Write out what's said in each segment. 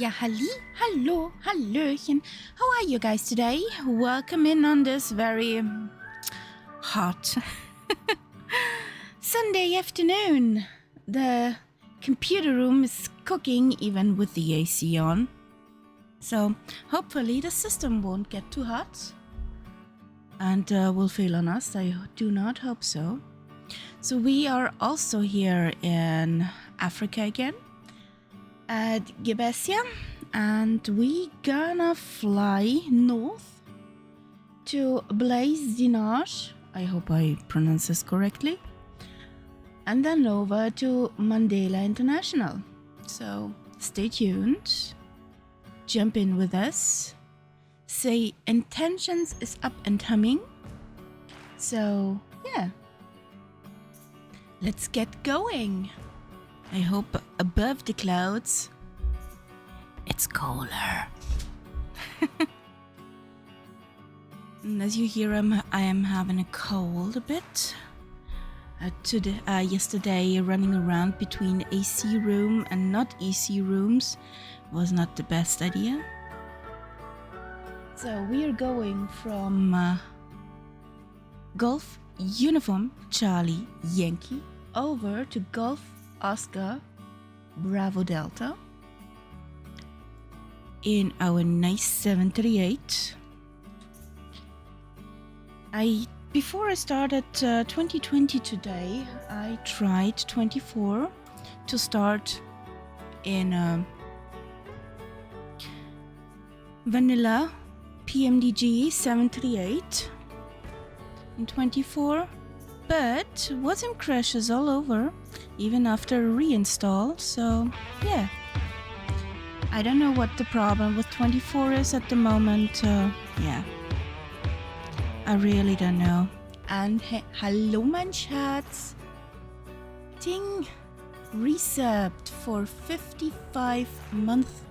Ja, hallo, hallöchen. How are you guys today? Welcome in on this very hot Sunday afternoon. The computer room is cooking even with the AC on. So hopefully the system won't get too hot and will fail on us. I do not hope so. So we are also here in Africa again at Gbessia, and we gonna fly north to Blaise. I hope I pronounce this correctly, and then over to Mandela International. So stay tuned, jump in with us. Say intentions is up and humming. So yeah, let's get going. I hope above the clouds it's cooler. And as you hear, I am having a cold a bit. Yesterday running around between AC room and not AC rooms was not the best idea. So we are going from Golf Uniform Charlie Yankee over to Golf Oscar Bravo Delta in our nice 738. Before I started 2020 today, I tried 24 to start in vanilla PMDG 738 in 24, but WASM crashes all over even after reinstall. So yeah, I don't know what the problem with 24 is at the moment. Yeah, I really don't know. And hallo mein Schatz. Ting resubbed for 55 months.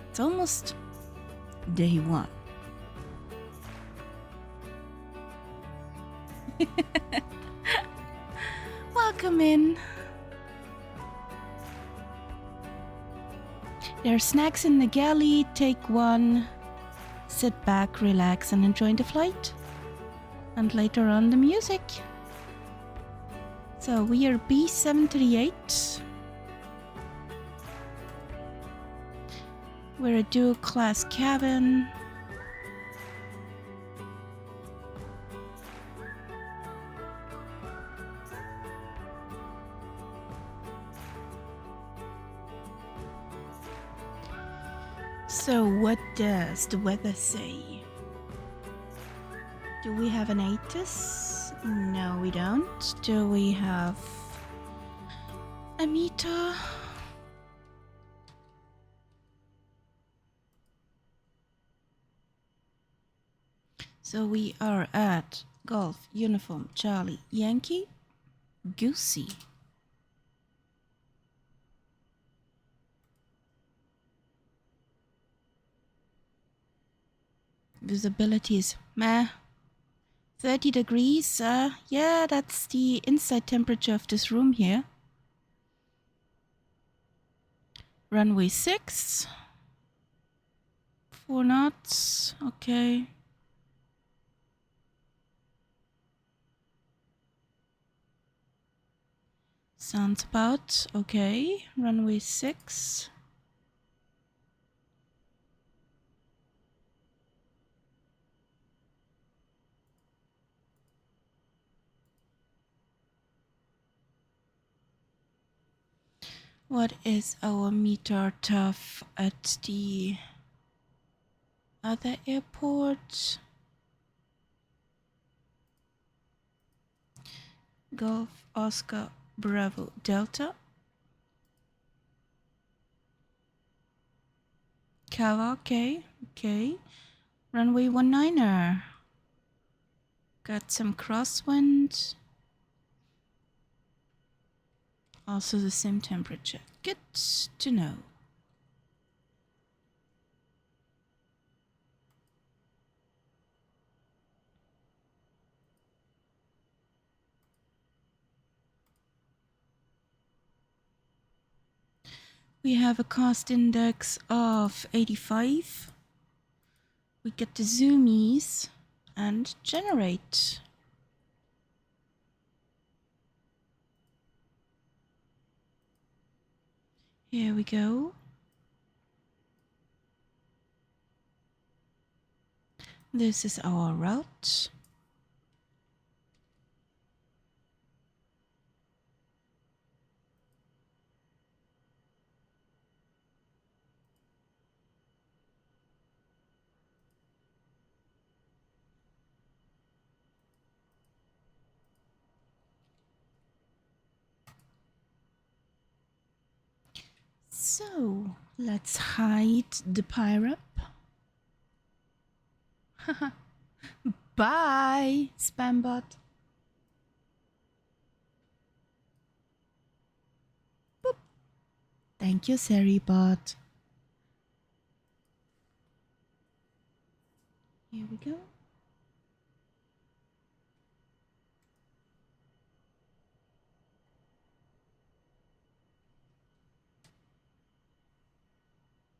It's almost day one. Welcome in. There are snacks in the galley. Take one. Sit back, relax, and enjoy the flight. And later on, the music. So we are B738. We're a dual class cabin. So what does the weather say? Do we have an ATIS? No, we don't. Do we have a meter? So we are at Golf Uniform Charlie Yankee GUCY. Visibility is meh. 30 degrees. Yeah, that's the inside temperature of this room here. Runway 6. 4 knots. Okay. Sounds about okay. Runway 6. What is our meter tough at the other airport? Golf Oscar Bravo Delta. Cava, okay, okay. Runway 19er. Got some crosswind. Also the same temperature. Good to know. We have a cost index of 85. We get the zoomies and generate. Here we go. This is our route. So let's hide the pirate. Bye, spambot. Boop. Thank you, Seribot. Here we go.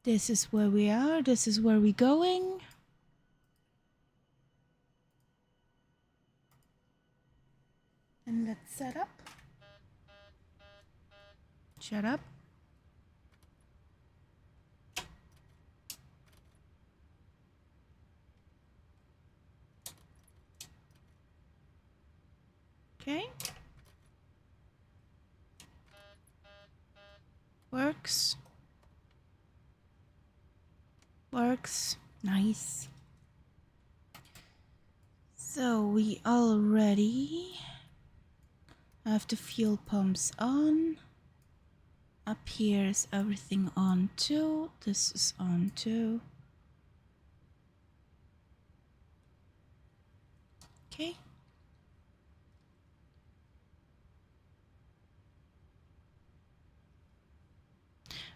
This is where we are. This is where we're going. And let's set up. Shut up. Okay. Works. Works. Nice. So we already have the fuel pumps on. Up here is everything on too. This is on too. Okay.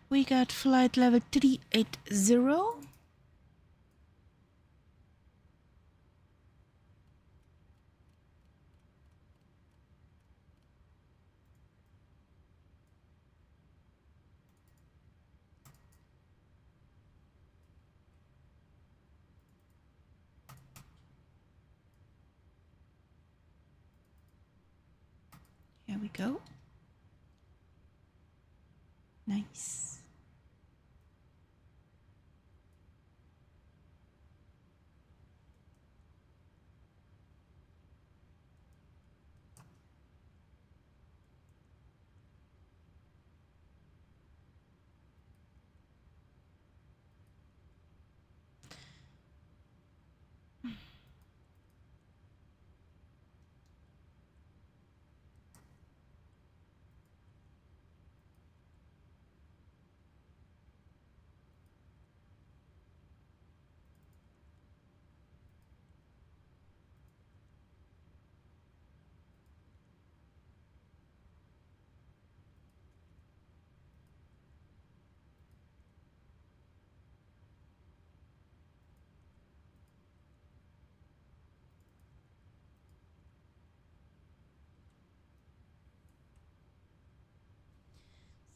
We got flight level 380. Here we go. Nice.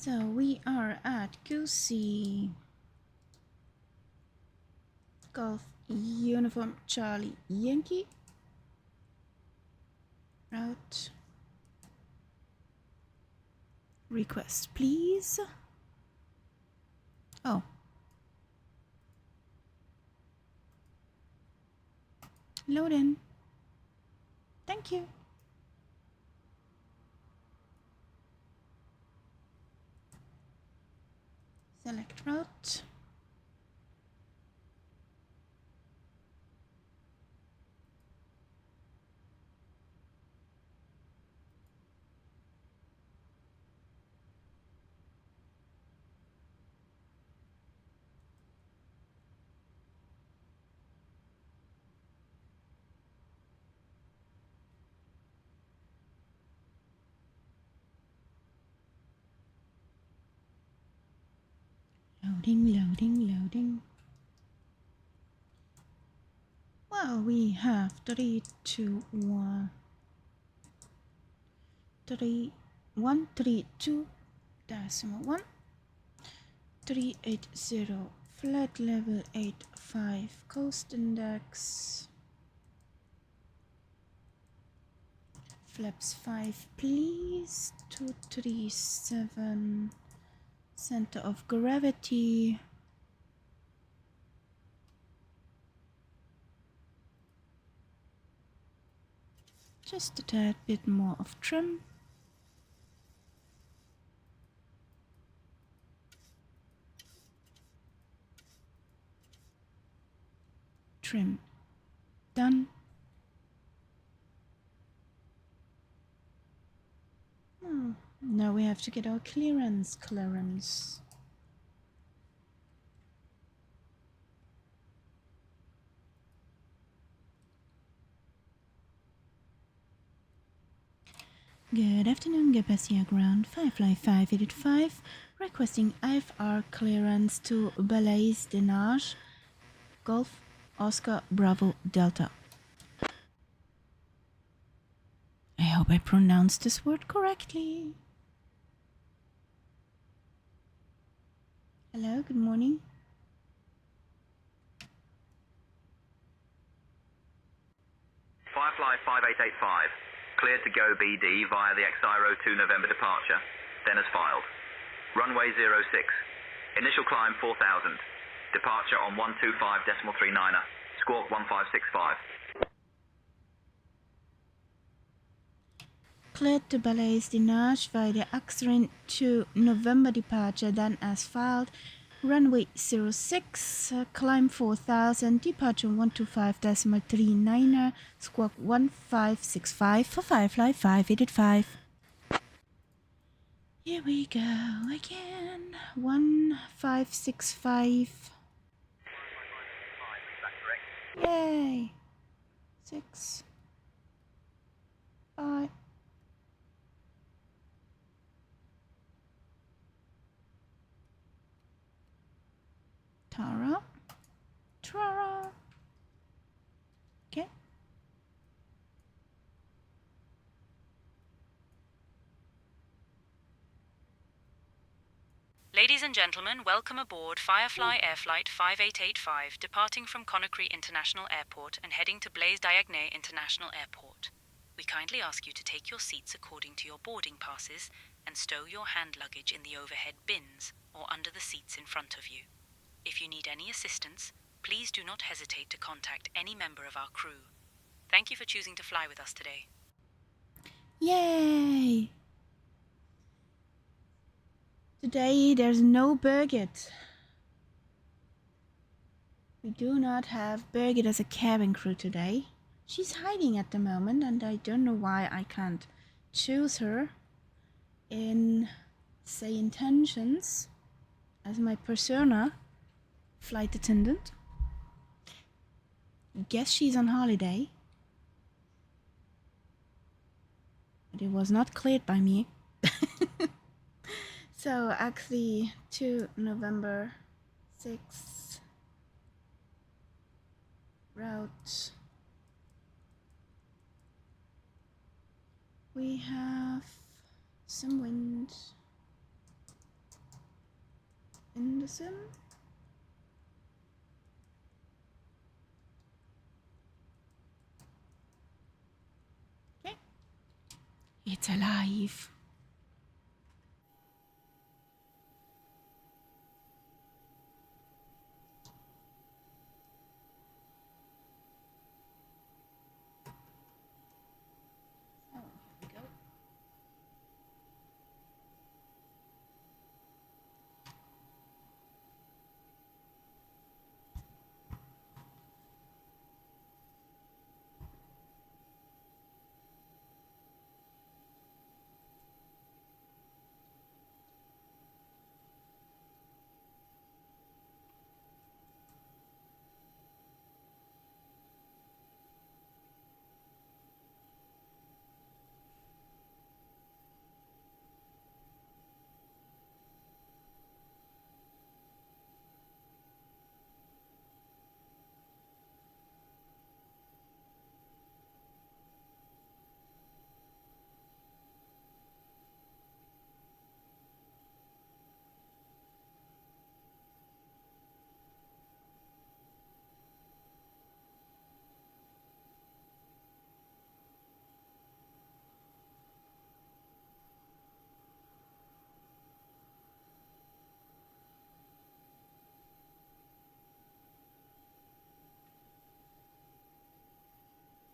So we are at GUCY. Golf Uniform Charlie Yankee. Route. Request, please. Oh. Load in. Thank you. Select route. Loading, loading, loading. Well, we have 3, 2, 1, 3, 1, 3, 2, decimal 1, 380, flight level 85, coast index, flaps 5, please, 237, center of gravity, just a tad bit more of trim. Trim. Done. Now we have to get our clearance. Good afternoon, Gbessia ground 55585, requesting IFR clearance to Blaise Diagne, Golf Oscar Bravo Delta. I hope I pronounced this word correctly. Hello, good morning. Firefly 5885. Cleared to GOBD via the XIRO 2 November departure, then as filed. Runway 06. Initial climb 4000. Departure on 125.39er. Squawk 1565. Cleared to Blaise Diagne via the XIRO 2 November departure, then as filed. Runway 06, climb 4000, departure 125.39er, squawk 1565 for Firefly 585. Here we go again. 1565. Yay! 6, 5. Tara. Okay. Ladies and gentlemen, welcome aboard Firefly Air Flight 5885, departing from Conakry International Airport and heading to Blaise Diagne International Airport. We kindly ask you to take your seats according to your boarding passes and stow your hand luggage in the overhead bins or under the seats in front of you. If you need any assistance, please do not hesitate to contact any member of our crew. Thank you for choosing to fly with us today. Yay! Today there's no Birgit. We do not have Birgit as a cabin crew today. She's hiding at the moment and I don't know why I can't choose her in, say, intentions as my persona flight attendant. Guess she's on holiday. But it was not cleared by me. So actually 2 November 6 route. We have some wind in the sim. Okay. It's alive.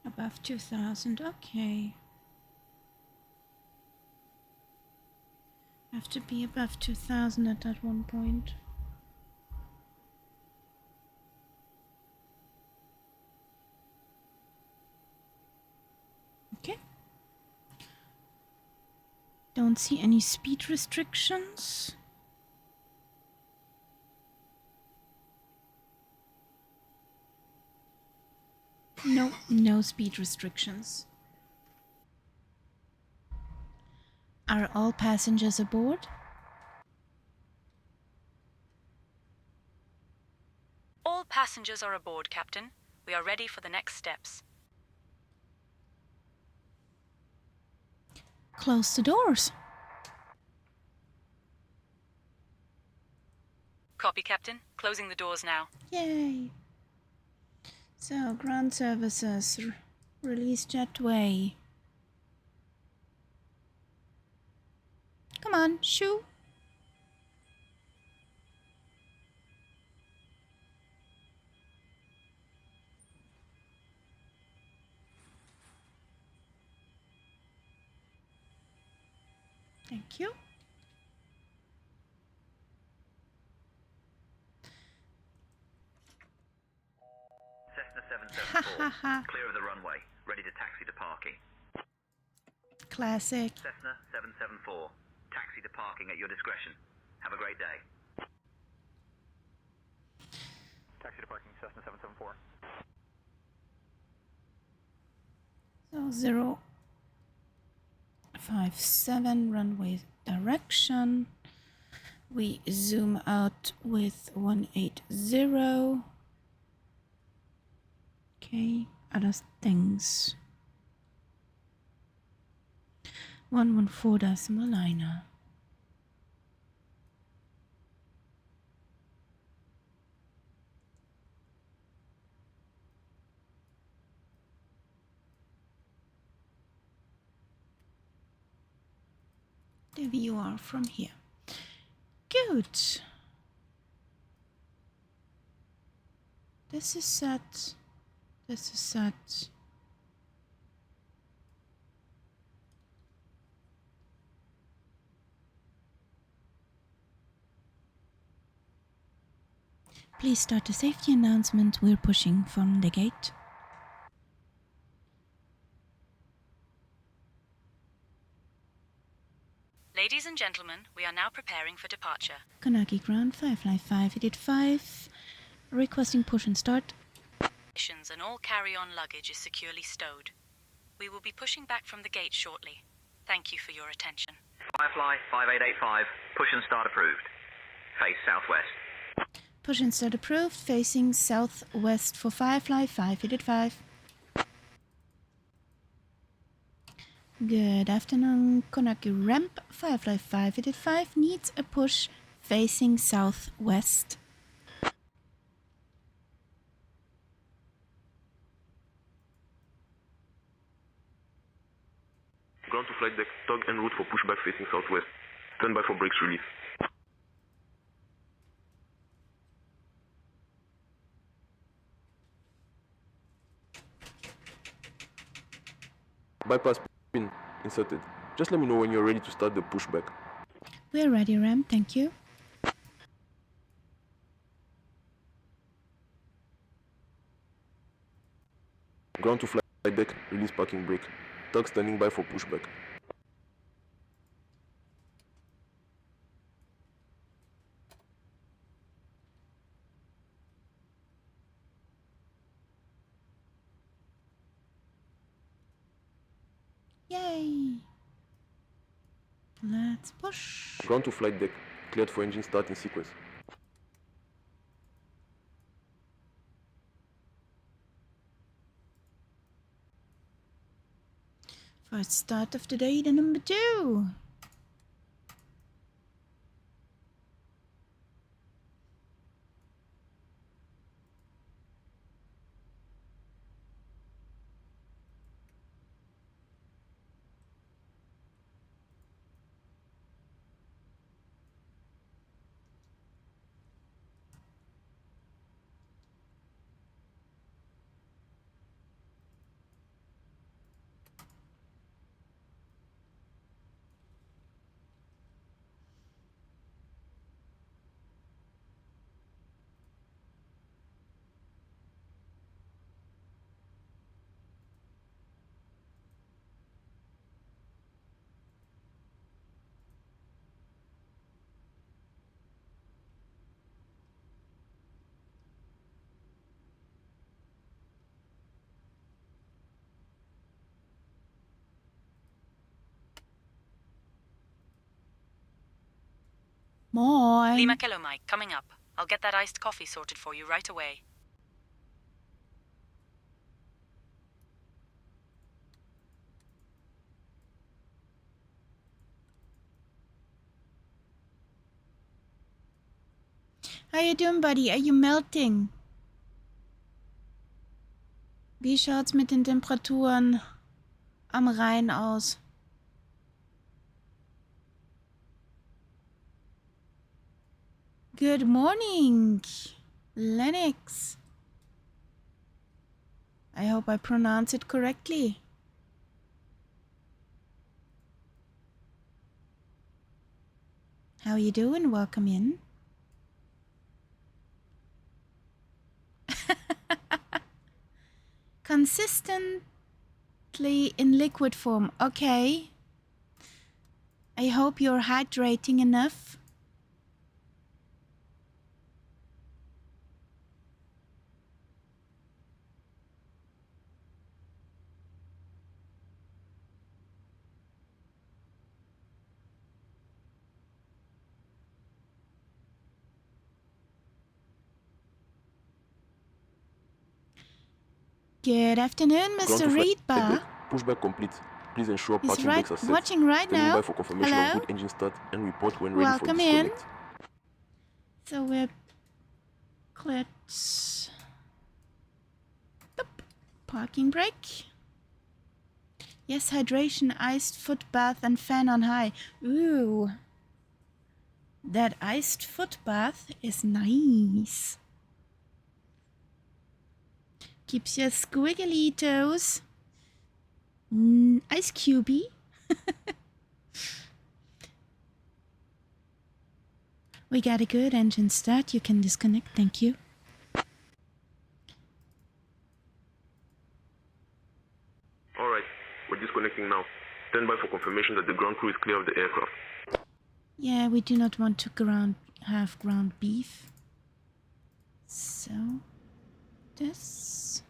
Above 2000, okay. Have to be above 2000 at that one point. Okay. Don't see any speed restrictions. No, no speed restrictions. Are all passengers aboard? All passengers are aboard, Captain. We are ready for the next steps. Close the doors. Copy, Captain. Closing the doors now. Yay. So, ground services, release jetway. on, shoo. Thank you. Cessna 774, clear of the runway, ready to taxi to parking. Classic. Cessna 774, taxi to parking at your discretion. Have a great day. Taxi to parking, Cessna 774. So 057 runway direction. We zoom out with 180. Okay, other things. 114 decimal liner. The view are from here. Good. This is set. This is set. Please start the safety announcement. We're pushing from the gate. Ladies and gentlemen, we are now preparing for departure. Konaki ground, Firefly 585. Requesting push and start. And all carry-on luggage is securely stowed. We will be pushing back from the gate shortly. Thank you for your attention. Firefly 5885, push and start approved. Face southwest. Push and start approved, facing southwest for Firefly 585. Good afternoon, Konaki ramp, Firefly 585 needs a push facing southwest. Ground to flight deck, tug en route for pushback facing southwest. Stand by for brakes release. Bypass pin inserted. Just let me know when you're ready to start the pushback. We're ready, ramp, thank you. Ground to flight deck, release parking brake. Tug standing by for pushback. Yay! Let's push. Ground to flight deck, cleared for engine start in sequence. First start of the day, the number 2. Moin. Lima Kilo Mike, coming up. I'll get that iced coffee sorted for you right away. How you doing, buddy? Are you melting? Wie schaut's mit den Temperaturen am Rhein aus? Good morning, Lennox. I hope I pronounce it correctly. How you doing? Welcome in. Consistently in liquid form. Okay. I hope you're hydrating enough. Good afternoon, Ground Mr. to flight Reedbar. deck. Pushback complete. Please ensure He's parking brakes are set. watching right Standing now. by for confirmation Hello? of good engine start and report when ready Welcome for in. disconnect. So we're clipped. Boop. Parking brake. Yes, hydration, iced foot bath and fan on high. Ooh. That iced foot bath is nice. Keeps your squiggly toes ice cubey. We got a good engine start. You can disconnect. Thank you. Alright, we're disconnecting now. Stand by for confirmation that the ground crew is clear of the aircraft. Yeah, we do not want to have ground beef. So, this.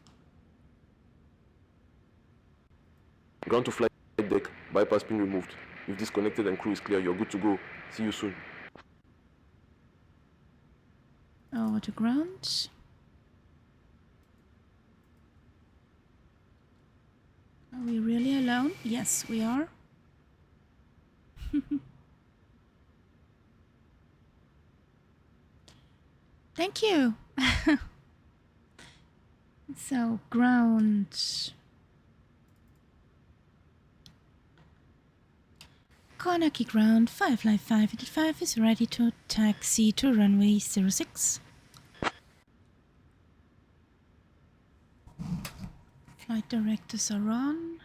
Ground to flight deck. Bypass pin removed. You've disconnected and crew is clear. You're good to go. See you soon. Over to ground. Are we really alone? Yes, we are. Thank you. So, ground. Konaki ground 555 is ready to taxi to runway 06. Flight directors are on.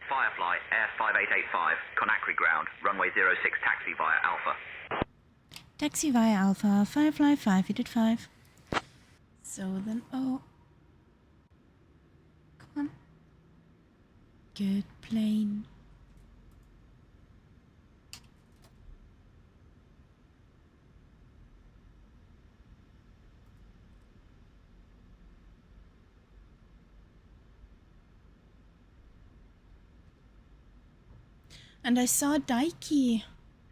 Firefly Air 5885, Conakry ground, runway 06 taxi via Alpha. Taxi via Alpha, Firefly 585. So then, oh. Come on. Good plane. And I saw Daiki.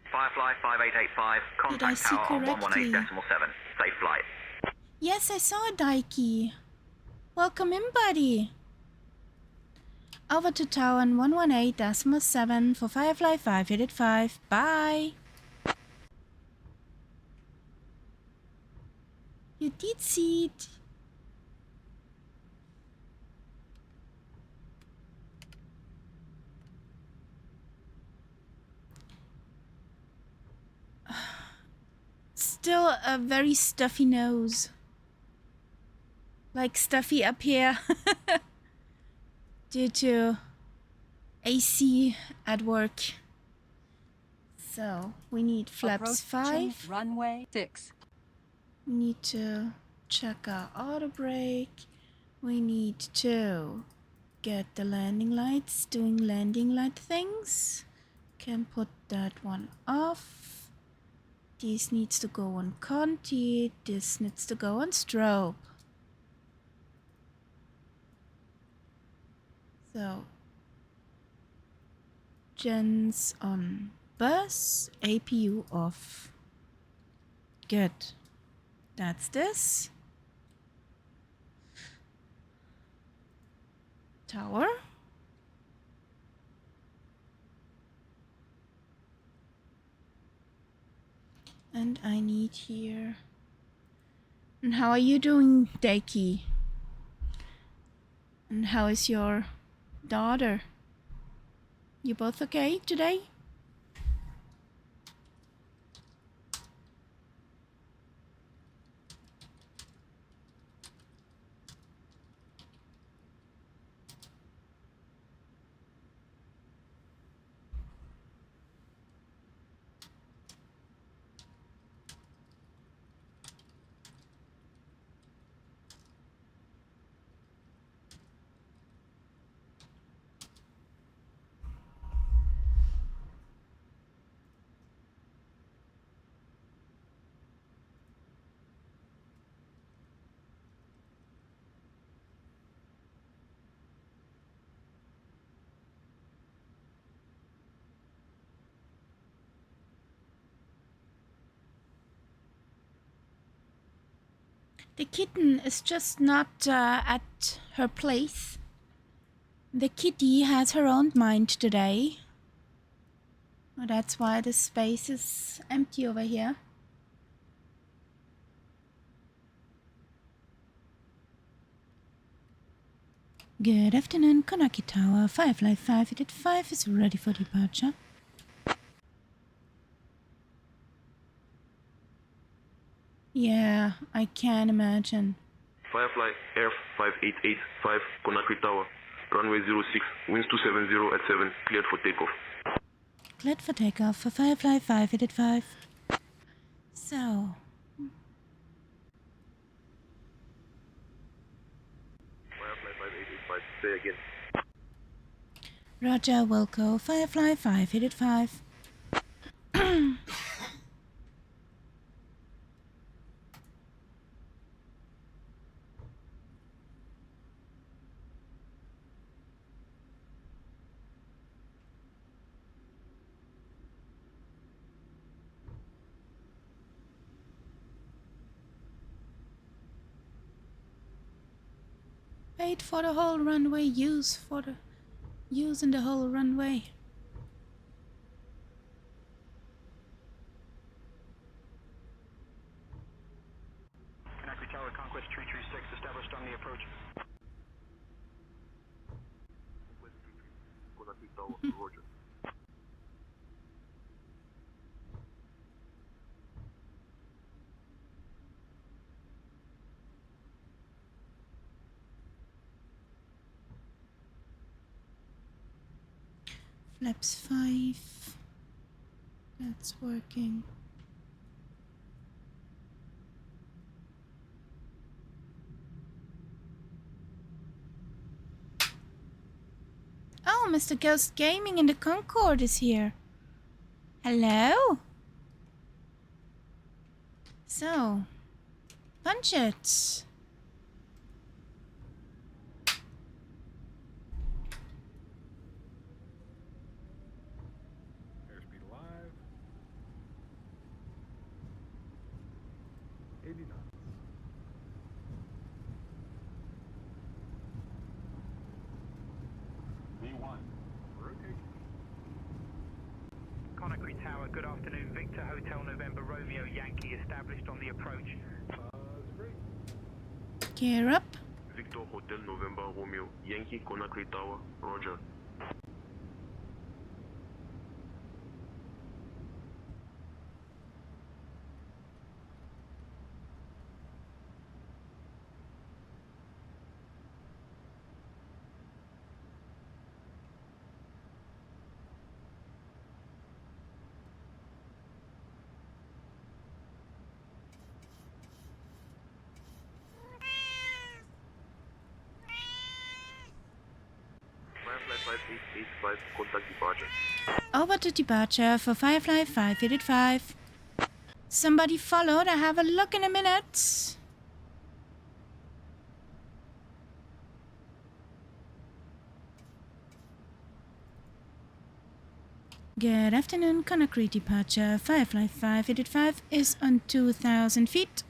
Firefly 5885, Did I contact see tower on correctly? 118.7. Safe flight. Yes, I saw Daiki. Welcome in, buddy. Over to tower on 118.7 for Firefly 585. Bye. You did see it. Still a very stuffy nose. Like stuffy up here. Due to AC at work. So we need flaps 5. Runway 6. We need to check our auto brake. We need to get the landing lights doing landing light things. Can put that one off. This needs to go on Conti. This needs to go on strobe. So, gens on bus, APU off. Good. That's this. Tower. And I need here. And how are you doing, Daiki? And how is your daughter? You both okay today? The kitten is just not at her place. The kitty has her own mind today. Oh, that's why the space is empty over here. Good afternoon, Konaki Tower. Firefly 585 is ready for departure. Yeah, I can imagine. Firefly Air 5885, Conakry Tower. Runway 06, winds 270 at 7, cleared for takeoff. Cleared for takeoff for Firefly 5885. So... Firefly 5885, say again. Roger, Wilco, Firefly 5885. Wait for the whole runway, use in the whole runway. Conakry Tower, Conquest 336, established on the approach. Conakry Tower, Roger. Flaps 5. That's working. Oh, Mr. Ghost Gaming in the Concorde is here. Hello? So, punch it. Airspeed alive. 80 knots. V1. Rotation. Conakry Tower, good afternoon. Victor Hotel November Romeo Yankee established on the approach. Great. Gear up. Victor Hotel November Romeo, Yankee Conakry Tower, Roger. Firefly 5885, contact departure. Over to departure for Firefly 5885. Somebody followed. I have a look in a minute. Good afternoon, Conakry departure. Firefly 5885 is on 2,000 feet.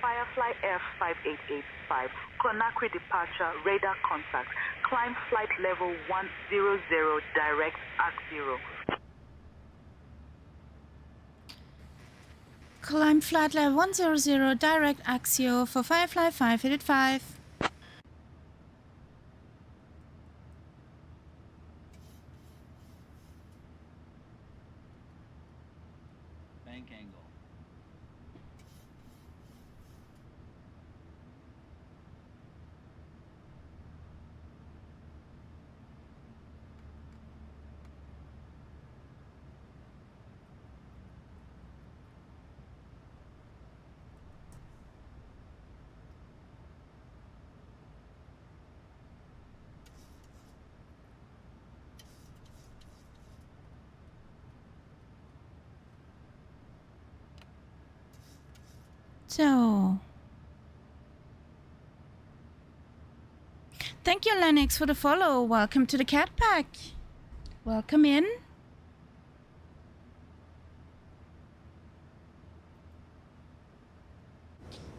Firefly F5885, Conakry departure, radar contact, climb flight level 100, direct at 0. Climb flight level 100, direct Axio for Firefly 5885. Bank angle. So, thank you, Lennox, for the follow. Welcome to the Cat Pack. Welcome in.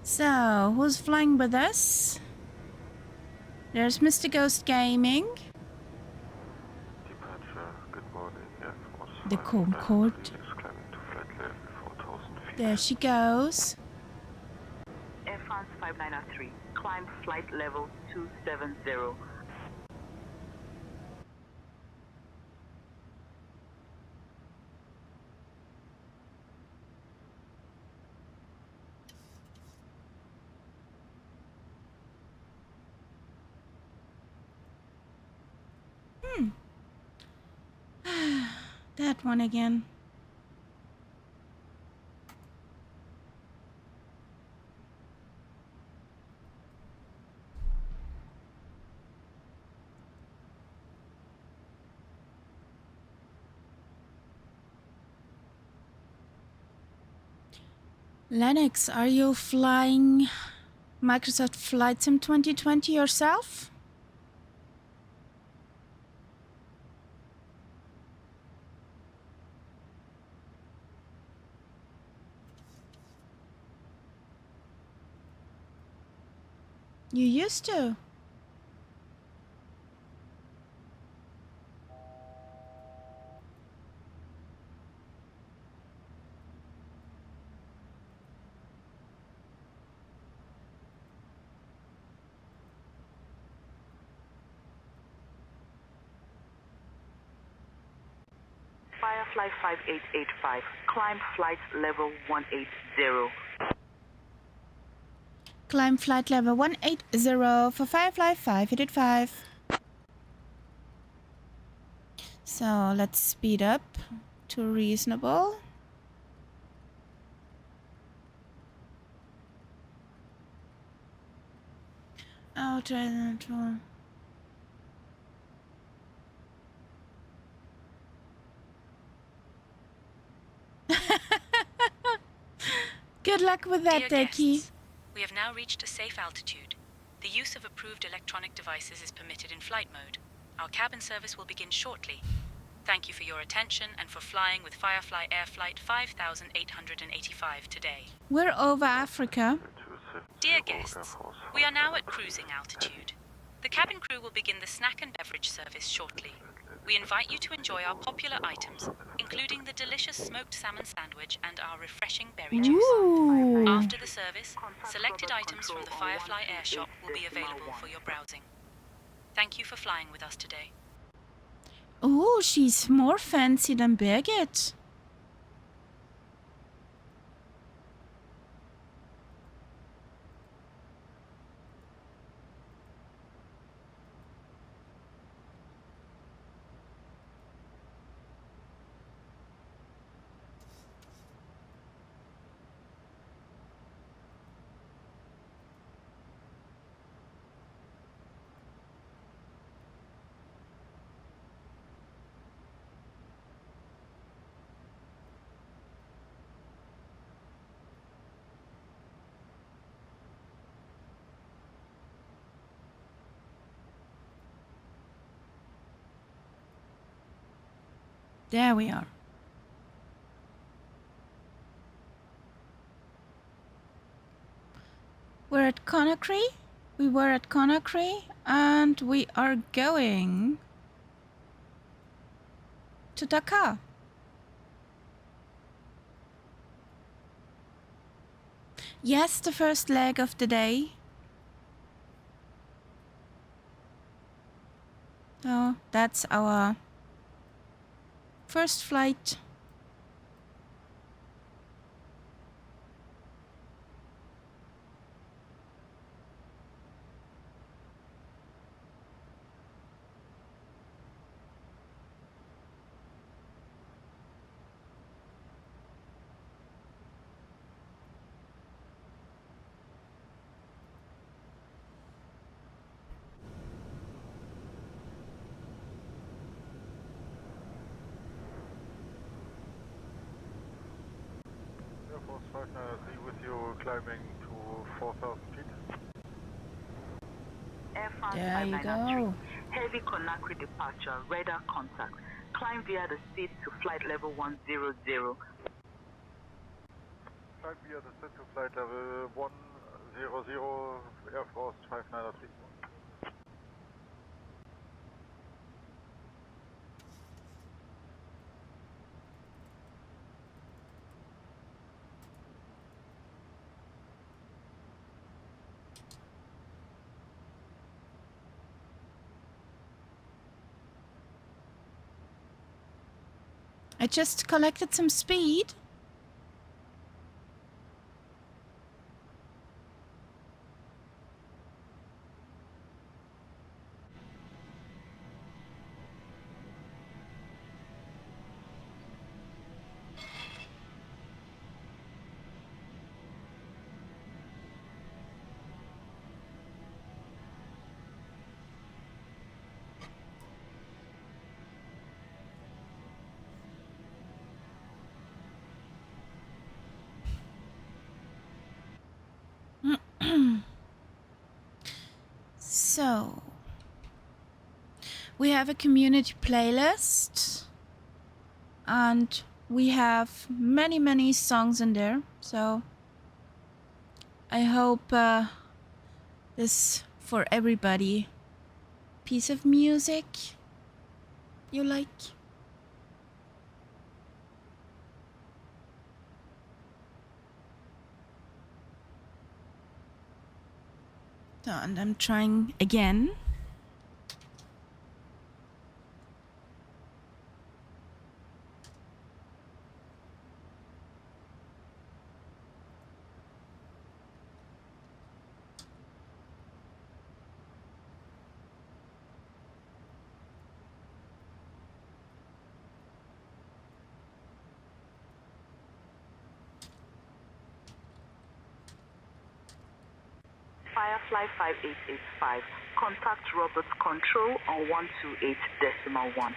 So, who's flying with us? There's Mr. Ghost Gaming. Departure, good morning. Yes, The Concorde. climbing to flight level 4,000 feet. There she goes. Air France 593, climb flight level 270. That one again. Lennox, are you flying Microsoft Flight Sim 2020 yourself? You used to. Firefly 5885, climb flight level 180. Climb flight level 180 for Firefly 585. So let's speed up to reasonable. Oh, try that one. Good luck with that, Dear Dakhl. guests, we have now reached a safe altitude. The use of approved electronic devices is permitted in flight mode. Our cabin service will begin shortly. Thank you for your attention and for flying with Firefly Air Flight 5885 today. We're over Africa. Dear guests, we are now at cruising altitude. The cabin crew will begin the snack and beverage service shortly. We invite you to enjoy our popular items, including the delicious smoked salmon sandwich and our refreshing berry juice. Ooh. After the service, selected items from the Firefly Air Shop will be available for your browsing. Thank you for flying with us today. Ooh, she's more fancy than Birgit. There we are. We're at Conakry. We were at Conakry and we are going to Dakhl. Yes, the first leg of the day. So that's our first flight. Air Force 593 with you climbing to 4,000 feet. Air France There you 593, go. heavy Conakry departure, radar contact. Climb via the seat to flight level 100. Climb via the set to flight level 00 Air Force 593. I just collected some speed. So, we have a community playlist and we have many songs in there. So, I hope this for everybody piece of music you like. So, and I'm trying again. Firefly 5885. Contact Roberts Control on 128.1.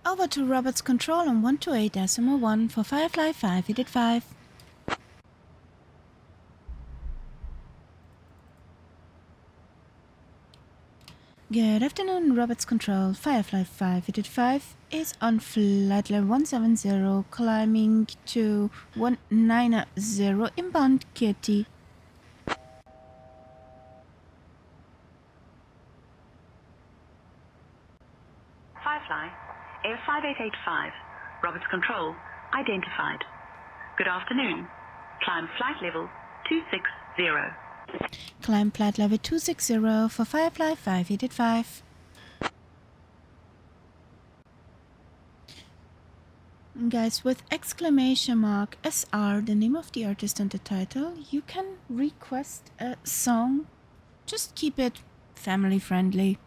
Over to Roberts Control on 128.1 for Firefly 5885. Good afternoon, Roberts Control. Firefly 5885 is on flight level 170, climbing to 190, inbound Kitty. Firefly, Air 5885, Roberts Control, identified. Good afternoon. Climb flight level 260. Climb flight level 260 for Firefly 5885. Guys, with exclamation mark SR, the name of the artist and the title, you can request a song. Just keep it family friendly.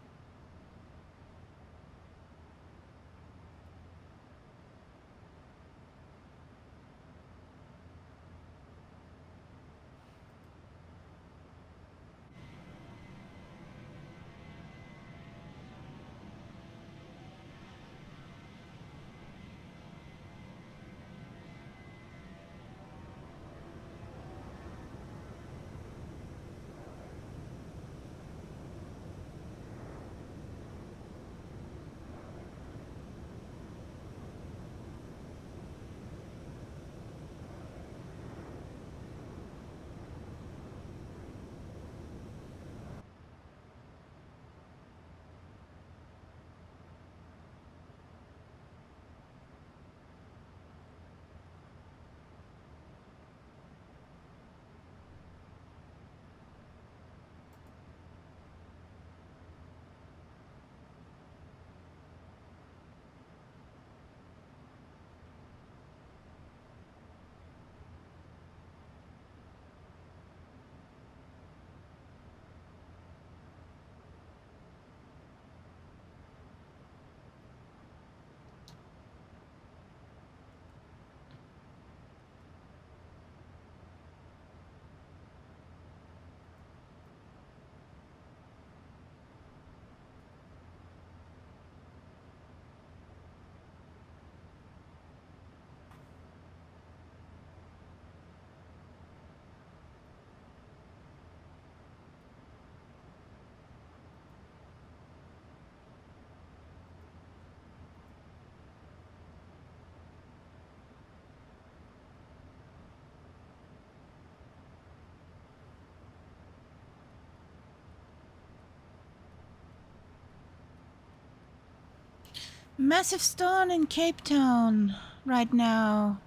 Massive storm in Cape Town right now.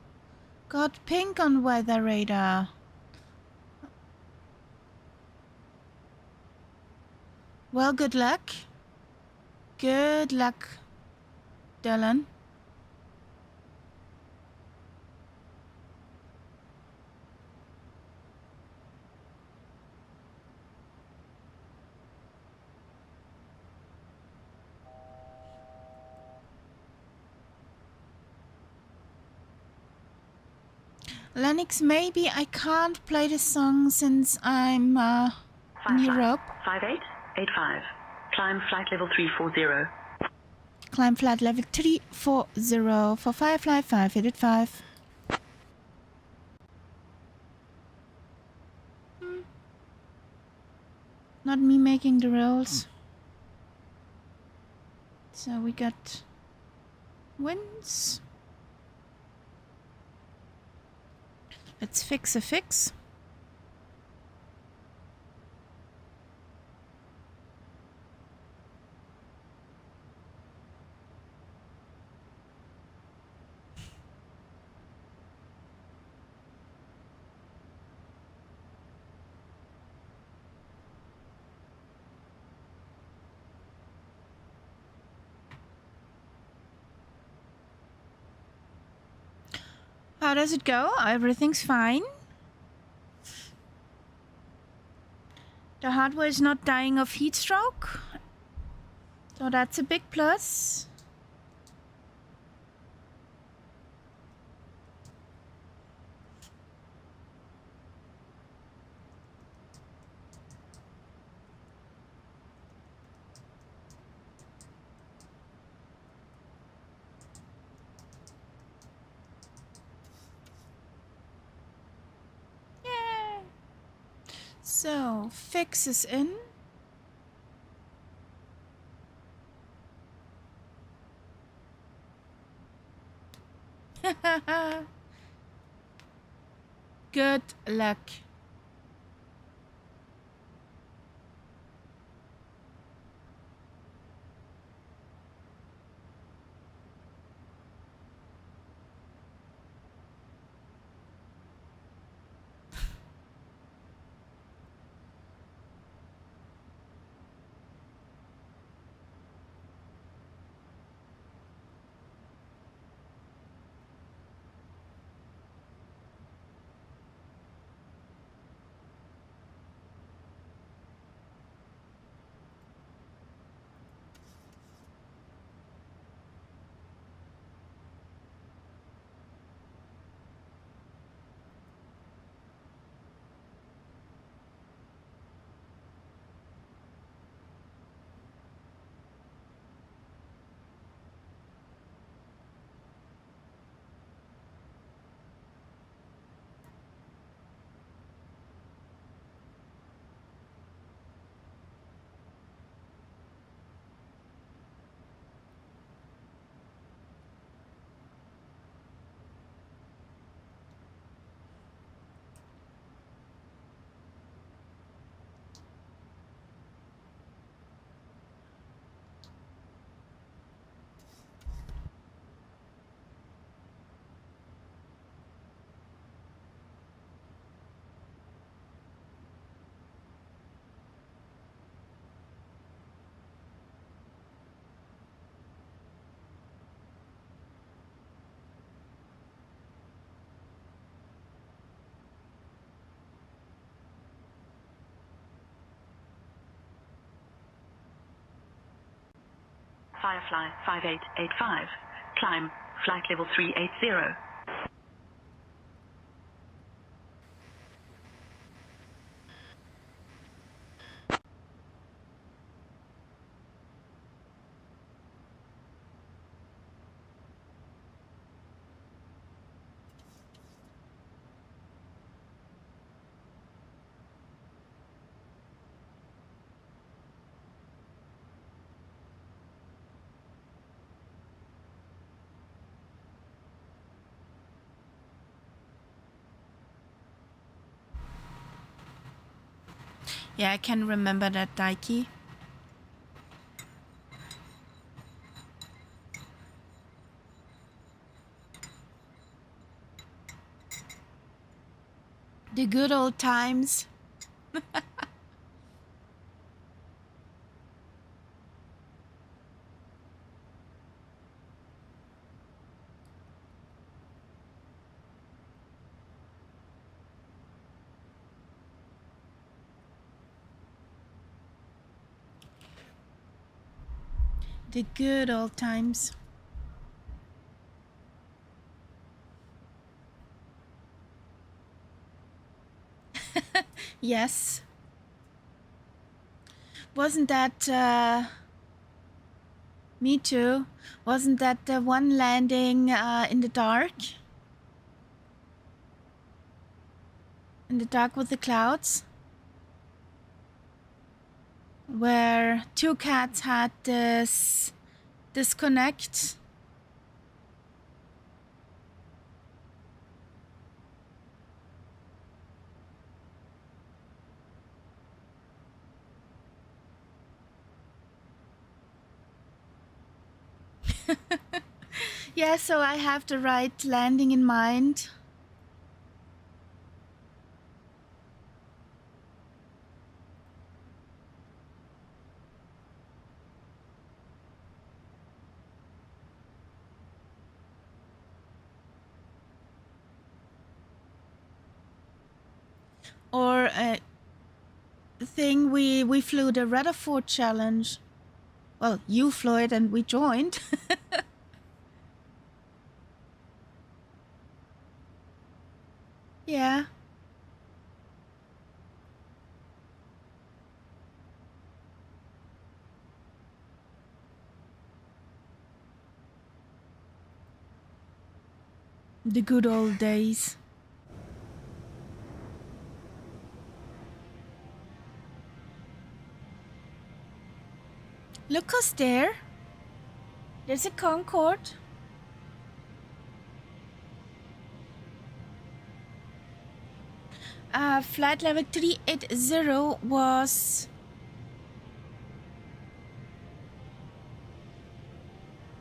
Got pink on weather radar. Well, good luck. Good luck, Dylan. Lennox, maybe I can't play the song since I'm in Europe. 5885. Climb flight level 340. Climb flight level 340 for Firefly 585. Not me making the rolls. So we got winds. Let's fix a fix. How does it go? Everything's fine. The hardware is not dying of heat stroke, so that's a big plus. Yay! So, fix is in. Good luck. Firefly 5885. Climb flight level 380. Yeah, I can remember that, Daiki. The good old times. The good old times. Yes. Wasn't that, me too. Wasn't that the one landing in the dark? In the dark with the clouds? Where two cats had this disconnect. Yeah, so I have the right landing in mind. Or a thing we flew the Rutherford challenge. Well, you flew it and we joined. Yeah. The good old days. Look who's there. There's a Concorde. Flight level 380 was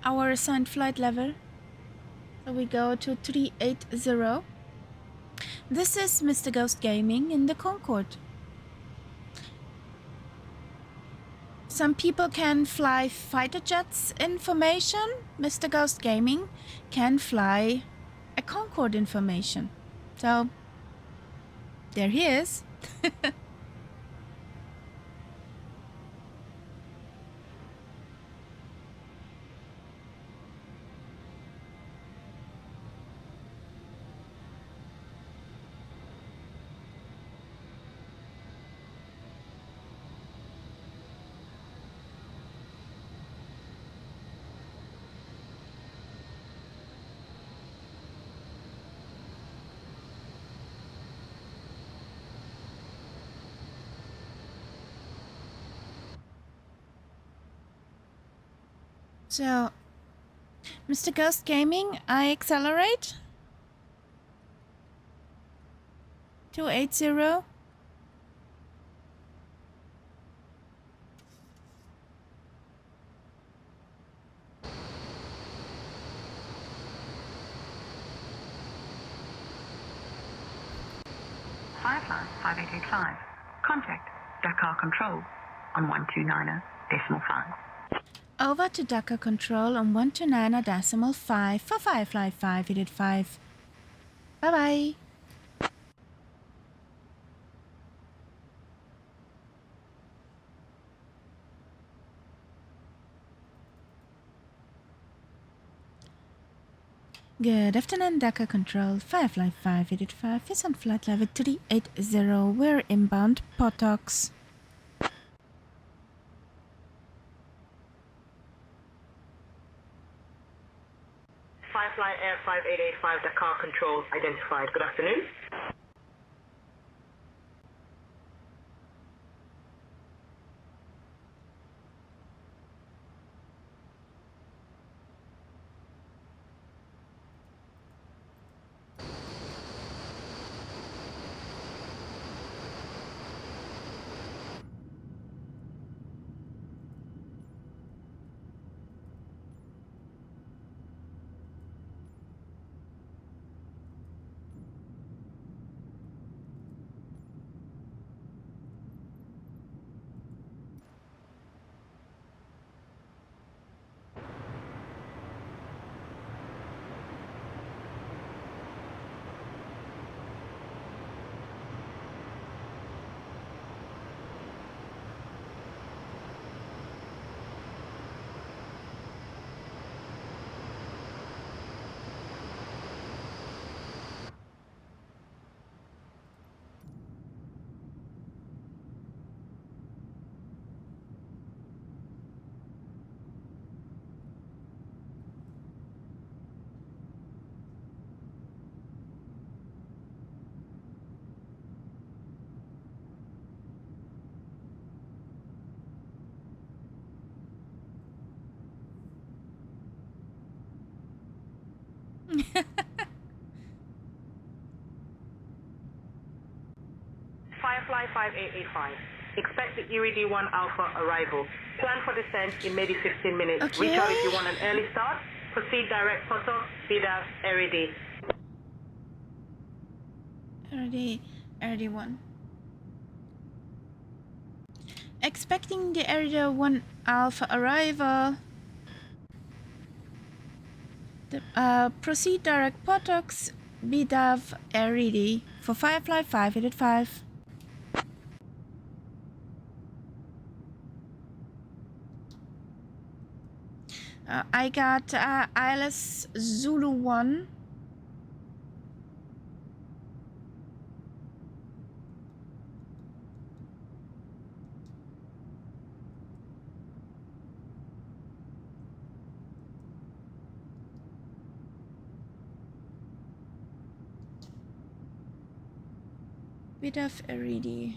our assigned flight level. So we go to 380. This is Mr. Ghost Gaming in the Concorde. Some people can fly fighter jets in formation. Mr. Ghost Gaming can fly a Concorde in formation. So there he is. So, Mr. Ghost Gaming, I accelerate. 280. Firefly 5885. Contact Dakhl Control on 129.5. Over to Dakhl Control on 129.5 for Firefly 5885. Bye-bye. Good afternoon, Dakhl Control. Firefly 5885 is on flight level 380. We're inbound Potox. Firefly Air 5885, Dakhl Control identified. Good afternoon. Firefly 5885. Expect the ERD-1 Alpha arrival. Plan for descent in maybe 15 minutes. Okay. Reach out if you want an early start. Proceed direct photo, VDAF, ERD. ERD1. Expecting the ERD-1 Alpha arrival. Proceed direct Potox, BDAV, ERD for Firefly 5885. I got ILS Zulu 1. Bit of ERD.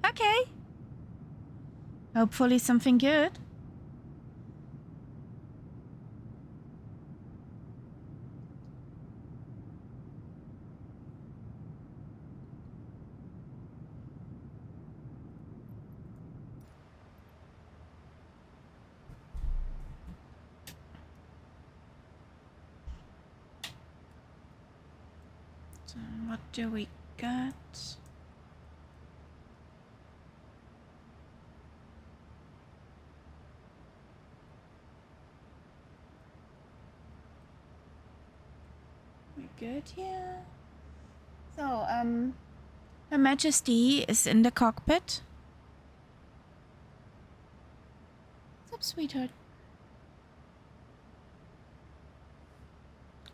Okay. Hopefully something good. So what do we got? We good here? So, Her Majesty is in the cockpit. What's up, sweetheart?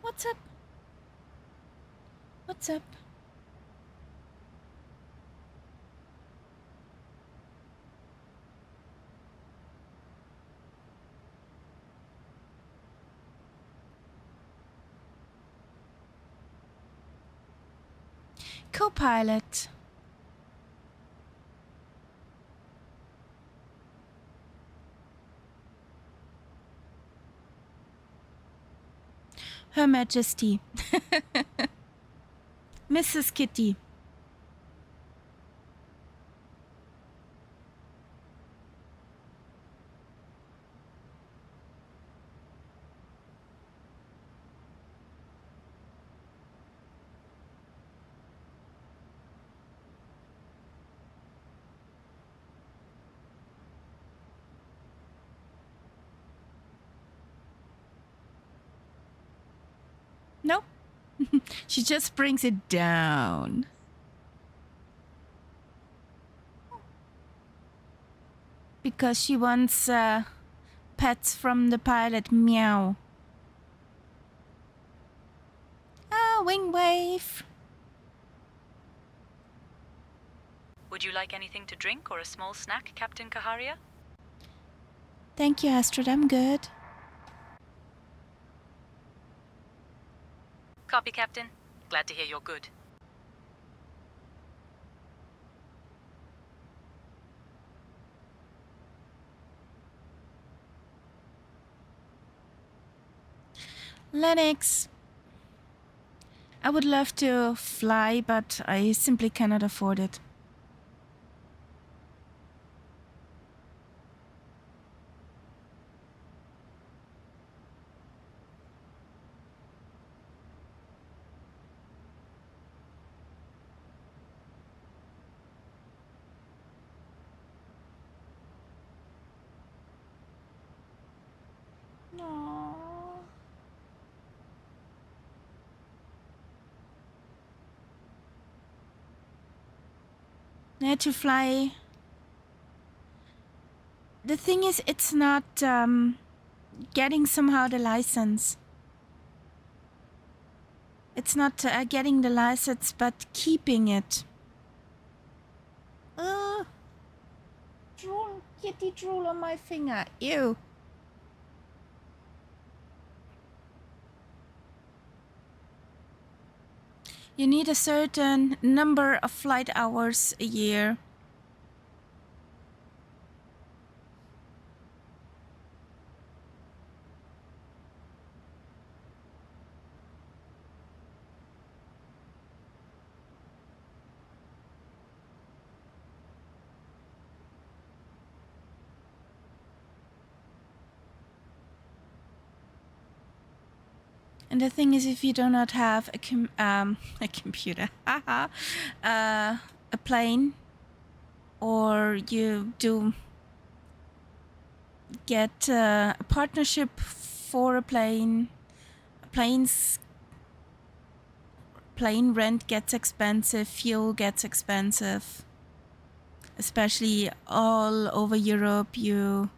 What's up? What's up? Co-pilot. Her Majesty. Mrs. Kitty. No. She just brings it down. Because she wants pets from the pilot. Meow. Ah, wing wave. Would you like anything to drink or a small snack, Captain Kaharia? Thank you, Astrid. I'm good. Copy, Captain. Glad to hear you're good. Lennox. I would love to fly, but I simply cannot afford it. No. I had to fly. The thing is, it's not getting somehow the license. It's not getting the license, but keeping it. Drool, kitty drool on my finger. Ew. You need a certain number of flight hours a year And the thing is, if you do not have a computer, a plane, or you do get a partnership for a plane, plane rent gets expensive, fuel gets expensive, especially all over Europe. You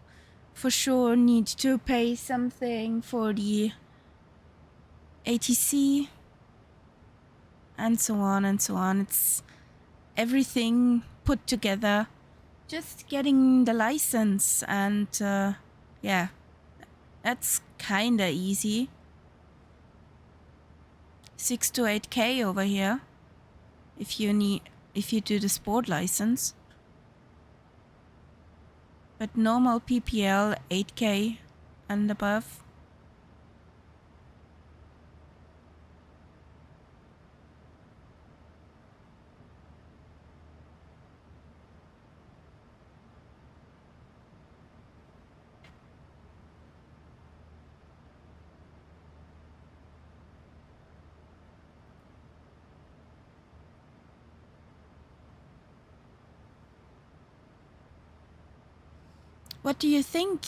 for sure need to pay something for the ATC and so on and so on. It's everything put together. Just getting the license, and yeah, that's kinda easy. 6 to 8K over here if you do the sport license. But normal PPL 8K and above. What do you think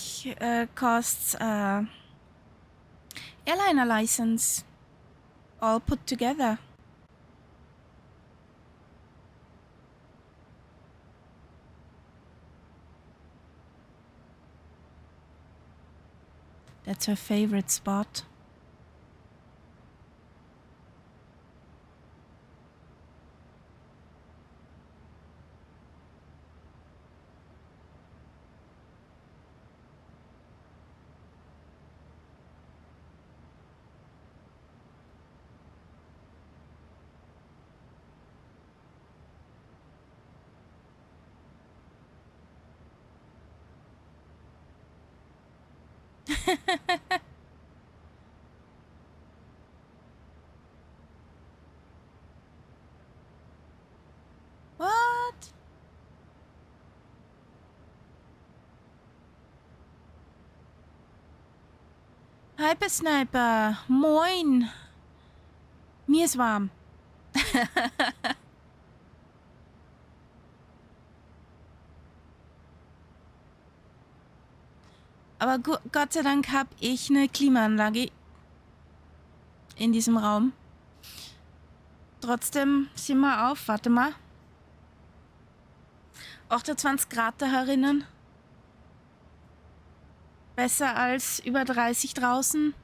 costs airliner license all put together? That's her favorite spot. What? Hypersniper, moin. Mir ist warm. Aber Gott sei Dank habe ich eine Klimaanlage in diesem Raum. Trotzdem sind wir auf. Warte mal. 28 Grad da herinnen. Besser als über 30 draußen.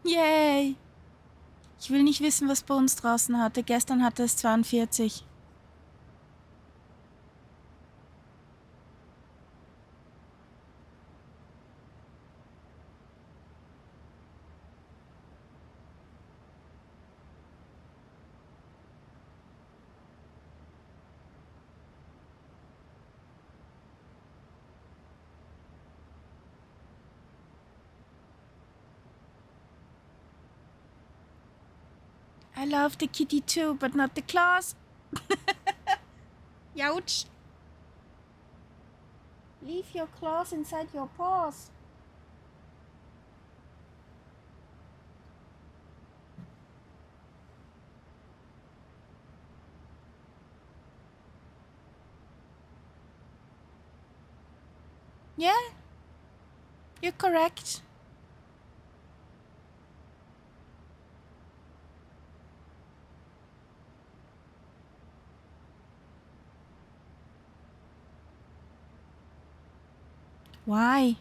Yay! Ich will nicht wissen, was bei uns draußen hatte. Gestern hatte es 42. I love the kitty too, but not the claws. Youch. Leave your claws inside your paws. Yeah, you're correct. Why?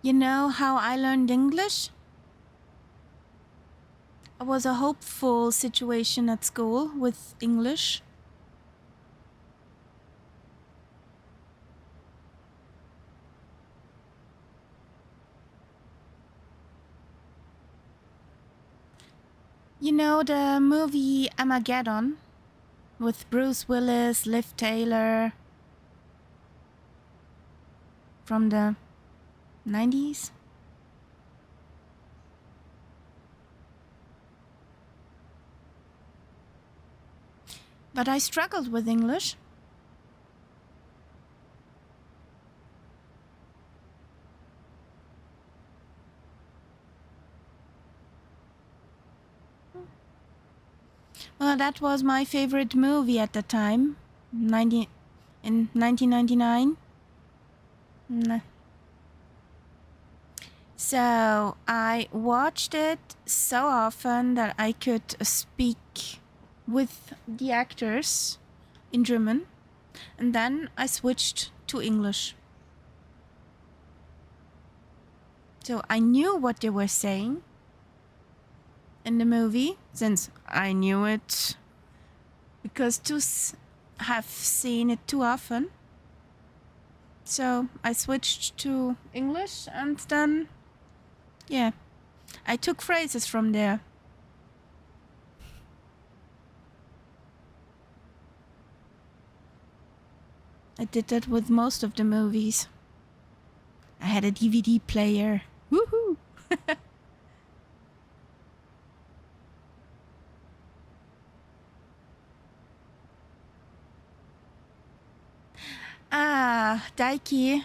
You know how I learned English? It was a hopeful situation at school with English. You know the movie Armageddon with Bruce Willis, Liv Taylor from the 90s? But I struggled with English. Well, that was my favorite movie at the time, in 1999. So I watched it so often that I could speak with the actors in German, and then I switched to English. So I knew what they were saying in the movie, since I knew it because to have seen it too often. So I switched to English, and then, yeah, I took phrases from there. I did that with most of the movies. I had a DVD player. Woohoo! Daiki.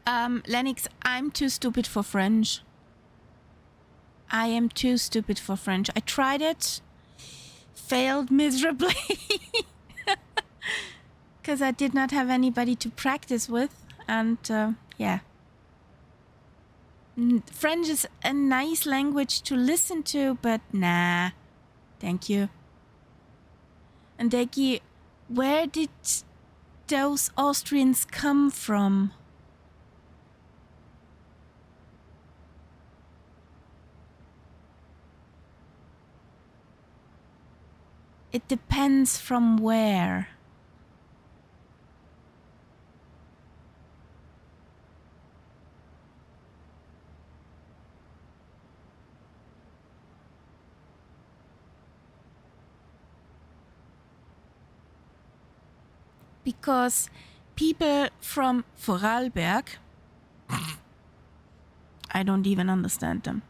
Lennox, I'm too stupid for French. I am too stupid for French. I tried it. Failed miserably. Because I did not have anybody to practice with. And, yeah. French is a nice language to listen to, but nah. Thank you. And Daiki, where did those Austrians come from? It depends from where. Because people from Vorarlberg, I don't even understand them.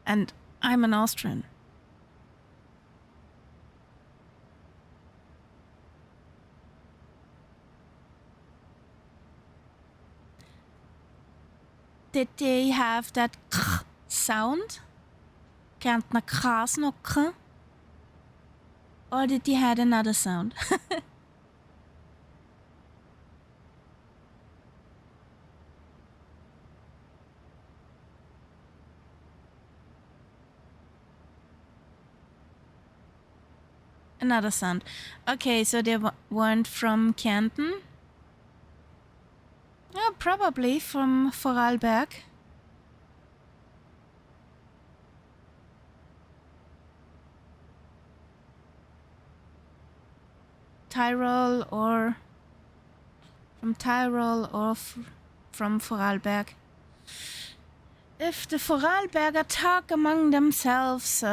And I'm an Austrian. Did they have that k sound? Kärntner Kras no k? Or did they had another sound? Another sound. Okay, so they weren't from Kärnten? Oh, probably from Vorarlberg. Tyrol or from Tyrol or from Vorarlberg. If the Vorarlberger talk among themselves,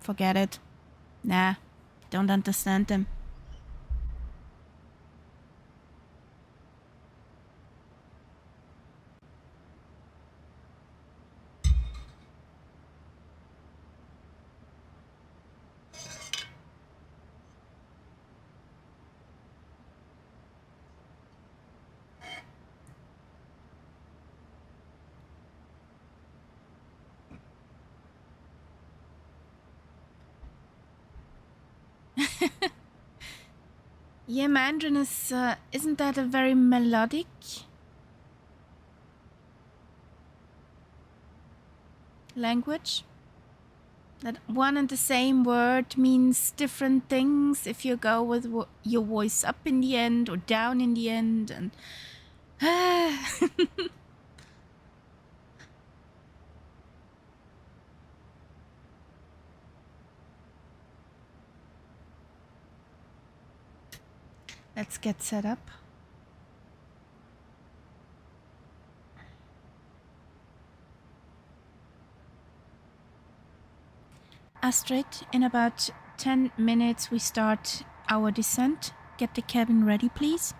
forget it. Nah, don't understand them. Yeah, Mandarin is, isn't that a very melodic language? That one and the same word means different things if you go with your voice up in the end or down in the end, and let's get set up. Astrid, in about 10 minutes we start our descent. Get the cabin ready, please.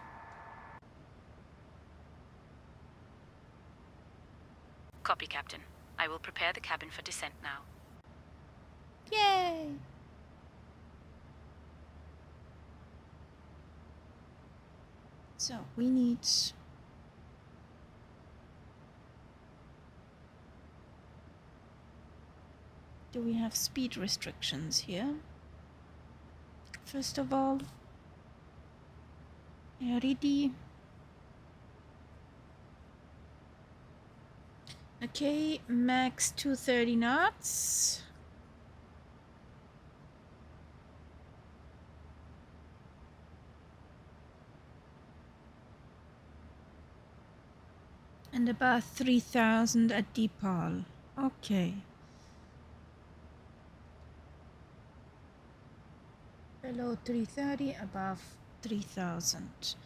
Copy, Captain. I will prepare the cabin for descent now. Yay! So we need do we have speed restrictions here? First of all, ready. Okay, max 230 knots. And about 3000 at Dakhl. Okay. Below 330, above 3000.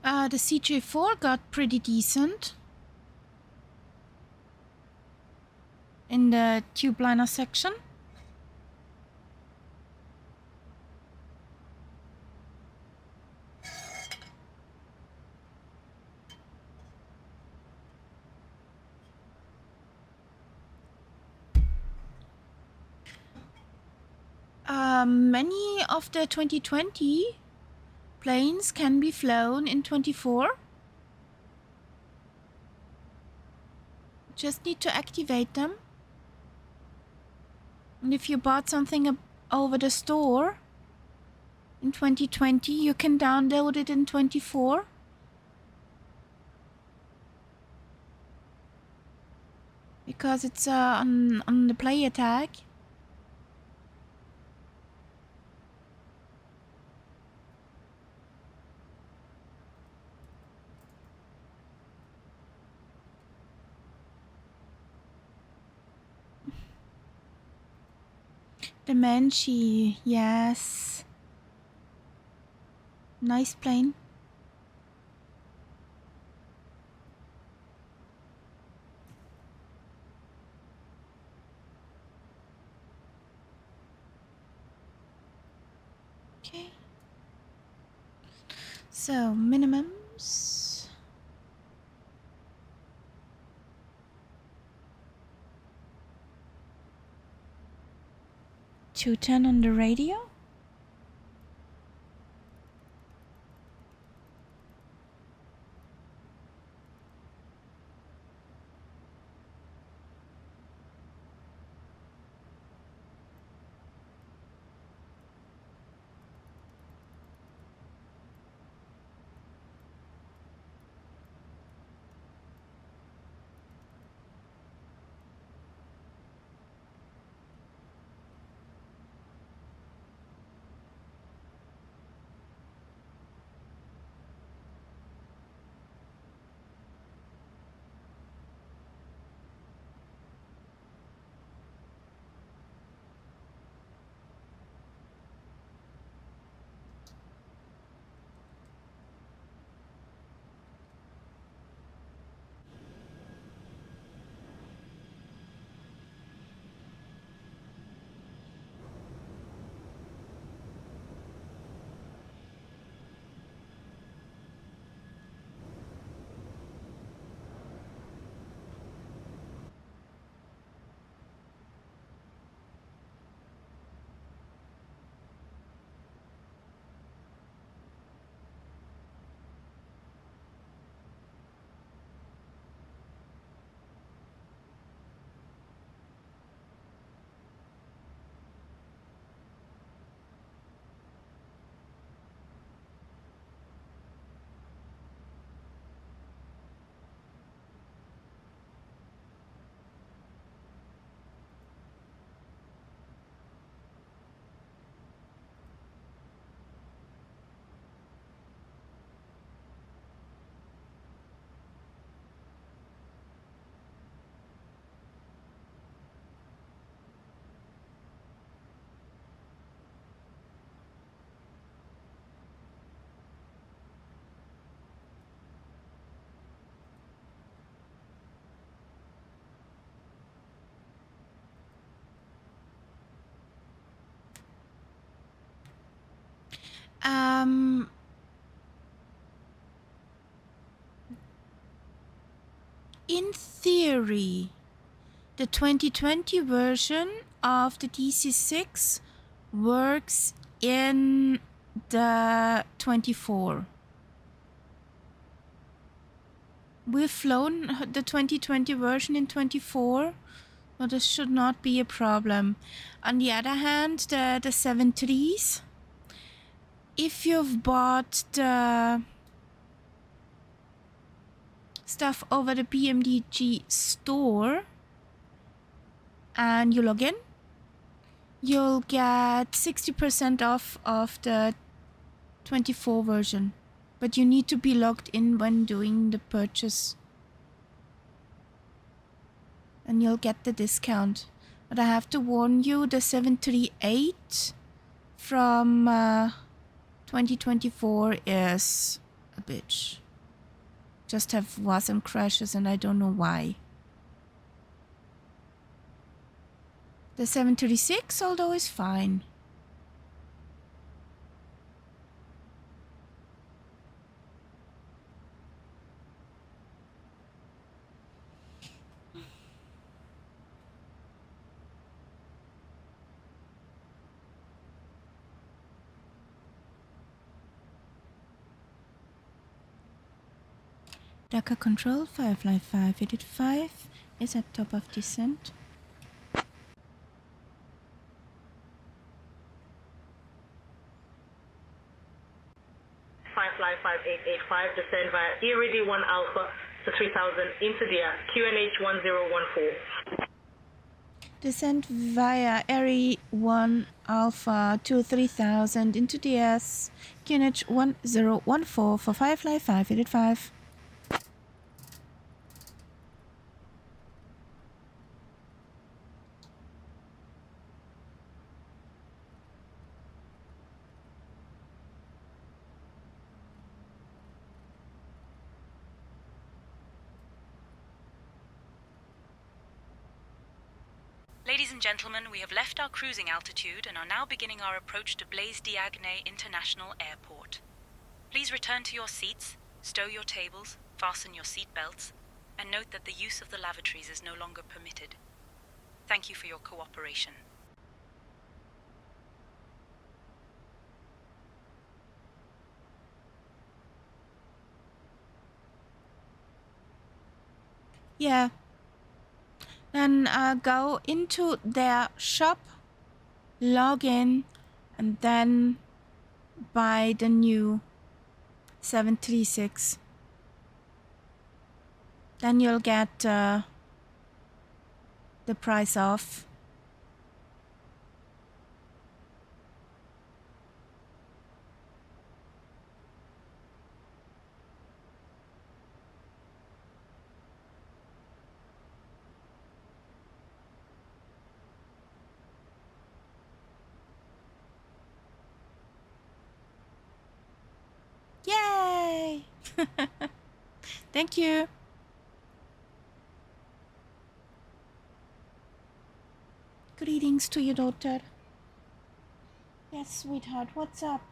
The CJ4 got pretty decent in the Tubeliner section. Many of the 2020 planes can be flown in 24. Just need to activate them. And if you bought something over the store in 2020, you can download it in 24. Because it's on the player tag. The Manchi, yes. Nice plane. Okay. So, minimums. $210 on the radio. In theory, the 2020 version of the DC6 works in the 24. We've flown the 2020 version in 24, so this should not be a problem. On the other hand, the 7.3s, if you've bought the stuff over the PMDG store and you log in, you'll get 60% off of the 24 version. But you need to be logged in when doing the purchase. And you'll get the discount. But I have to warn you, the 738 from 2024 is a garbage. Just have WASM crashes and I don't know why. The 736, although, is fine. Dakhl control, Firefly 585 is at top of descent. Firefly 5885, descend via ERD 1 Alpha to 3000 into the QNH 1014. Descent via Airy 1 Alpha to 3000 into DS QNH 1014 for Firefly 585. Ladies and gentlemen, we have left our cruising altitude and are now beginning our approach to Blaise Diagne International Airport. Please return to your seats, stow your tables, fasten your seat belts, and note that the use of the lavatories is no longer permitted. Thank you for your cooperation. Yeah. Then go into their shop, log in, and then buy the new 736. Then you'll get the price off. Yay! Thank you. Greetings to your daughter. Yes, sweetheart, what's up?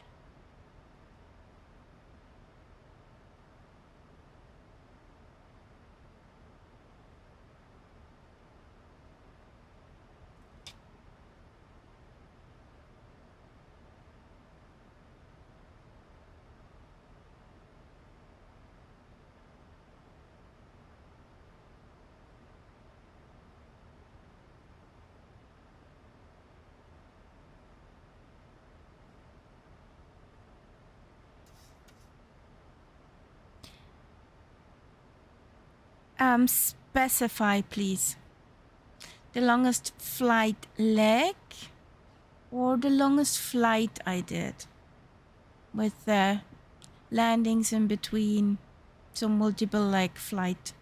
Specify, please. The longest flight leg or the longest flight I did with landings in between, so multiple leg flight.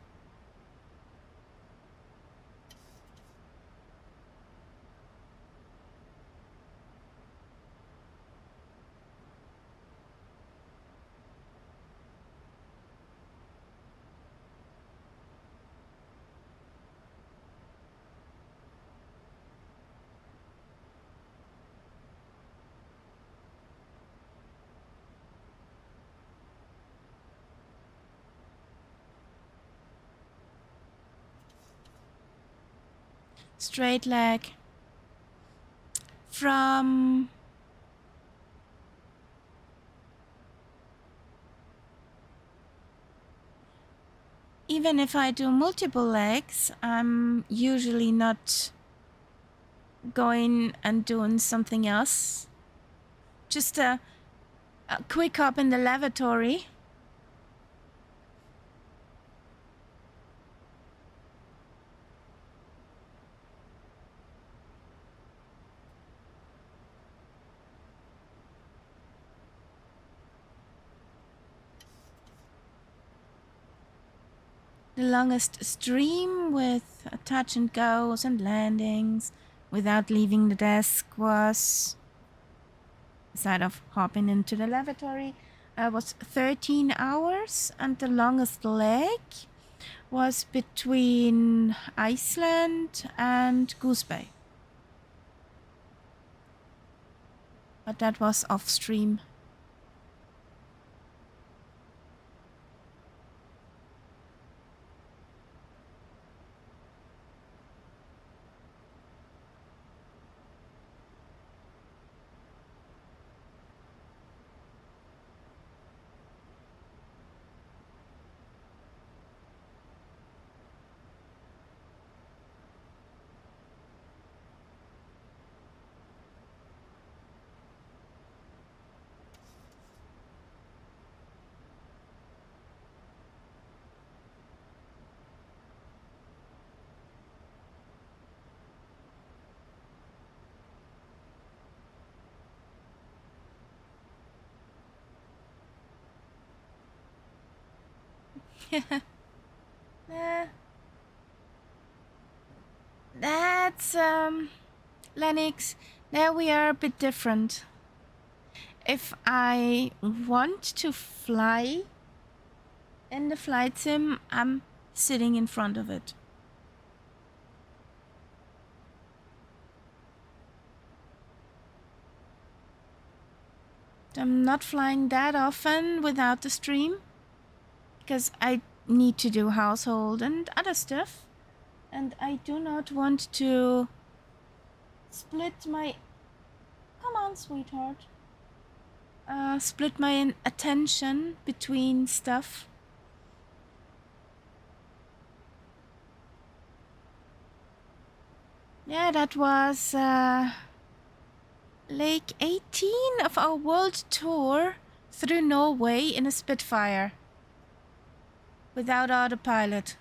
Straight leg from even if I do multiple legs, I'm usually not going and doing something else. Just a quick hop in the lavatory. The longest stream with touch and goes and landings without leaving the desk was, aside of hopping into the lavatory, was 13 hours, and the longest leg was between Iceland and Goose Bay. But that was off stream. That's Lennox. There we are a bit different. If I want to fly in the flight sim, I'm sitting in front of it. I'm not flying that often without the stream because I need to do household and other stuff, and I do not want to split my... Come on, sweetheart. Split my attention between stuff. Yeah, that was leg 18 of our world tour through Norway in a Spitfire without autopilot.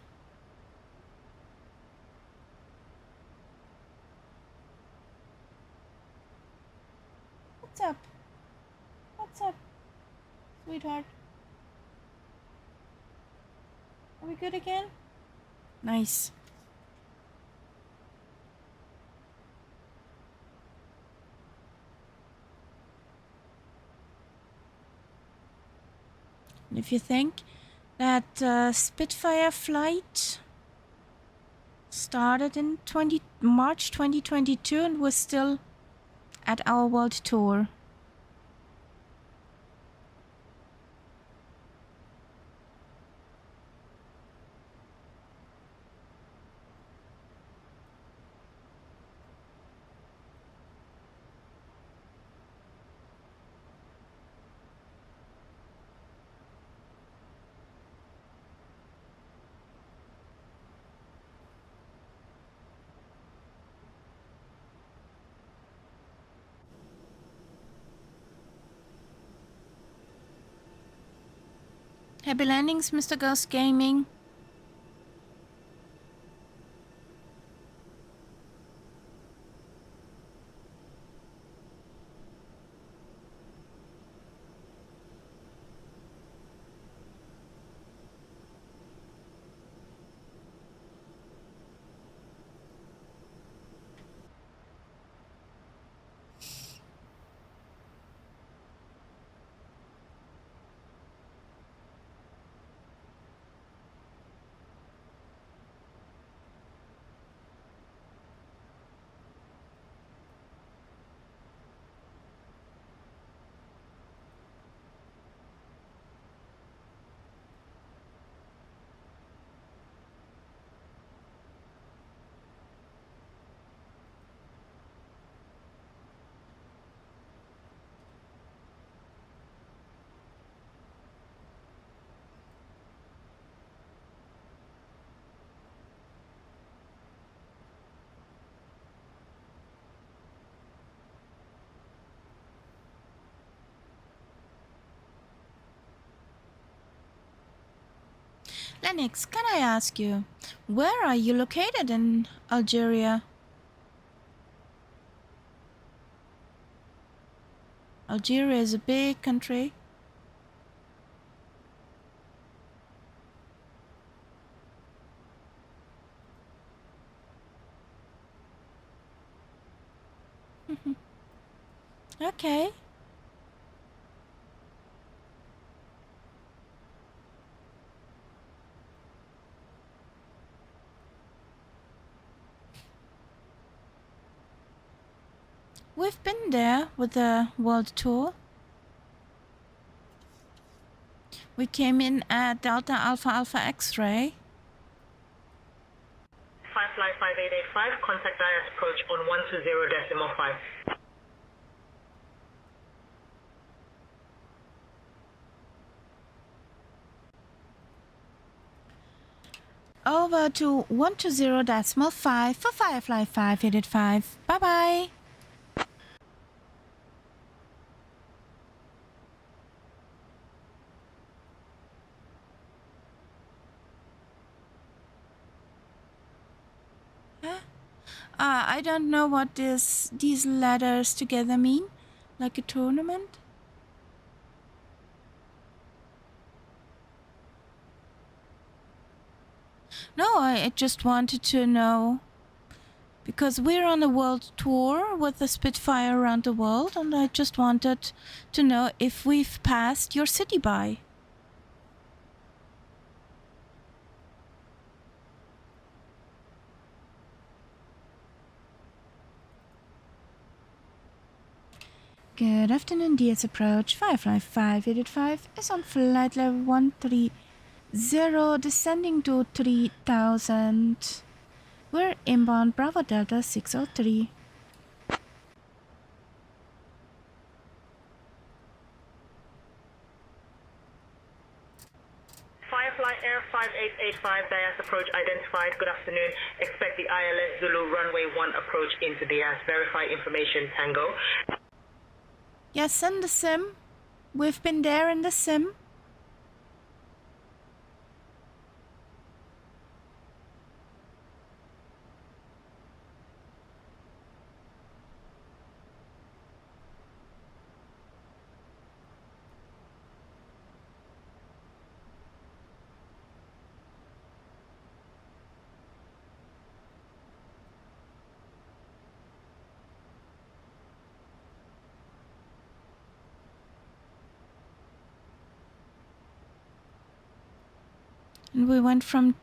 What's up? What's up, sweetheart? Are we good again? Nice. And if you think that Spitfire flight started in March 2022 and was still at our world tour. Happy landings, Mr. Ghost Gaming. Lennox, can I ask you, where are you located in Algeria? Algeria is a big country. Okay. We've been there with the world tour. We came in at Delta Alpha Alpha X-ray. Firefly 5885, contact IS approach on 120.5. Over to 120.5 for Firefly 5885. Bye-bye. I don't know what these letters together mean. Like a tournament? No, I just wanted to know. Because we're on a world tour with the Spitfire around the world, and I just wanted to know if we've passed your city by. Good afternoon, DS approach. Firefly 5885 is on flight level 130, descending to 3000. We're inbound Bravo Delta 603. Firefly Air 5885, Dias approach identified. Good afternoon. Expect the ILS Zulu runway 1 approach into Dias. Verify information, Tango. Yes, in the sim. We've been there in the sim. And we went from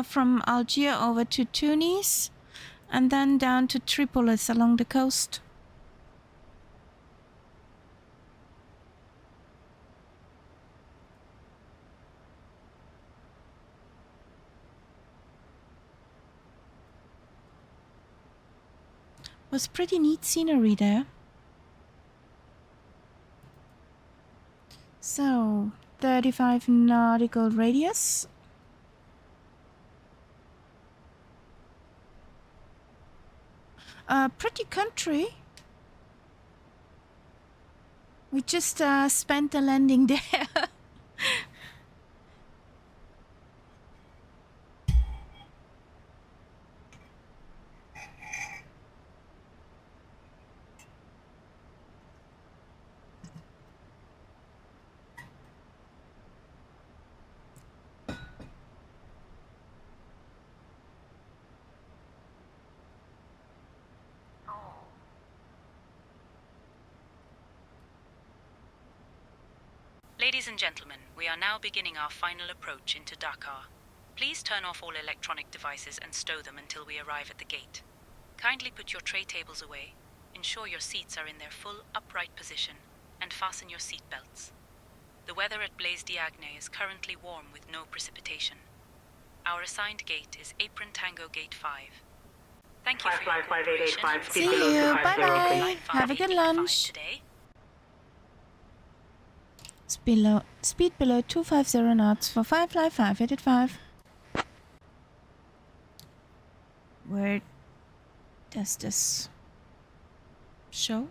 from Algiers over to Tunis, and then down to Tripolis along the coast. Was pretty neat scenery there. So, 35 nautical radius. Pretty country. We just spent the landing there. Ladies and gentlemen, we are now beginning our final approach into Dakar. Please turn off all electronic devices and stow them until we arrive at the gate. Kindly put your tray tables away, ensure your seats are in their full upright position, and fasten your seat belts. The weather at Blaise Diagne is currently warm with no precipitation. Our assigned gate is Apron Tango Gate 5. Thank you for your cooperation. And for See you. Bye-bye. Have a good lunch. Today. Speed below 250 knots for Firefly 5885. Where does this show?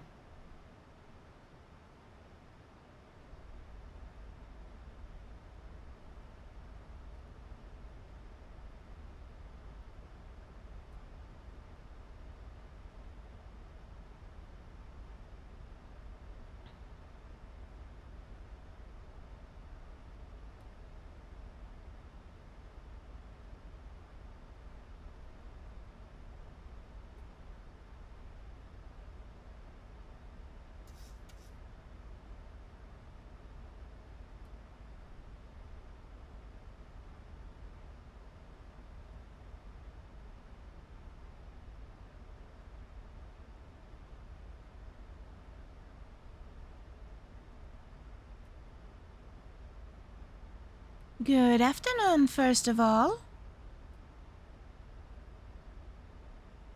Good afternoon, first of all.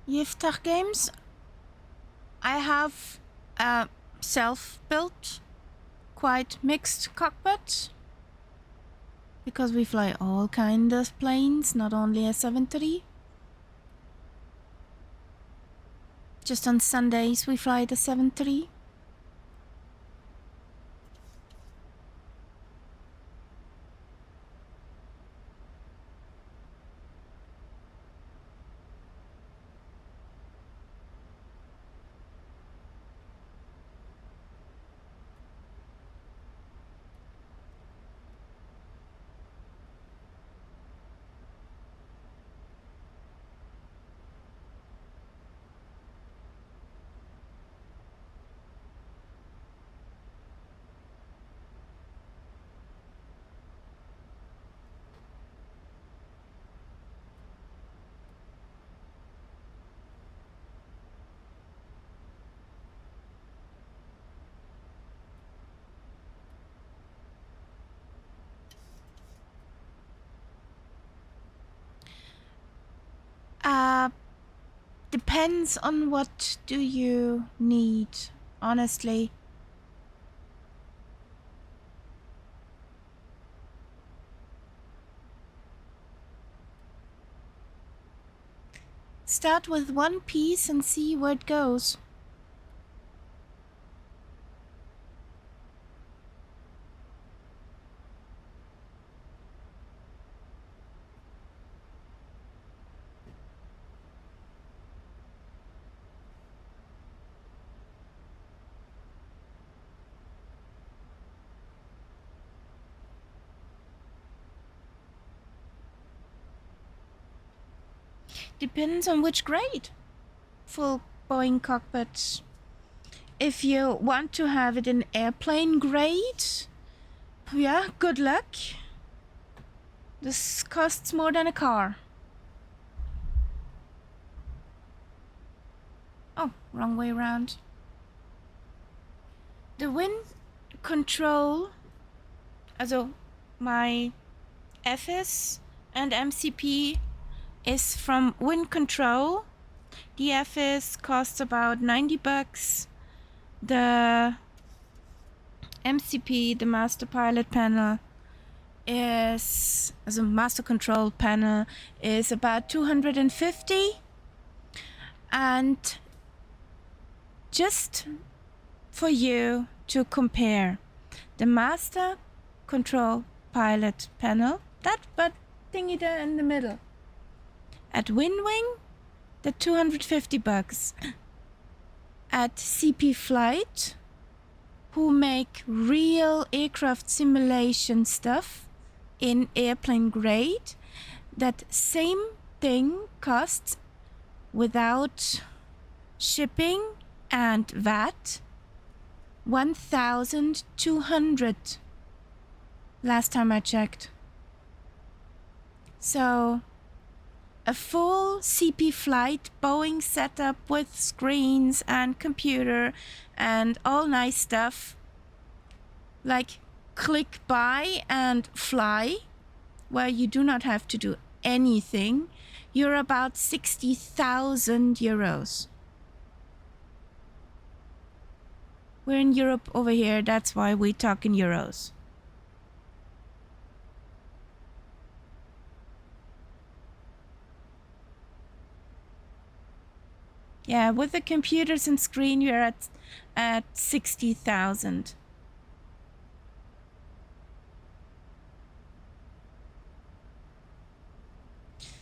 Yiftach Games. I have a self-built, quite mixed cockpit. Because we fly all kinds of planes, not only a 7-3. Just on Sundays we fly the 7-3. Depends on what do you need, honestly. Start with one piece and see where it goes. Depends on which grade. Full Boeing cockpit. If you want to have it in airplane grade, yeah, good luck. This costs more than a car. Oh, wrong way around. The wind control, also my FS and MCP is from wind control. The FS costs about $90. The MCP, the master pilot panel, is, as a master control panel, is about $250. And just for you to compare, the master control pilot panel, that but thingy there in the middle, at WinWing, the $250. At CP Flight, who make real aircraft simulation stuff in airplane grade, that same thing costs without shipping and VAT $1,200 last time I checked. So a full CP Flight Boeing setup with screens and computer and all nice stuff, like click buy and fly, where you do not have to do anything, you're about 60,000 euros. We're in Europe over here, that's why we talk in euros. Yeah, with the computers and screen, you're at 60,000.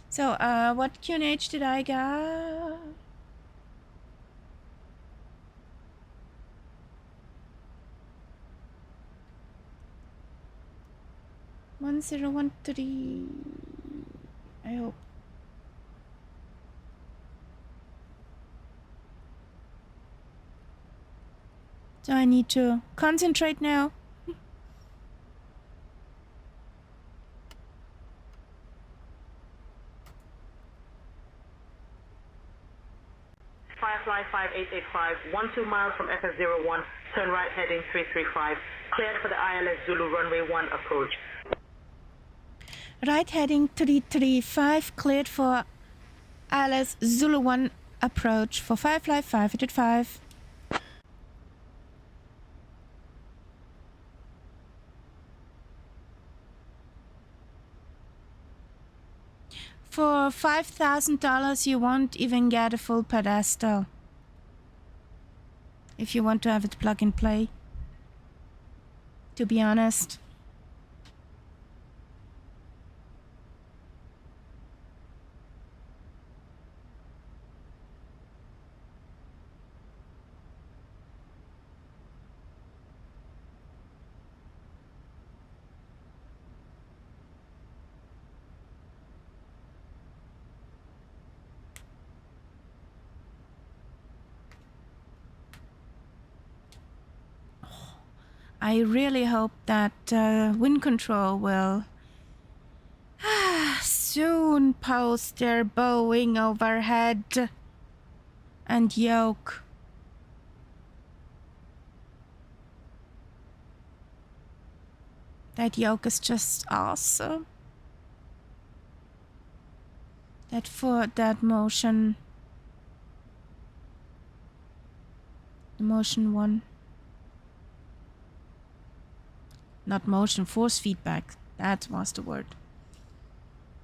So, what QNH did I get? $1013. I hope. So I need to concentrate now. Firefly 5885, 12 miles from FS01, turn right heading 335, cleared for the ILS Zulu runway 1 approach. Right heading 335 cleared for ILS Zulu 1 approach for Firefly 585. For $5,000 you won't even get a full pedestal. If you want to have it plug and play. To be honest. I really hope that wind control will soon post their bowing overhead and yoke. That yoke is just awesome. That motion. The motion one. Not motion, force feedback. That was the word.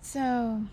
So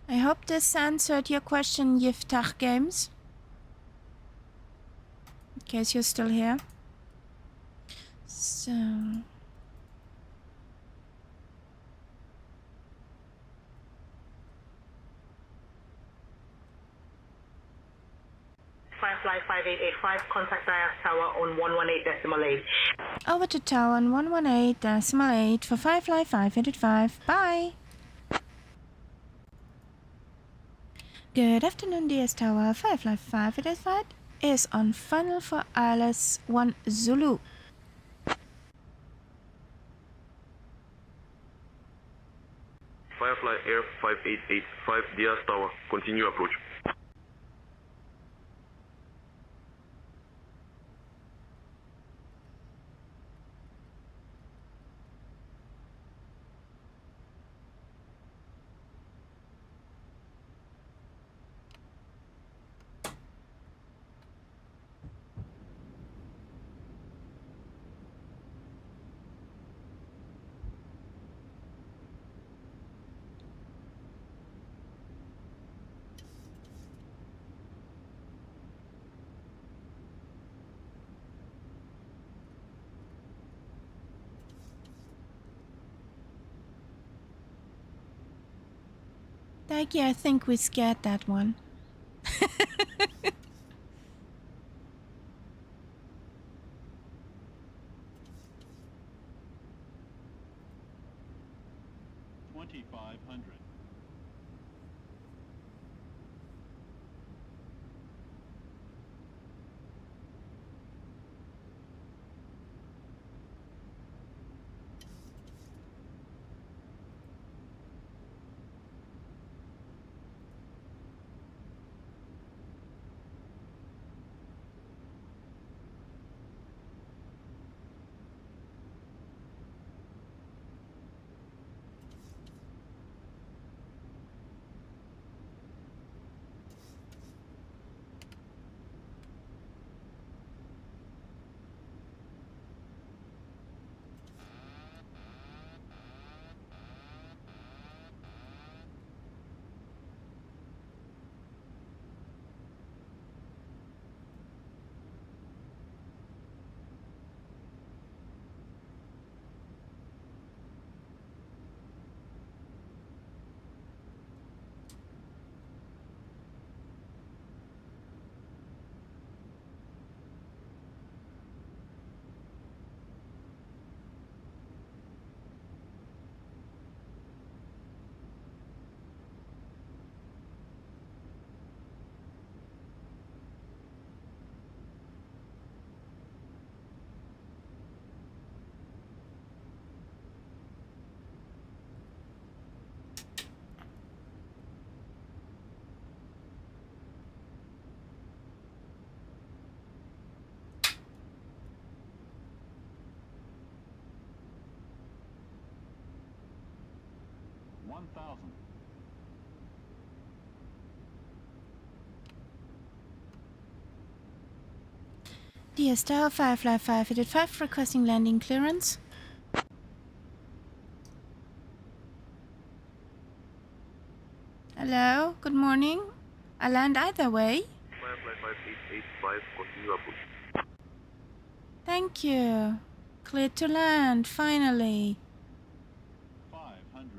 I hope this answered your question, Yiftach Games. In case you're still here. So Firefly 5885, contact Diagne Tower on 118.8. over to tower on 118.8 for Firefly 585. Bye. Good afternoon, DS Tower. Firefly 585 is on final for ILS 1 Zulu. Firefly Air 5885, Diaz Tower, continue approach. Diagne, I think we scared that one. 1000. DS Tower, Firefly 585, requesting landing clearance. Hello, good morning. I land either way. Firefly 5885, continue approach. Thank you. Clear to land, finally. 500.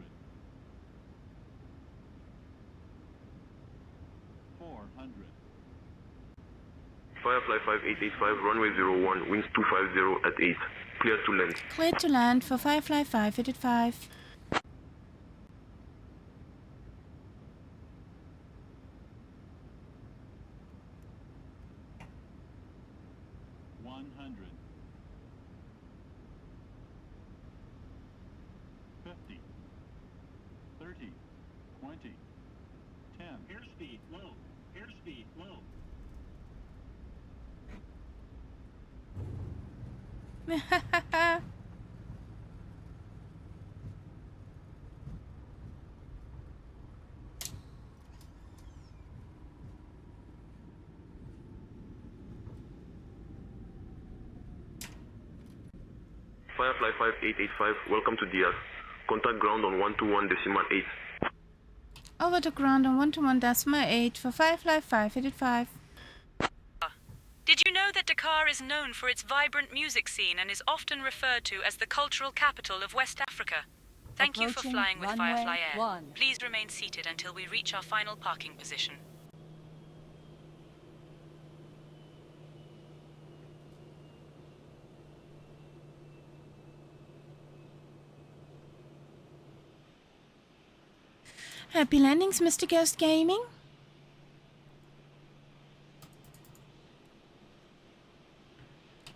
400. Firefly 5885, runway 01, winds 250 at 8. Clear to land. Clear to land for Firefly 585. 100. 50. 30. 20. 10. Airspeed low. Airspeed low. Firefly 5885, welcome to Diagne. Contact ground on 121.8. Over to ground on 121.8 for Firefly 585. Did you know that Dakar is known for its vibrant music scene and is often referred to as the cultural capital of West Africa? Thank you for flying with Firefly Air. Please remain seated until we reach our final parking position. Happy landings, Mr. Ghost Gaming.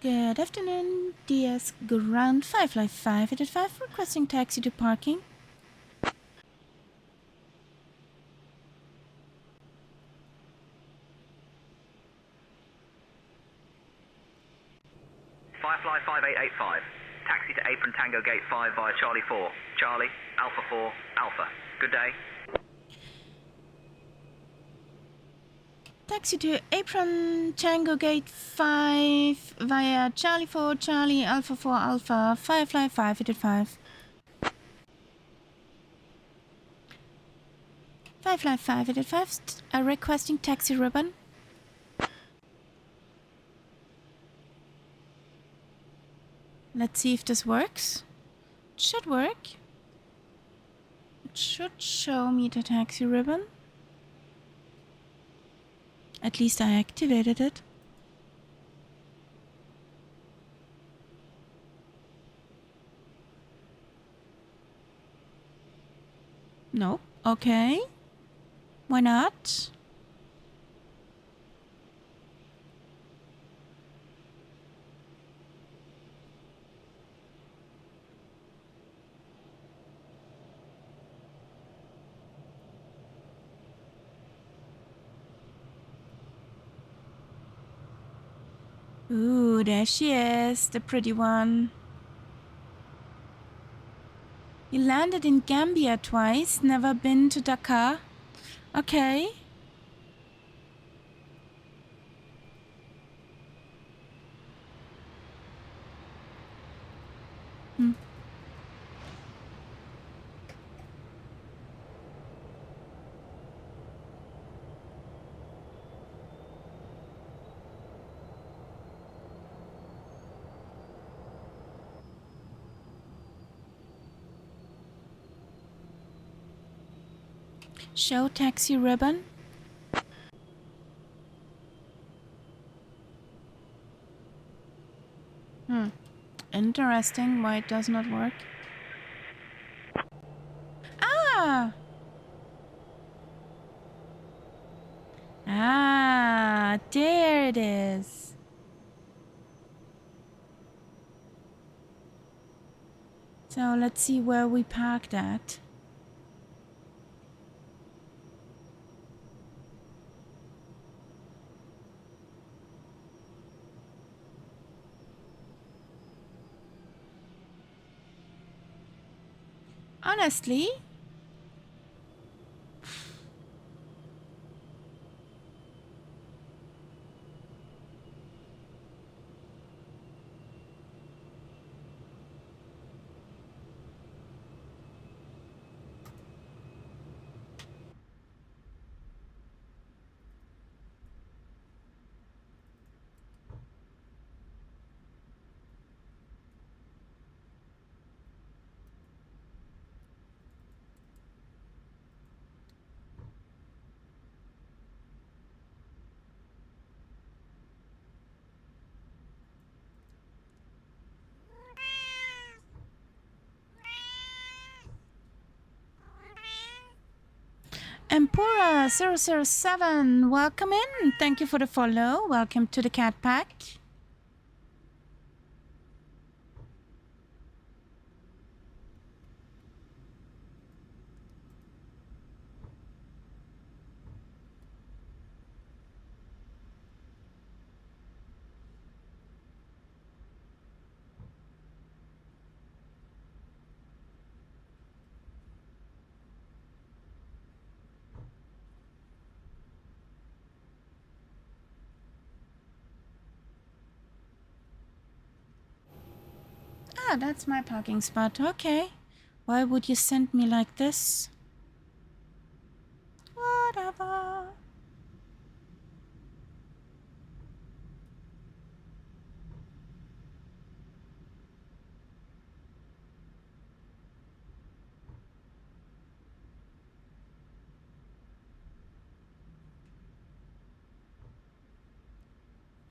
Good afternoon, DS Ground Firefly 585, requesting taxi to parking. Firefly 5885, taxi to Apron Tango Gate 5 via Charlie 4, Charlie, Alpha 4, Alpha. Good day. Taxi to Apron Tango Gate 5 via Charlie 4, Charlie, Alpha 4, Alpha, Firefly 585. Firefly 585, requesting taxi ribbon. Let's see if this works. It should work. It should show me the taxi ribbon. At least I activated it. No. Okay. Why not? Ooh, there she is, the pretty one. You landed in Gambia twice, never been to Dakar. Okay. Show taxi ribbon. Interesting why it does not work. Ah! Ah, there it is. So let's see where we parked at. Honestly, Empora007, welcome in. Thank you for the follow. Welcome to the Cat Pack. Ah, that's my parking spot. Okay. Why would you send me like this? Whatever.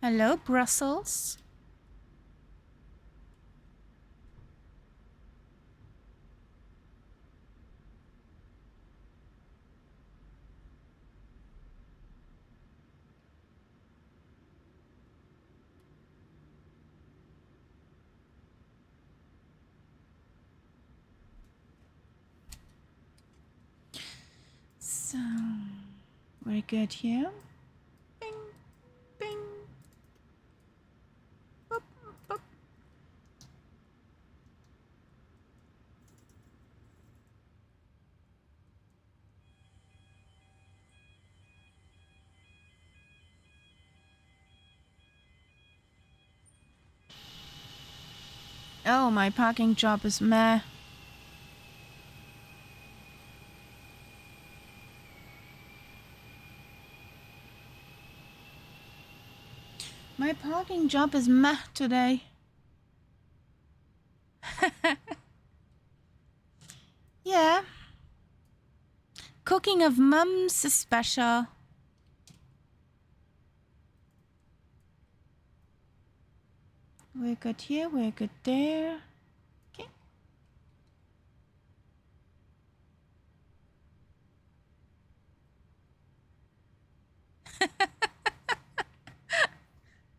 Hello, Brussels. So, very good here. Bing, bing. Boop, boop. Oh, my parking job is meh. My parking job is meh today. Yeah. Cooking of mums is special. We're good here, we're good there. Okay.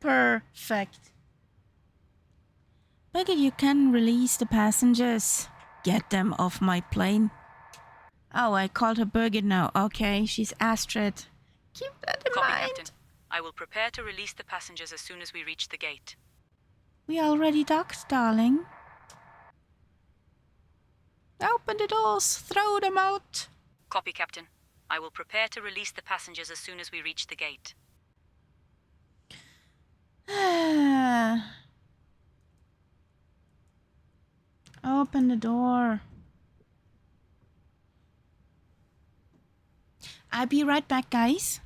Perfect. Birgit, you can release the passengers. Get them off my plane. Oh, I called her Birgit now. Okay, she's Astrid. Keep that in Copy, mind. Captain. I will prepare to release the passengers as soon as we reach the gate. We already docked, darling. Open the doors. Throw them out. Copy, Captain. I will prepare to release the passengers as soon as we reach the gate. Open the door. I'll be right back, guys.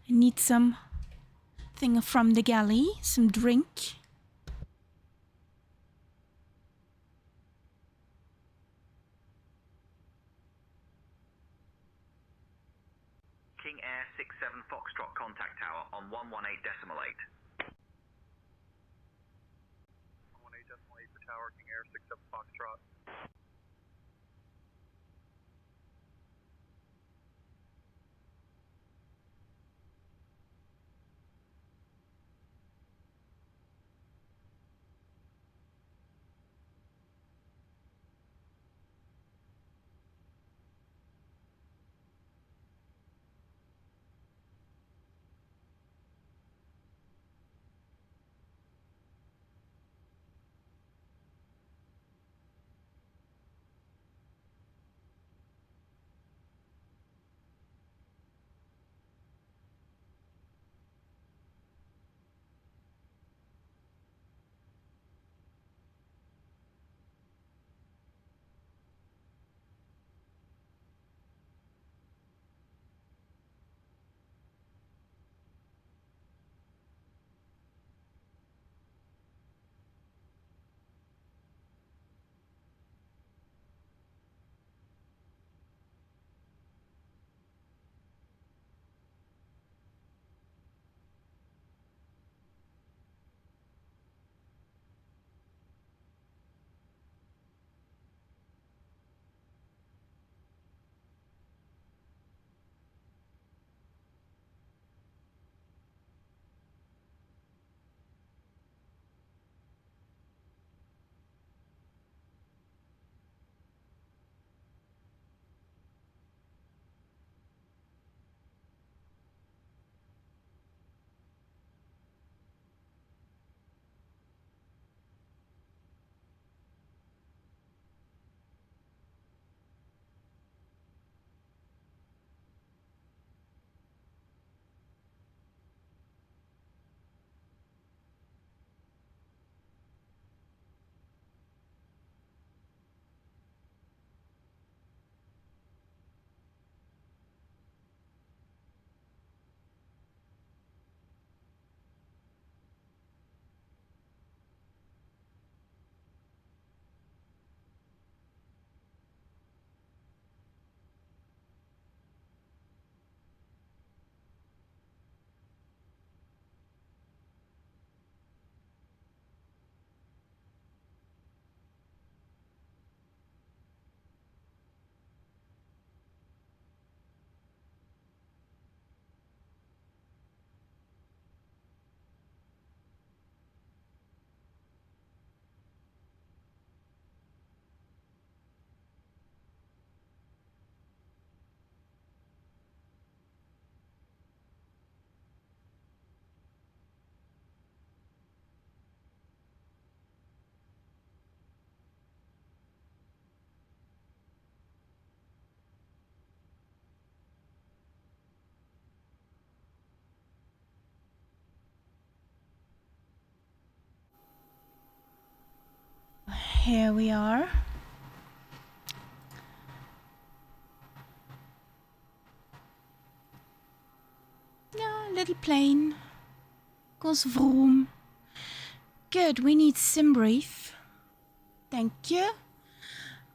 I need some thing from the galley, some drink. King Air 67 Foxtrot contact tower on 118.8. 118.8 for tower, King Air 67 Foxtrot. here we are. Yeah, little plane. Goes vroom. Good, we need sim brief. Thank you.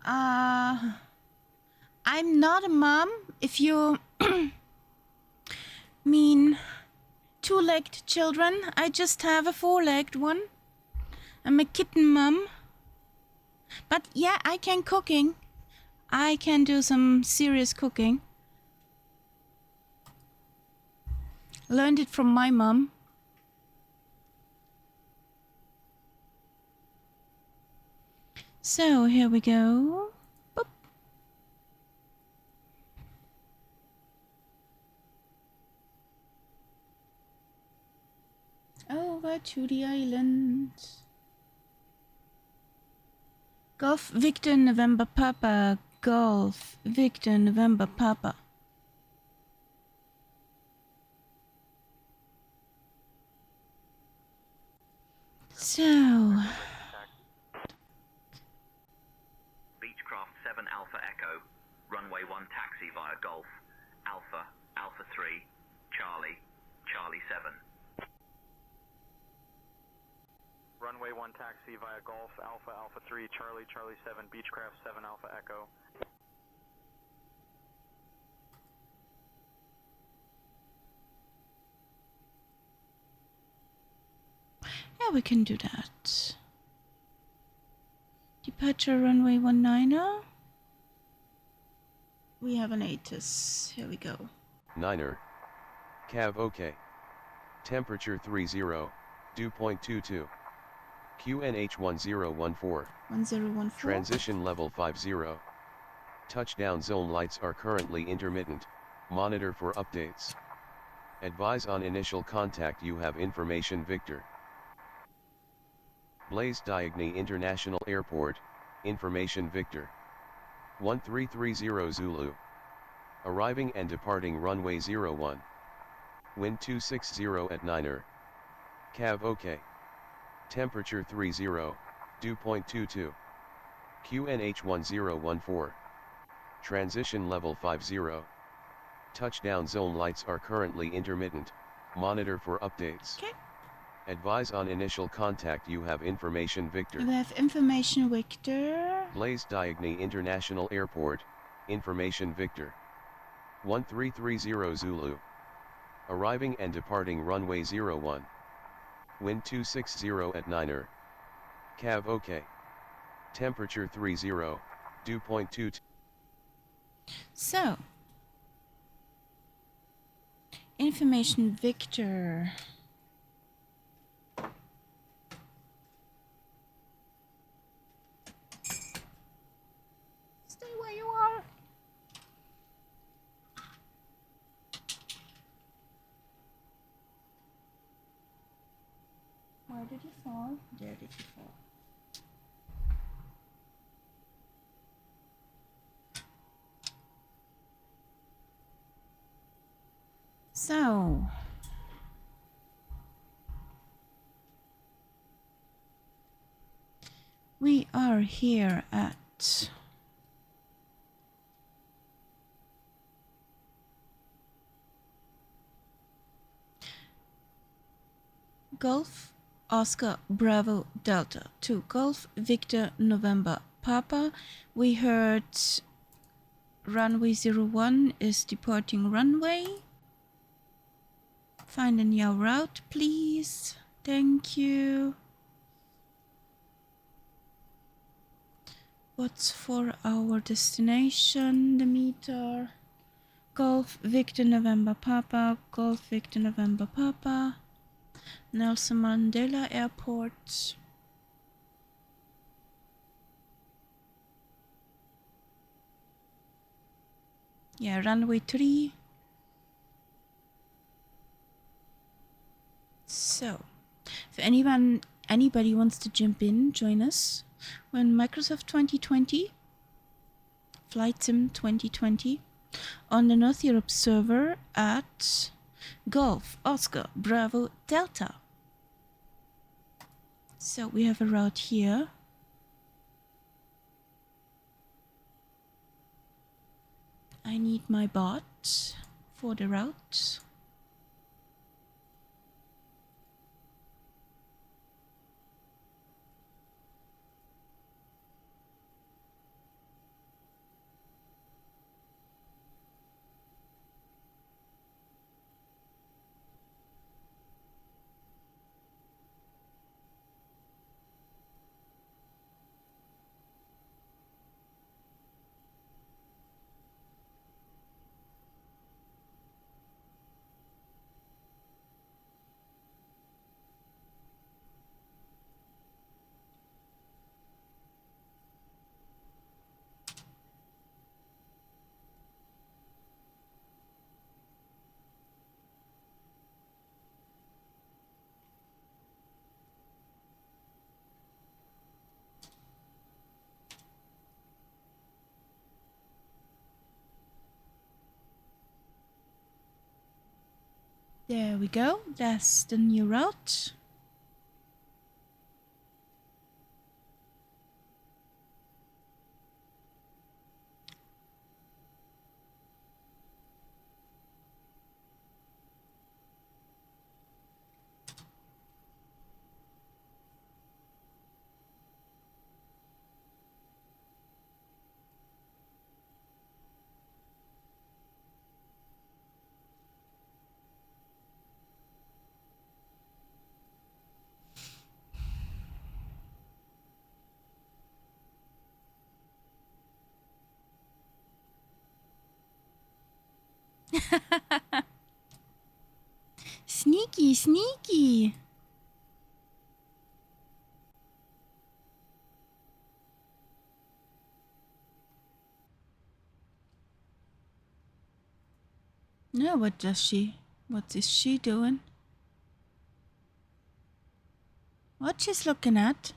I'm not a mom. If you mean two-legged children, I just have a four-legged one. I'm a kitten mom. But yeah, I can cooking. I can do some serious cooking. Learned it from my mom. So here we go. Boop. Over to the island. Golf Victor November Papa. Golf Victor November Papa. So Beechcraft 7 Alpha Echo, runway 1 taxi via Golf, Alpha, Alpha 3, Charlie, Charlie 7. Runway 1 taxi via Golf, Alpha, Alpha 3, Charlie, Charlie 7, Beechcraft 7 Alpha Echo. yeah, we can do that. Departure runway 19er. We have an ATIS. Here we go. Niner. Cav OK. Temperature 30, dew point 22. QNH 1014. 1014. Transition level 50. Touchdown zone lights are currently intermittent. Monitor for updates. Advise on initial contact. You have information Victor. Blaise Diagne International Airport, information Victor. 1330 Zulu. Arriving and departing runway 01. Wind 260 at Niner. Cav OK. Temperature 30, dew point 22. QNH 1014. Transition level 50. Touchdown zone lights are currently intermittent. Monitor for updates. Okay. Advise on initial contact. You have information Victor. We have information Victor. Blaise Diagne International Airport, information Victor. 1330 Zulu. Arriving and departing runway 01. Wind 260 at Niner. Cav OK. Temperature 30, dew point 22. So, information Victor. Stay where you are. Where did you fall? There did you fall. So, we are here at Golf Oscar Bravo Delta to Golf Victor November Papa. We heard runway 01 is departing runway. Find a new route, please. Thank you. What's for our destination? The meter. Golf Victor November Papa. Golf Victor November Papa. Nelson Mandela Airport. Yeah, runway 3. So, if anybody wants to jump in, join us. We're in Microsoft 2020, Flight Sim 2020, on the North Europe server at Golf Oscar Bravo Delta. So we have a route here. I need my bot for the route. There we go. That's the new route. Sneaky, sneaky. No, what is she doing? What she's looking at?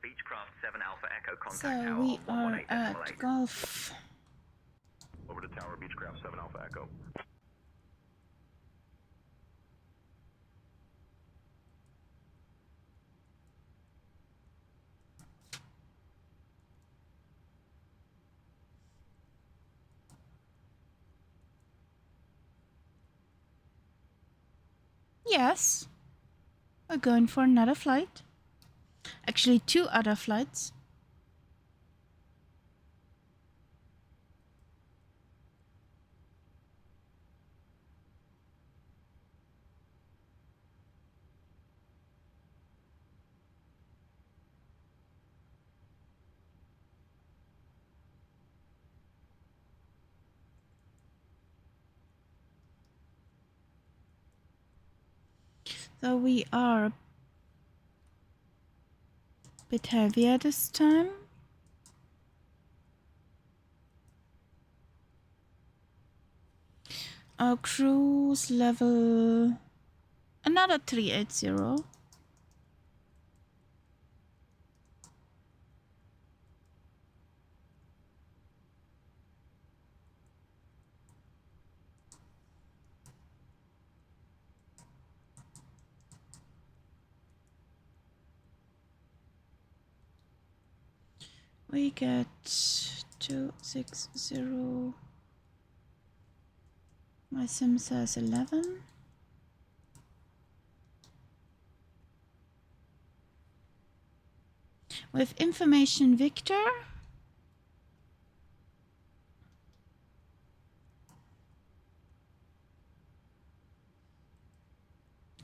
Beechcraft 7 Alpha Echo contact So tower we on are 118.8. at Golf. Over the tower, Beechcraft 7 Alpha Echo. Yes. We're going for another flight. Actually, 2 other flights. So we are a bit heavier this time. Our cruise level another 380. We get 260. My sim says 11. With information Victor.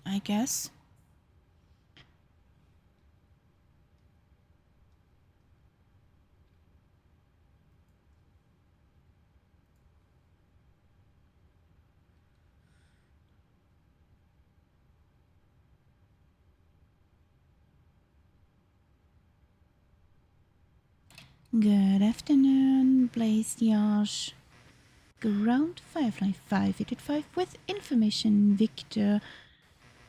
I guess. Good afternoon, Blaise, Diagne. Ground Firefly 585 with information Victor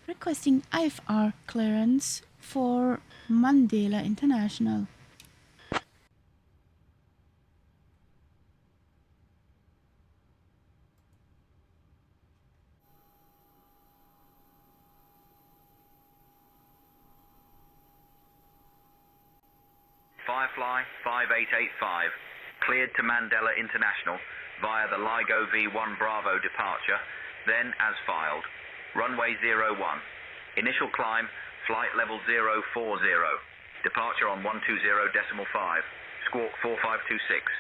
requesting IFR clearance for Mandela International. Firefly 5885, cleared to Mandela International via the LIGO V1 Bravo departure, then as filed. Runway 01, initial climb, flight level 040, departure on 120.5, squawk 4526.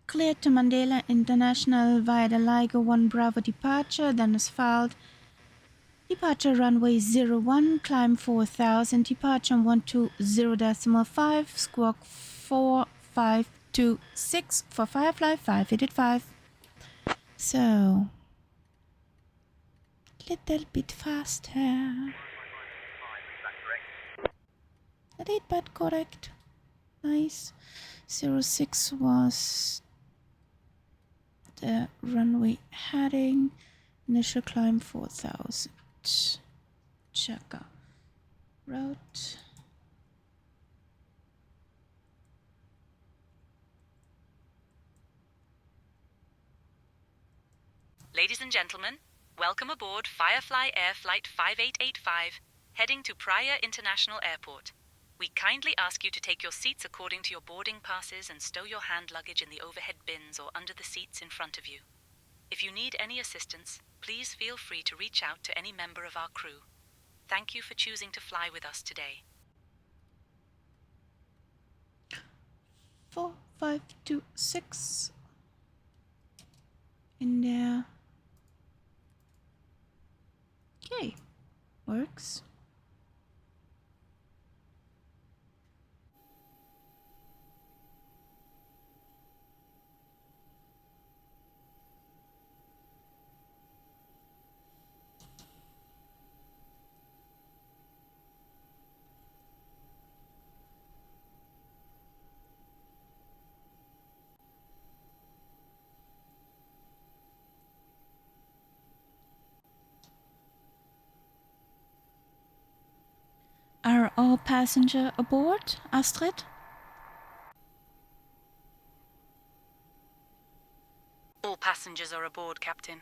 Cleared to Mandela International via the LIGO 1 Bravo departure, then as filed. Departure runway 01, climb 4000, departure on 120.5, squawk 4526 for Firefly 585. So, little bit faster. Read but correct. Nice. 06 was the runway heading. Initial climb 4000. Checker. Route. Ladies and gentlemen, welcome aboard Firefly Air Flight 5885, heading to Praia International Airport. We kindly ask you to take your seats according to your boarding passes and stow your hand luggage in the overhead bins or under the seats in front of you. If you need any assistance, please feel free to reach out to any member of our crew. Thank you for choosing to fly with us today. 4526 in there. Okay, works. Are all passengers aboard, Astrid? All passengers are aboard, Captain.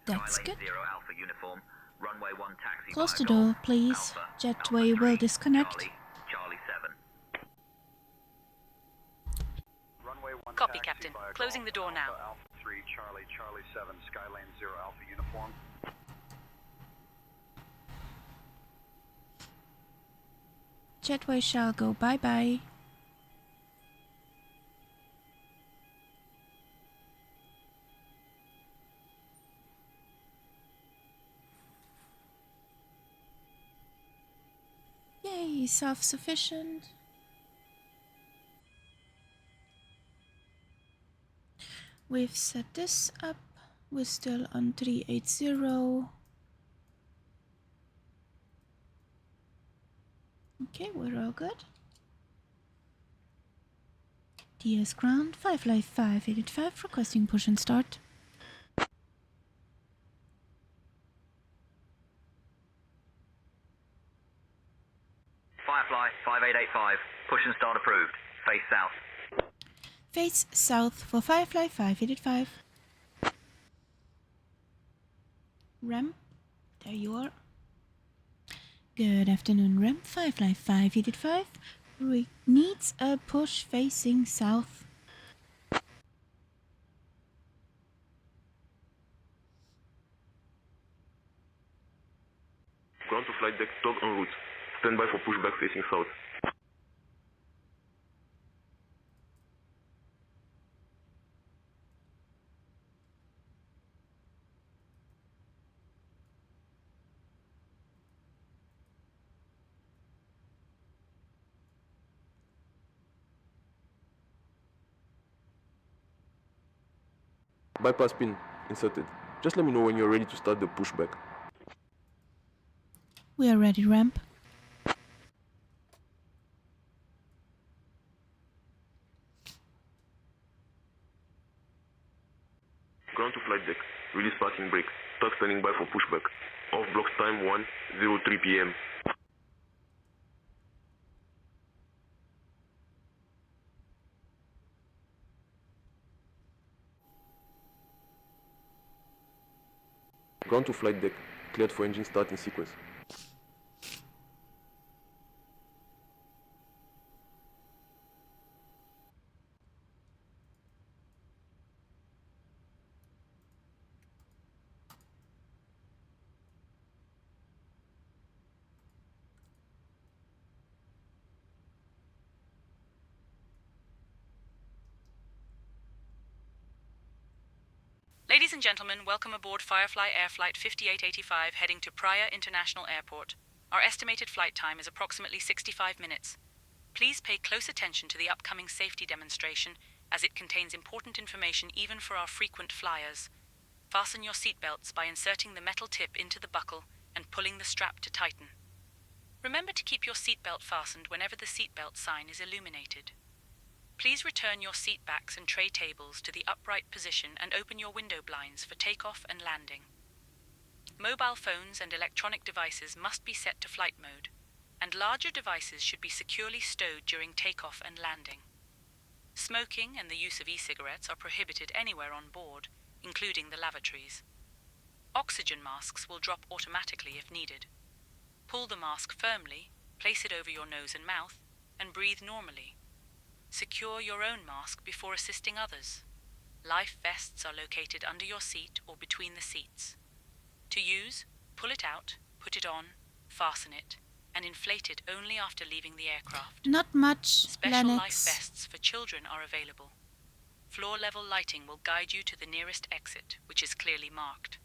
That's good. Zero Alpha uniform, runway 1 taxi. Close the door, please. Jetway will disconnect. Charlie 7. Runway 1 Copy, taxi Captain. via Closing Golf the door now. Alpha 3 Charlie Charlie 7 Skylane 0 Alpha uniform. Jetway shall go bye-bye. Yay, self-sufficient. We've set this up. We're still on 380. Okay, we're all good. DS ground, Firefly 585, requesting push and start. Firefly 5885, push and start approved. Face south. Face south for Firefly 585. Ramp, there you are. Good afternoon, ramp 55585. Needs a push facing south. Ground to flight deck, tug en route. Stand by for pushback facing south. Bypass pin inserted. Just let me know when you're ready to start the pushback. We are ready, ramp. Ground to flight deck. Release parking brake. Tug standing by for pushback. Off blocks time 1:03 p.m. Ground to flight deck. Cleared for engine start in sequence. Ladies and gentlemen, welcome aboard Firefly Air Flight 5885 heading to Praia International Airport. Our estimated flight time is approximately 65 minutes. Please pay close attention to the upcoming safety demonstration as it contains important information even for our frequent flyers. Fasten your seatbelts by inserting the metal tip into the buckle and pulling the strap to tighten. Remember to keep your seatbelt fastened whenever the seatbelt sign is illuminated. Please return your seat backs and tray tables to the upright position and open your window blinds for takeoff and landing. Mobile phones and electronic devices must be set to flight mode, and larger devices should be securely stowed during takeoff and landing. Smoking and the use of e-cigarettes are prohibited anywhere on board, including the lavatories. Oxygen masks will drop automatically if needed. Pull the mask firmly, place it over your nose and mouth, and breathe normally. Secure your own mask before assisting others. Life vests are located under your seat or between the seats. To use, pull it out, put it on, fasten it, and inflate it only after leaving the aircraft. Not much, Special life Lennox. vests for children are available. Floor-level lighting will guide you to the nearest exit, which is clearly marked.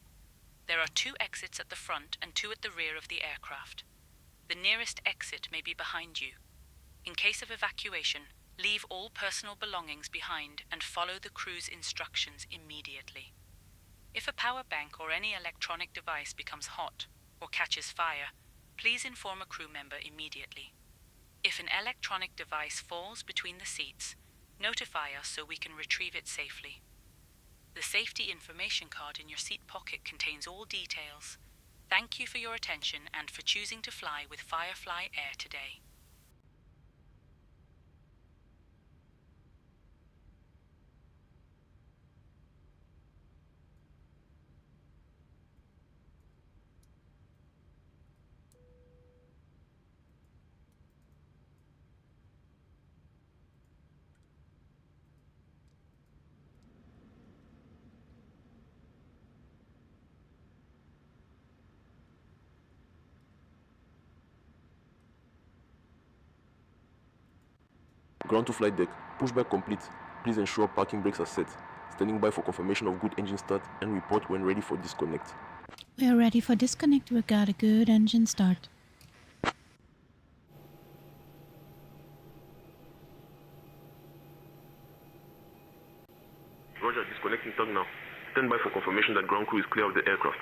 There are 2 exits at the front and 2 at the rear of the aircraft. The nearest exit may be behind you. In case of evacuation, leave all personal belongings behind and follow the crew's instructions immediately. If a power bank or any electronic device becomes hot or catches fire, please inform a crew member immediately. If an electronic device falls between the seats, notify us so we can retrieve it safely. The safety information card in your seat pocket contains all details. Thank you for your attention and for choosing to fly with Firefly Air today. Ground to flight deck. Pushback complete. Please ensure parking brakes are set. Standing by for confirmation of good engine start and report when ready for disconnect. We are ready for disconnect. We got a good engine start. Roger, disconnecting tug now. Stand by for confirmation that ground crew is clear of the aircraft.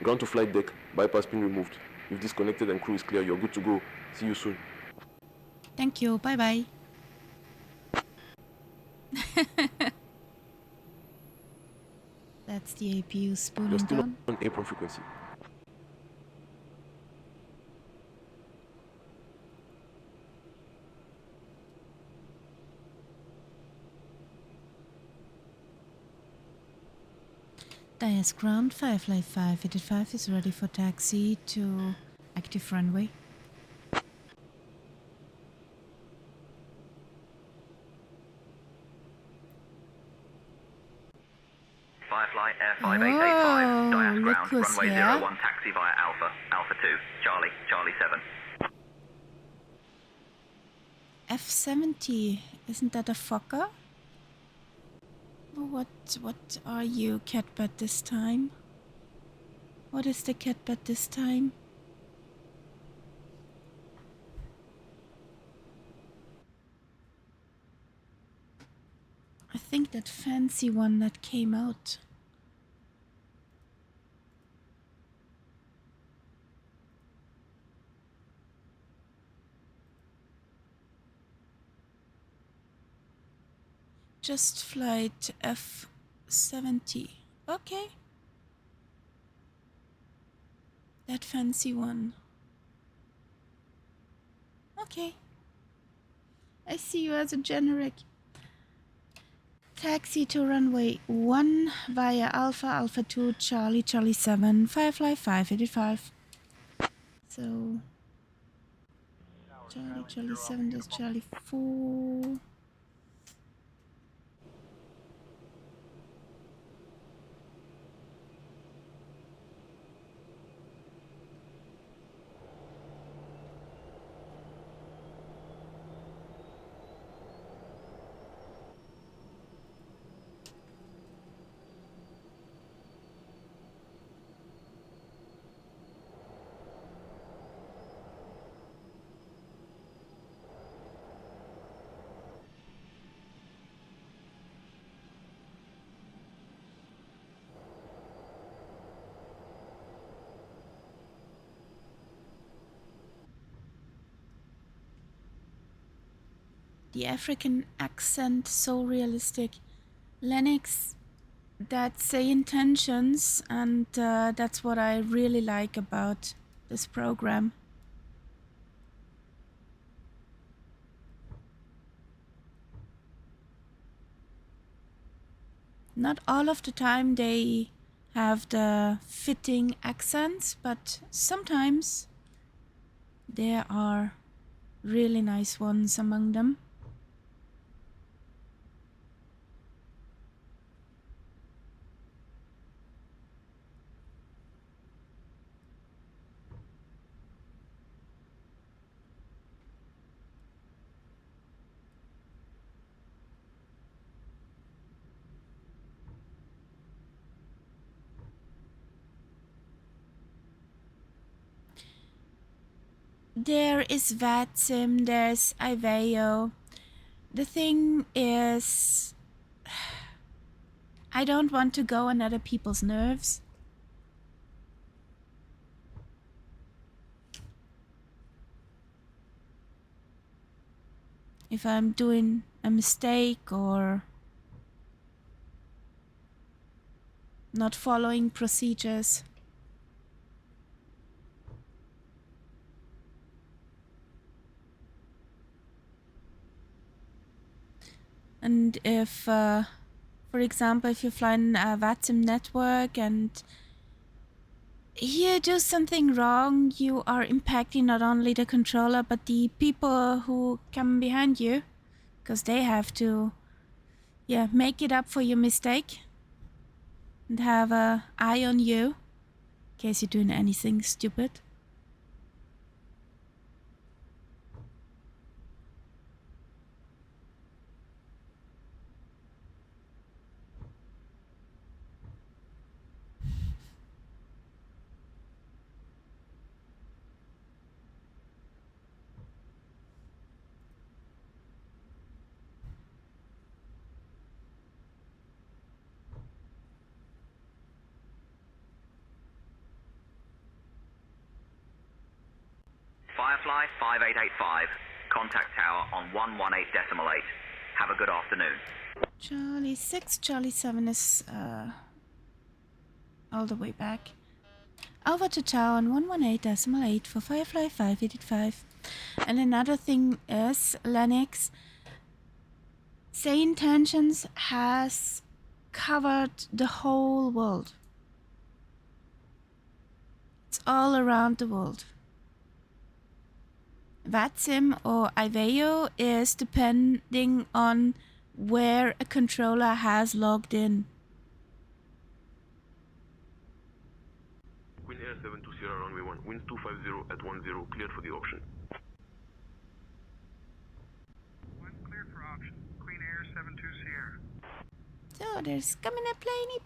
Ground to flight deck. Bypass pin removed. You've disconnected and crew is clear. You're good to go. See you soon. Thank you. Bye-bye. That's the APU You're spooling still down. on apron frequency. Dia's ground, Firefly 585 is ready for taxi to active runway. Firefly Air 5885, Dia's look ground, who's runway here. 01 taxi via Alpha, Alpha 2, Charlie, Charlie 7. F70, isn't that a Fokker? What are you, Catbird, this time? What is the Catbird this time? I think that fancy one that came out. Just flight F70. Okay. That fancy one. Okay. I see you as a generic. Taxi to runway 1 via Alpha, Alpha 2, Charlie, Charlie 7, Firefly 585. So, Charlie, Charlie 7, there's Charlie 4. The African accent, so realistic. Lennox, that's the intentions, and that's what I really like about this program. Not all of the time they have the fitting accents, but sometimes there are really nice ones among them. There is VATSIM, there's Iveo. The thing is, I don't want to go on other people's nerves. If I'm doing a mistake or not following procedures. And if, for example, if you fly in a VATSIM network and you do something wrong, you are impacting not only the controller, but the people who come behind you, because they have to, make it up for your mistake and have an eye on you in case you're doing anything stupid. Firefly 5885, contact tower on 118.8. Have a good afternoon. Charlie 6, Charlie 7 is all the way back. Over to tower on 118.8 for Firefly 585. And another thing is, Lennox, Say Intentions has covered the whole world. all around the world. VATSIM or IVEO is depending on where a controller has logged in. Queen Air 72 Sierra runway 1, winds 250 at 10, cleared for the option. Wind cleared for option. Queen Air 72 Sierra. So there's coming a planey.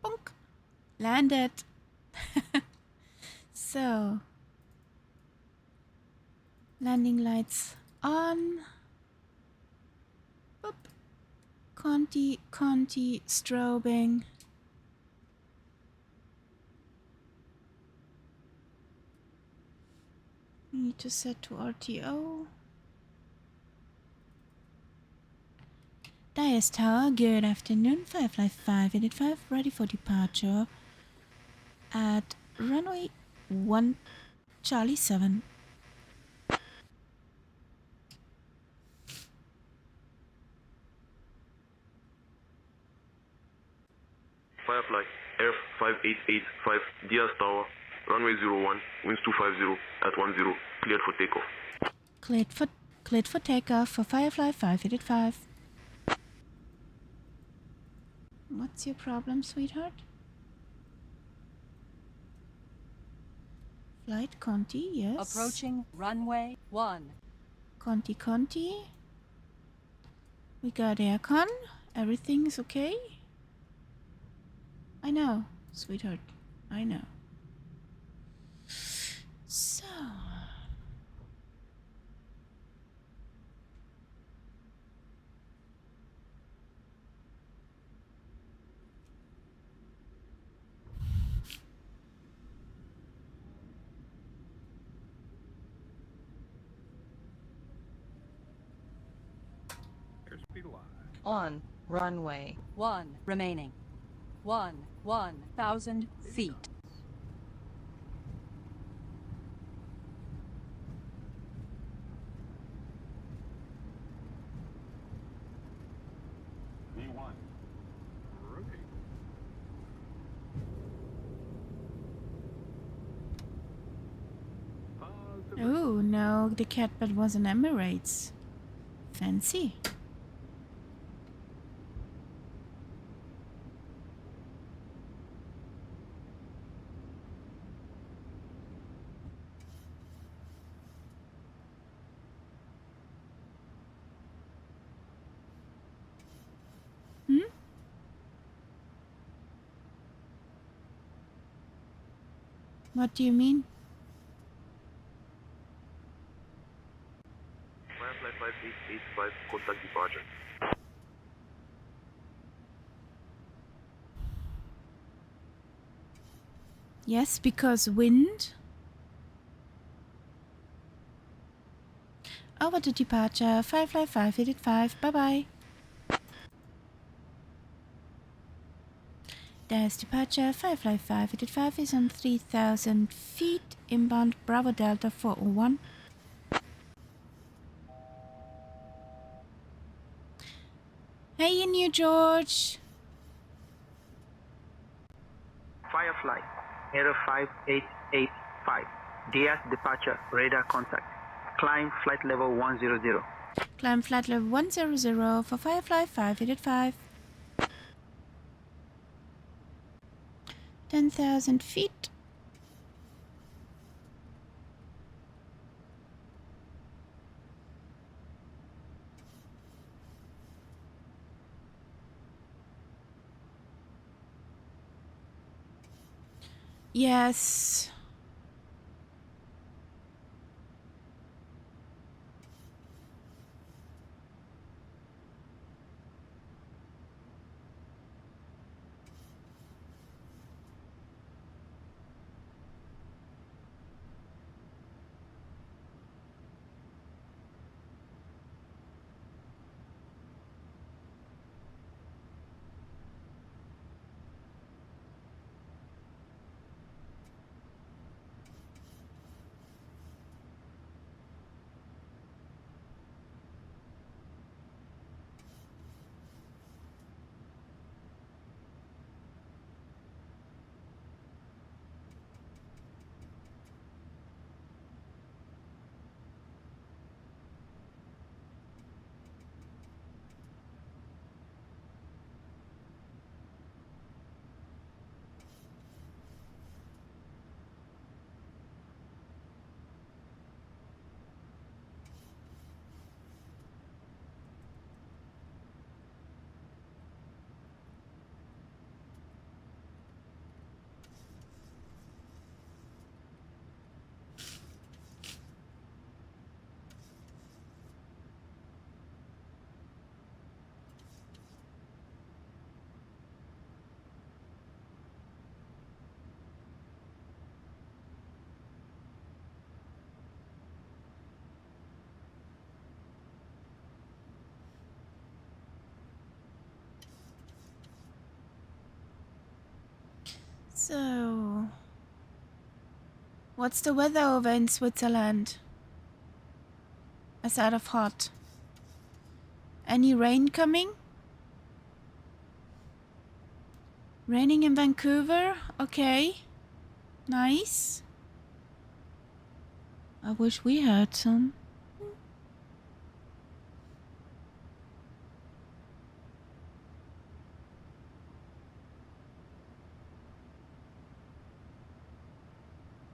Bonk. Landed. So, landing lights on. Boop. Conti, strobing. We need to set to RTO. Dias Tower, good afternoon. Firefly 585, ready for departure at runway 1 Charlie 7. Firefly, Air 5885, Dias Tower, runway 01, winds 250 at 10, cleared for takeoff. Cleared for takeoff for Firefly 585. What's your problem, sweetheart? Flight Conti, yes. Approaching runway 1. Conti. We got aircon. Everything's okay. I know, sweetheart. I know. So. On runway 1 remaining. 1,000 feet. V1. Rotate. Oh no, the catbird was an Emirates. Fancy. What do you mean? Firefly 5885, contact departure. Yes, because wind. Over to departure, Firefly 585, bye-bye. There's departure, Firefly 585 is on 3,000 feet, inbound Bravo Delta 401. Hey, New George. Firefly, Aero 5885, Dias departure, radar contact. Climb flight level 100. Climb flight level 100 for Firefly 585. 10,000 feet. Yes. So, what's the weather over in Switzerland? Aside of hot. Any rain coming? Raining in Vancouver? Okay. Nice. I wish we had some.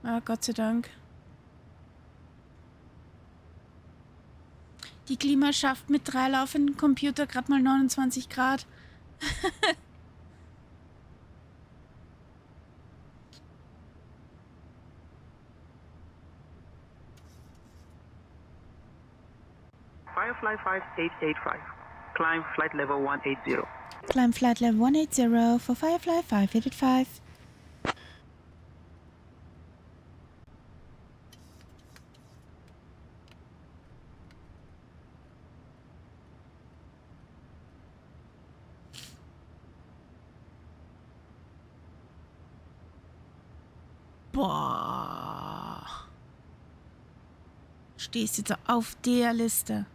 Ah, Gott sei Dank. Die Klima schafft mit 3 laufenden Computer gerade mal 29 Grad. Firefly 5885. Climb flight level 180. Climb flight level 180 for Firefly 5885. Boah. Stehst jetzt auf der Liste.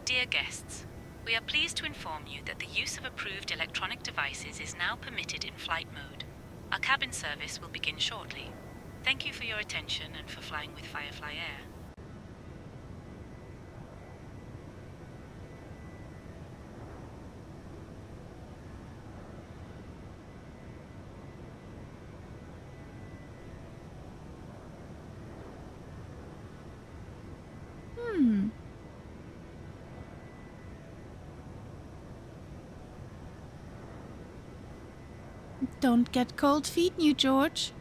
Dear guests, we are pleased to inform you that the use of approved electronic devices is now permitted in flight mode. Our cabin service will begin shortly. Thank you for your attention and for flying with Firefly Air. Don't get cold feet, New George.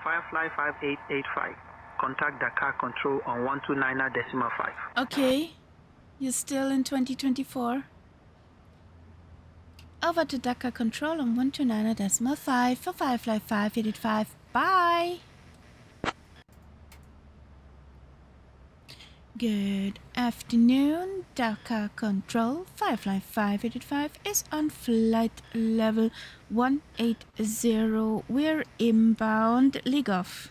Firefly 5885. Contact Dakar Control on 129.5. Okay. You're still in 2024. Over to Dakar Control on 129.5 for Firefly 5885. Bye! Good afternoon, Dakar Control. Firefly 585 is on flight level 180. We're inbound. Leg off.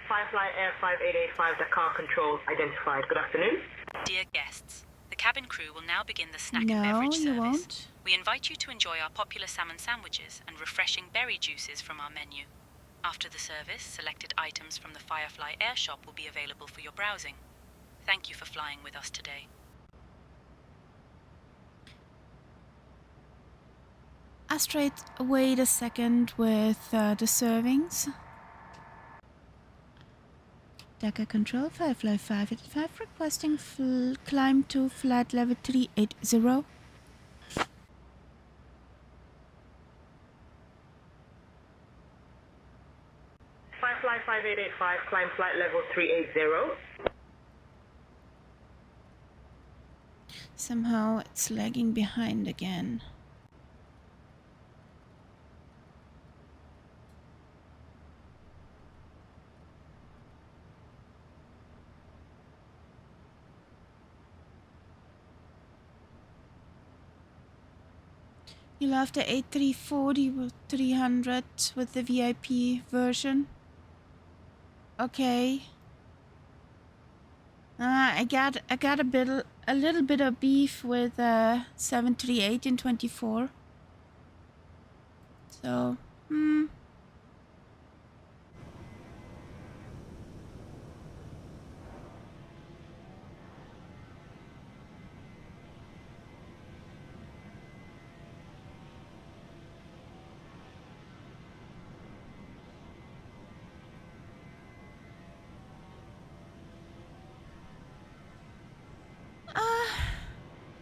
Firefly Air 5885, Dakar Control identified. Good afternoon. Dear guests, the cabin crew will now begin the snack and No, beverage you service. won't. We invite you to enjoy our popular salmon sandwiches and refreshing berry juices from our menu. After the service, selected items from the Firefly Air shop will be available for your browsing. Thank you for flying with us today. Astrate, wait a second with the servings. Dakar Control, Firefly 585, requesting climb to flight level 380. Firefly 5885, climb flight level 380. Somehow it's lagging behind again. You'll have the A340 with 300 with the VIP version. Okay. I got a little bit of beef with 738 in 24. So,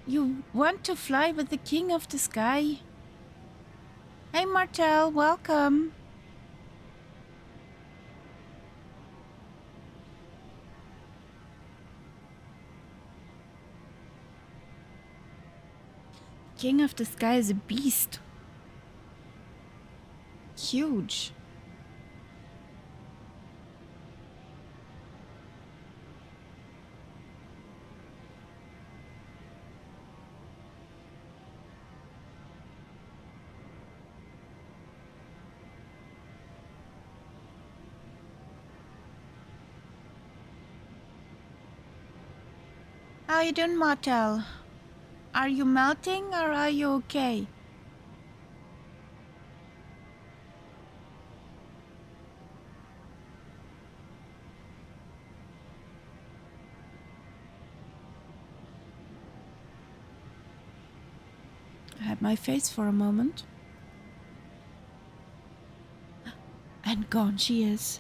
you want to fly with the King of the Sky? Hey Martel, welcome. King of the Sky is a beast. Huge. How you doing, Martel? Are you melting or are you okay? I had my face for a moment. And gone she is.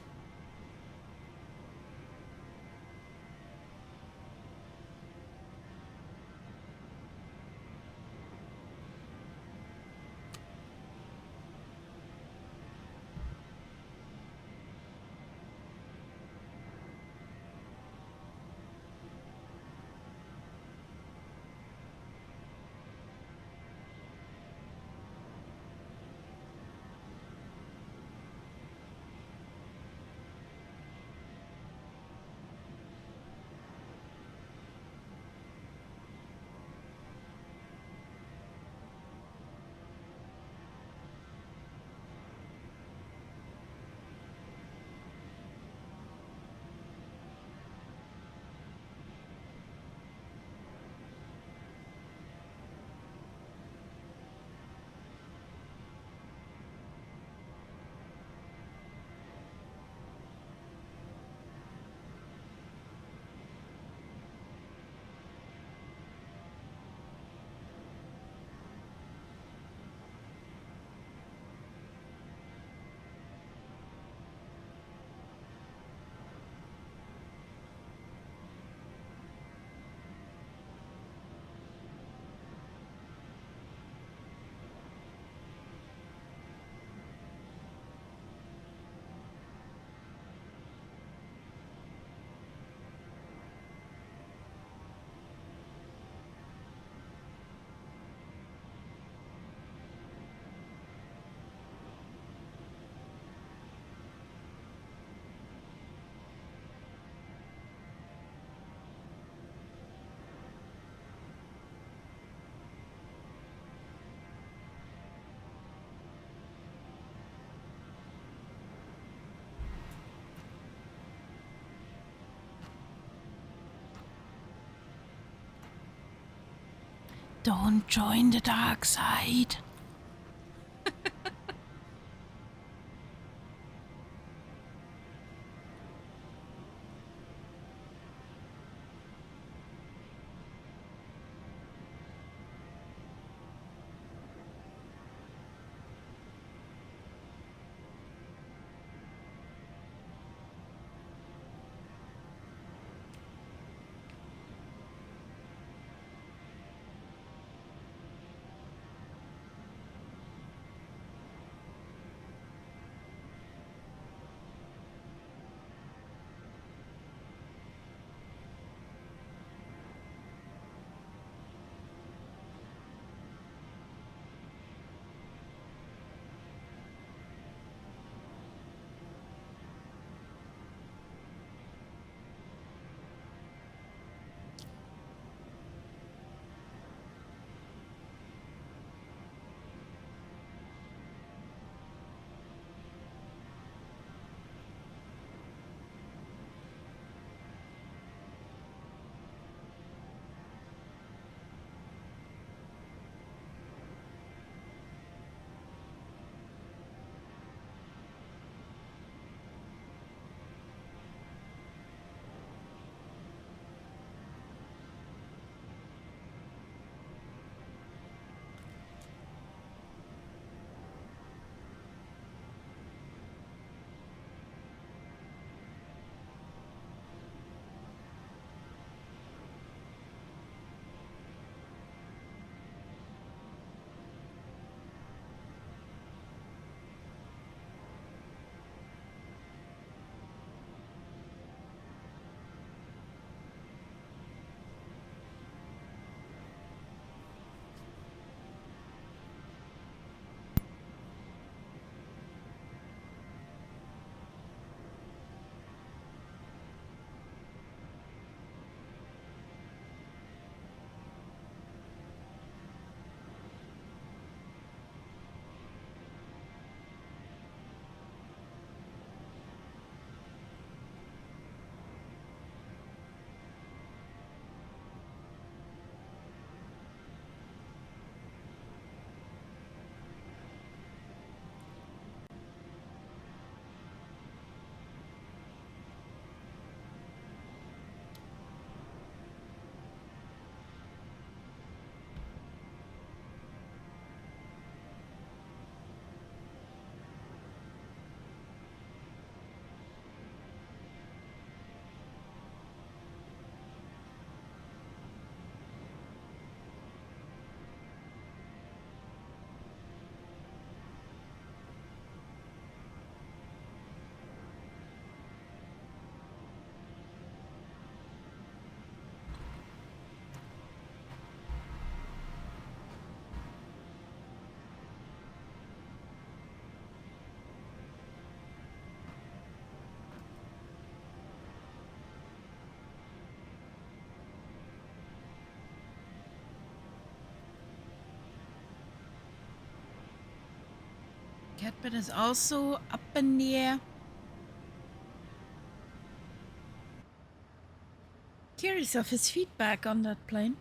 Don't join the dark side. Catbird is also up in the air. Curious of his feedback on that plane.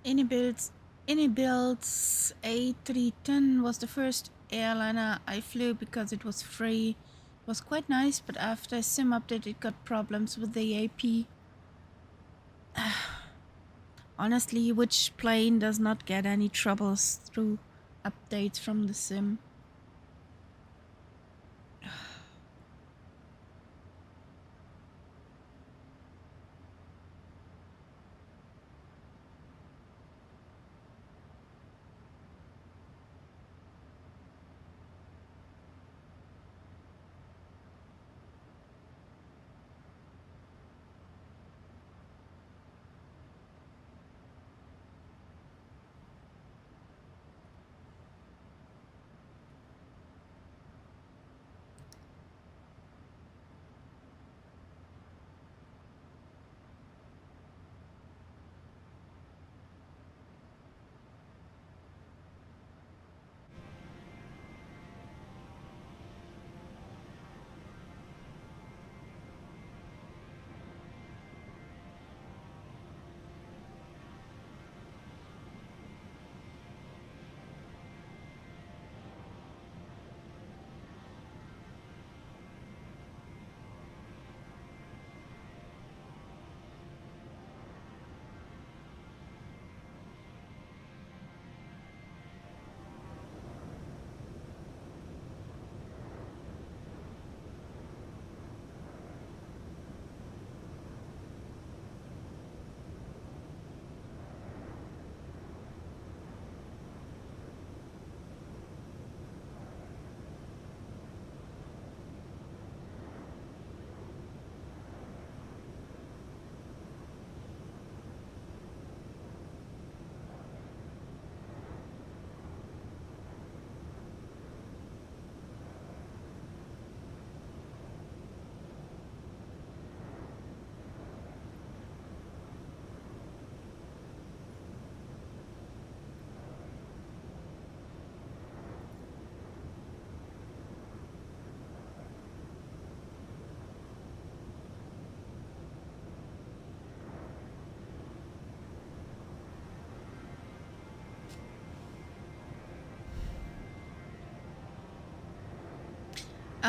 Anybuilds A310 was the first airliner I flew because it was free. It was quite nice, but after a sim update it got problems with the AP. Honestly, which plane does not get any troubles through updates from the sim?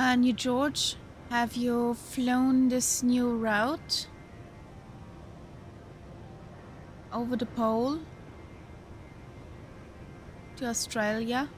New George, have you flown this new route over the pole to Australia?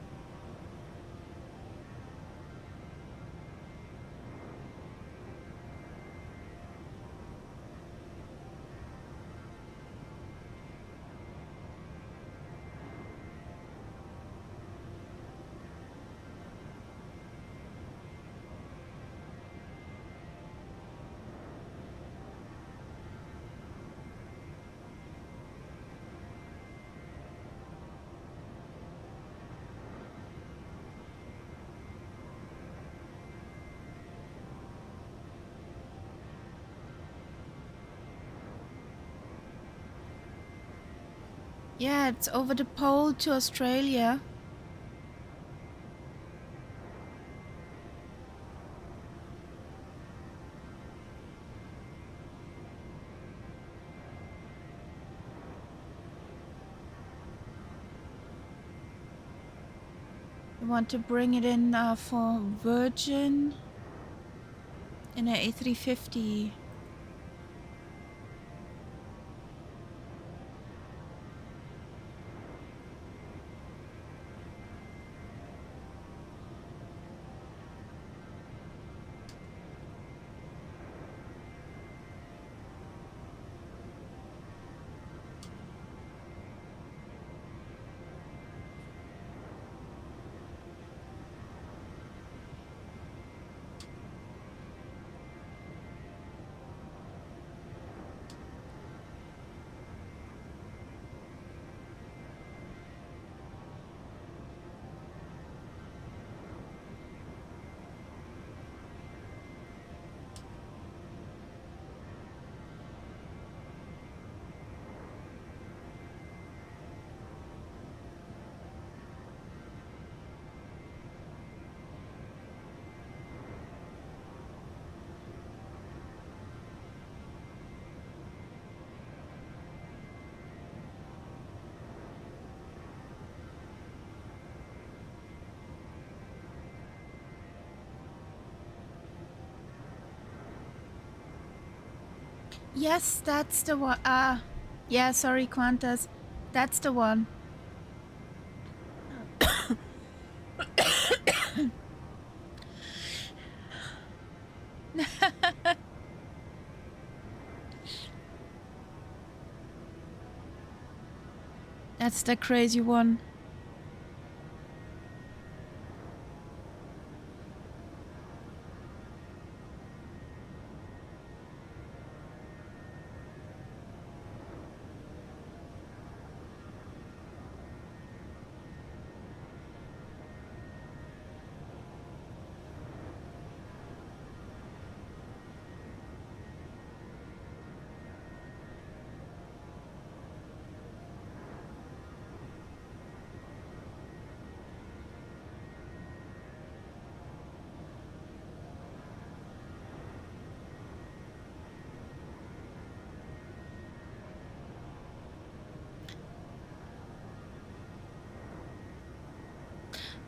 Yeah, it's over the pole to Australia. You want to bring it in for Virgin in a A350. Yes, that's the one. Yeah, sorry, Qantas. That's the one. That's the crazy one.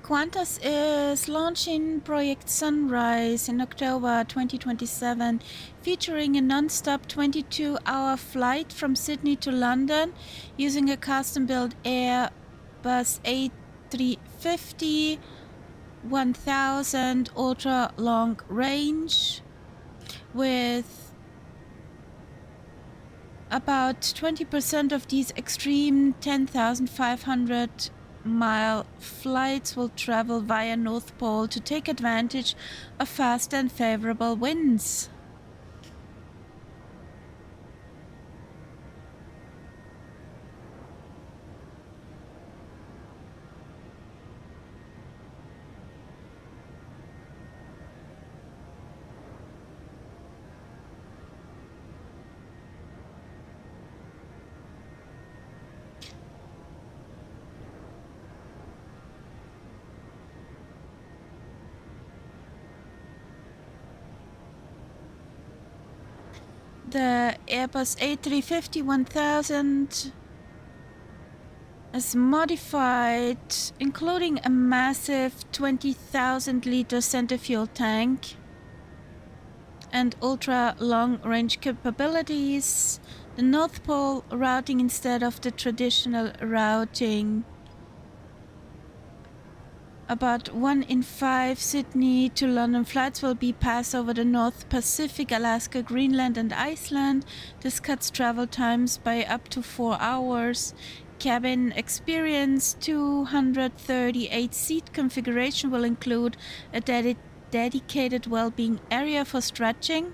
Qantas is launching Project Sunrise in October 2027, featuring a non-stop 22-hour flight from Sydney to London using a custom-built Airbus A350 1000 ultra-long range with about 20% of these extreme 10,500 mile flights will travel via North Pole to take advantage of fast and favorable winds. The Airbus A350 1000 is modified, including a massive 20,000 liter center fuel tank and ultra long range capabilities. The North Pole routing instead of the traditional routing. About 1 in 5 Sydney to London flights will be passed over the North Pacific, Alaska, Greenland and Iceland. This cuts travel times by up to 4 hours. Cabin experience 238 seat configuration will include a dedicated well-being area for stretching.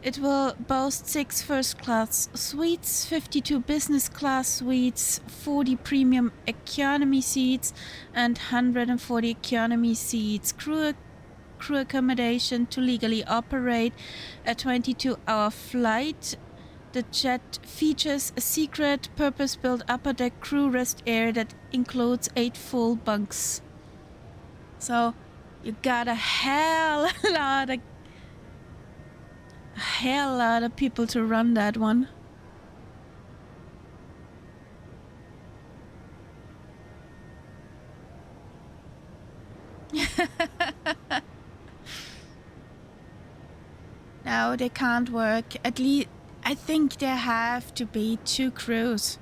It will boast 6 first-class suites, 52 business-class suites, 40 premium economy seats, and 140 economy seats. Crew accommodation to legally operate a 22-hour flight. The jet features a secret, purpose-built upper deck crew rest area that includes 8 full bunks. So, you got a hell lot of people to run that one. No, they can't work. At least I think there have to be 2 crews.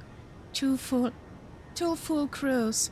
2 full crews.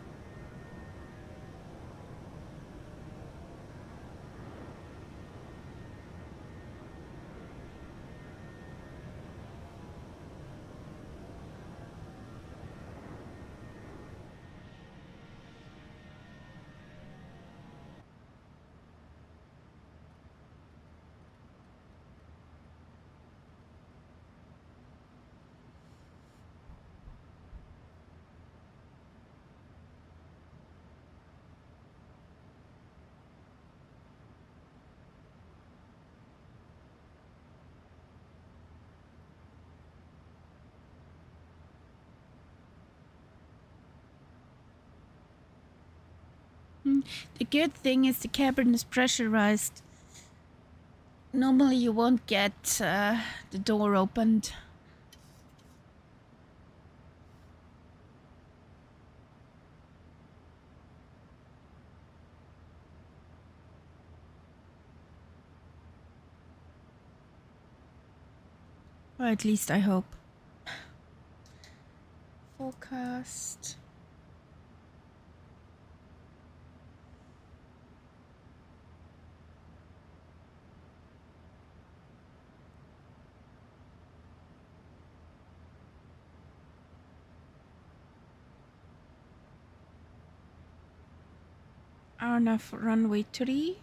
The good thing is the cabin is pressurized. Normally you won't get the door opened. Or at least I hope. Forecast. Enough runway 3.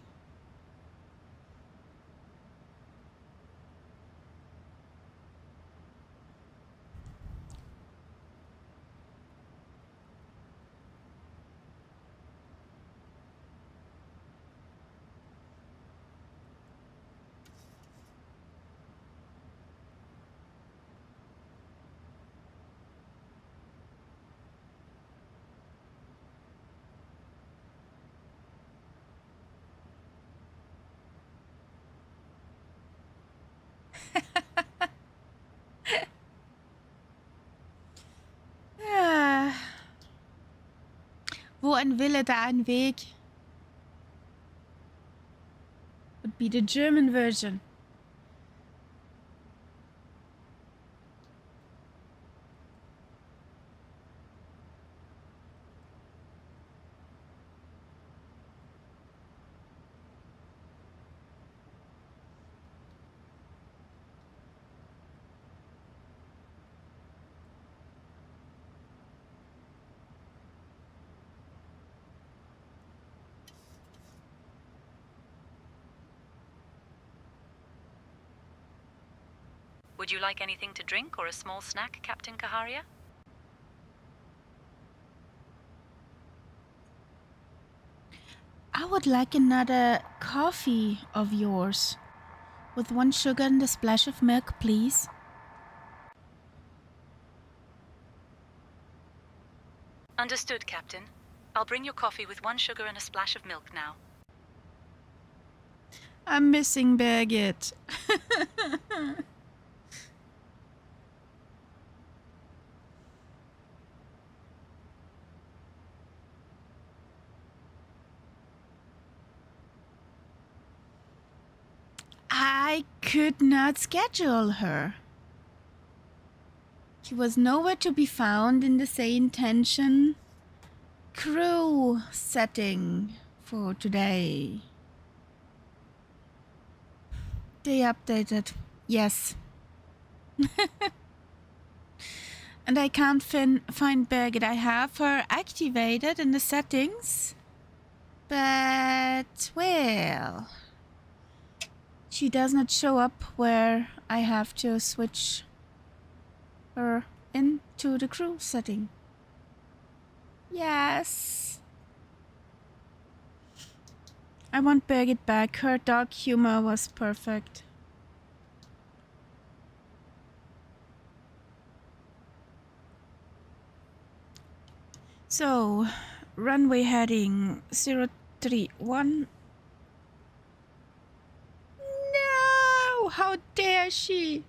Wo ein Wille, da ein Weg. Would be the German version. Would you like anything to drink or a small snack, Captain Kaharia? I would like another coffee of yours. With 1 sugar and a splash of milk, please. Understood, Captain. I'll bring your coffee with 1 sugar and a splash of milk now. I'm missing Birgit. I could not schedule her. She was nowhere to be found in the Say Intention crew setting for today. They updated. Yes. And I can't find Birgit. I have her activated in the settings. But, well, she does not show up where I have to switch her into the crew setting. Yes. I want Birgit back. Her dark humor was perfect. So, runway heading 031. No! How dare she?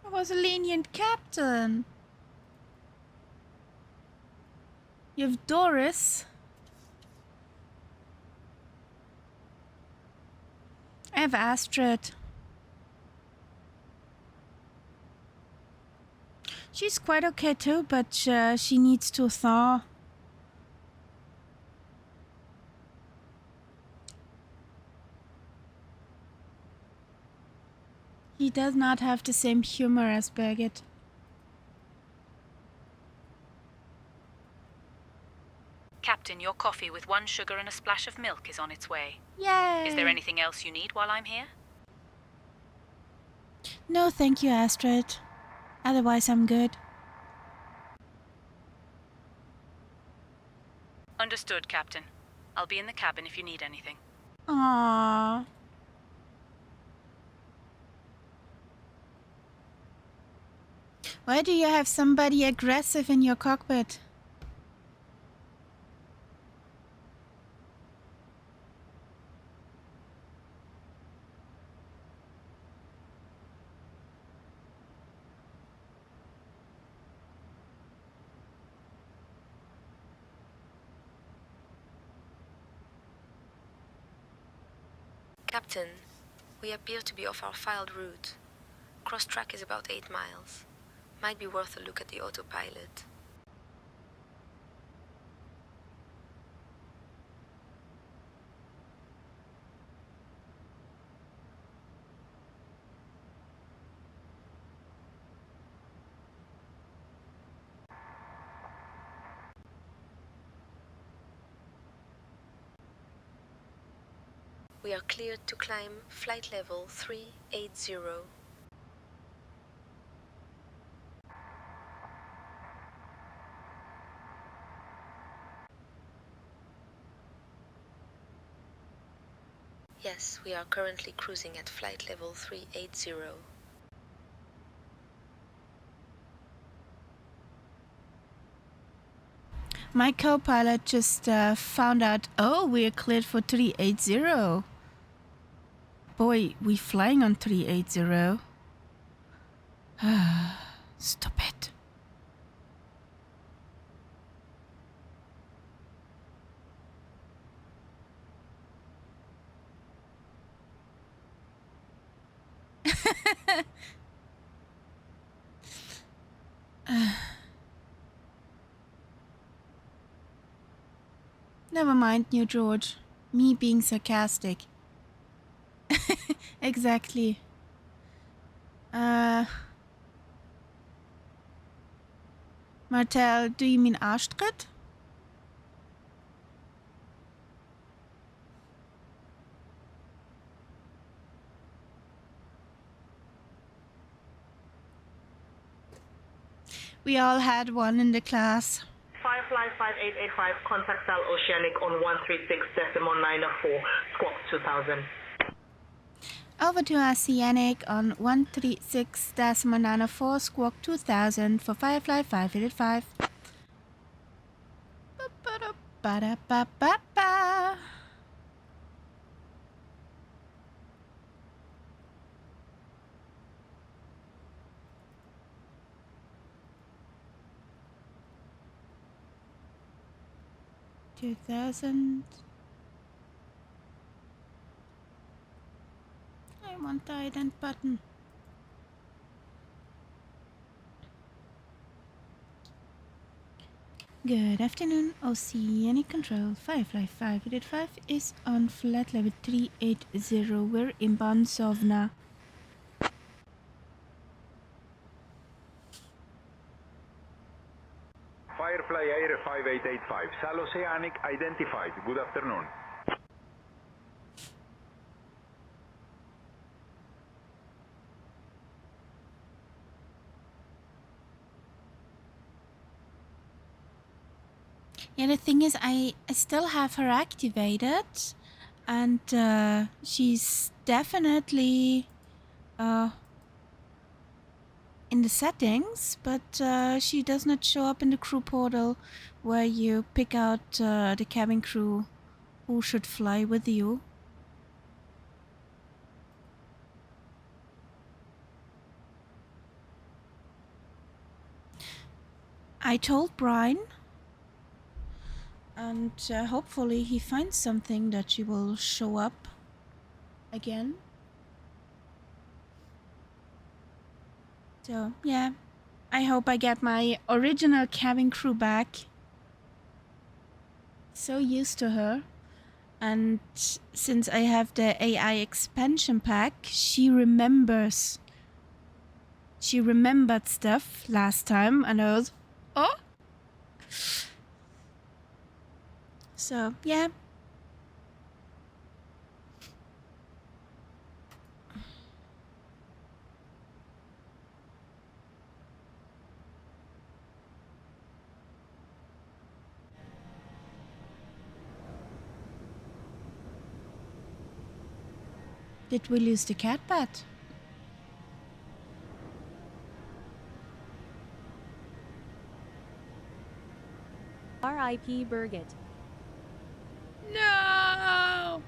I was a lenient captain. You have Doris. I have Astrid. She's quite okay too, but she needs to thaw. He does not have the same humor as Birgit. Captain, your coffee with 1 sugar and a splash of milk is on its way. Yay! Is there anything else you need while I'm here? No, thank you, Astrid. Otherwise, I'm good. Understood, Captain. I'll be in the cabin if you need anything. Aww. Why do you have somebody aggressive in your cockpit? Captain, we appear to be off our filed route. Cross-track is about 8 miles. Might be worth a look at the autopilot. We are cleared to climb flight level 380. Yes, we are currently cruising at flight level 380. My co-pilot just found out, oh, we're cleared for 380. Boy, we flying on 380. Stop it. Never mind, New George. Me being sarcastic. Exactly. Martel, do you mean Arschtritt? We all had one in the class. Firefly 5885, contact Sal Oceanic on 136.94, squawk 2000. Over to Oceanic on 136.94, squawk 2000 for Firefly 5885. Ba-da-ba-ba-ba. 2000. on, ident button. Good afternoon, Oceanic Control. Firefly 585 is on flat level 380. We're inbound Sovna. Firefly Air 5885, Sal Oceanic identified. Good afternoon. Yeah, the thing is, I still have her activated, and she's definitely in the settings, but she does not show up in the crew portal where you pick out the cabin crew who should fly with you. I told Brian, and hopefully he finds something that she will show up again. So, yeah, I hope I get my original cabin crew back. So used to her. And since I have the AI expansion pack, she remembers. She remembered stuff last time, and I was, oh! So, yeah. Did we lose the cat bat? R.I.P. Birgit. No!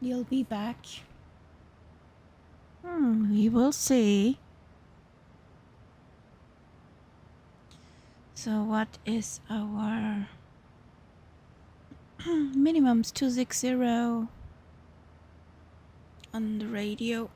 You'll be back. We will see. So what is our minimums? 260 on the radio.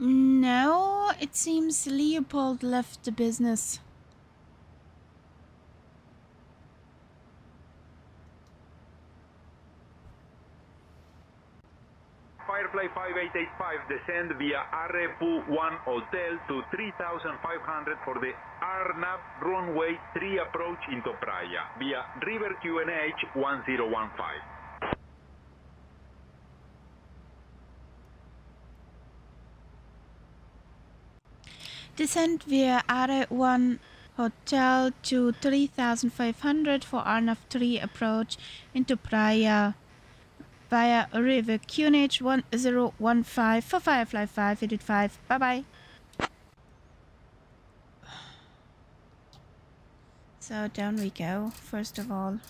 No, it seems Leopold left the business. Firefly 5885, descend via RFU1 Hotel to 3,500 for the Arnab runway 3 approach into Praia via River QNH 1015. Descend via RE1 Hotel to 3,500 for Arnab 3 approach into Praia via River QNH 1015 for Firefly 585. Bye bye. So down we go, first of all.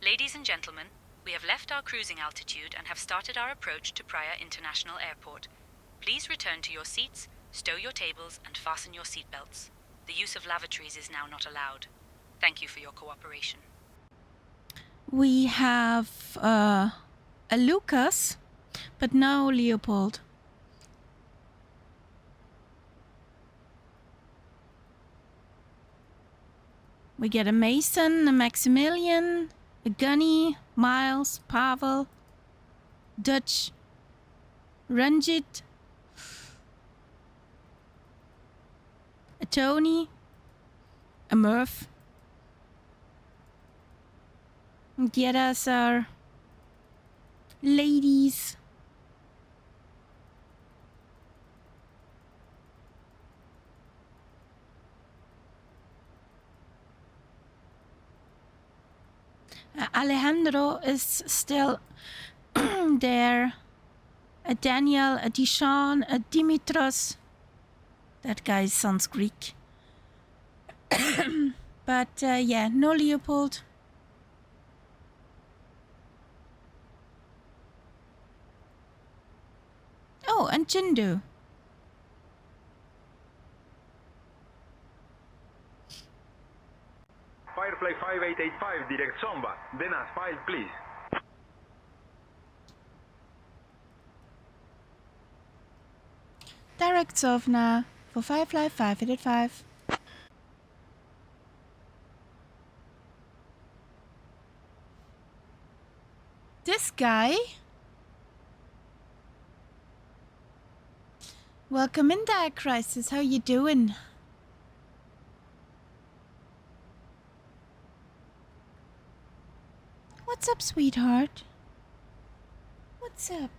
Ladies and gentlemen, we have left our cruising altitude and have started our approach to Praia International Airport. Please return to your seats, stow your tables, and fasten your seatbelts. The use of lavatories is now not allowed. Thank you for your cooperation. We have a Lucas, but no Leopold. We get a Mason, a Maximilian, a Gunny, Miles, Pavel, Dutch, Ranjit, a Tony, a Murph. And the others are ladies. Alejandro is still there. A Daniel, a Dishan, a Dimitros. That guy sounds Greek. But yeah, no Leopold. Oh, and Jindu. Firefly 5885, direct Zomba. Then as file, please. Direct Sovna for Firefly 5885. This guy? Welcome in there, Crisis. How you doing? What's up, sweetheart? What's up?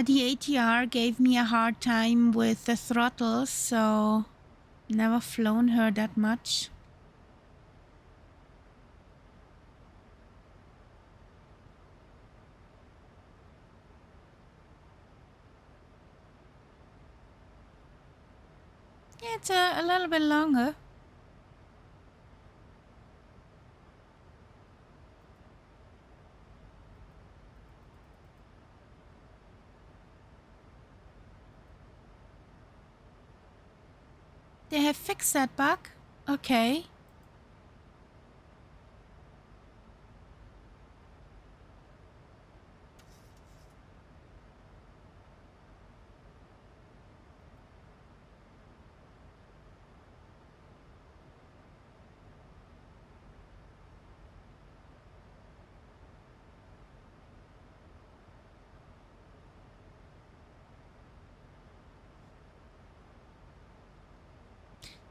The ATR gave me a hard time with the throttle, so never flown her that much. Yeah, it's a little bit longer. They have fixed that bug? Okay.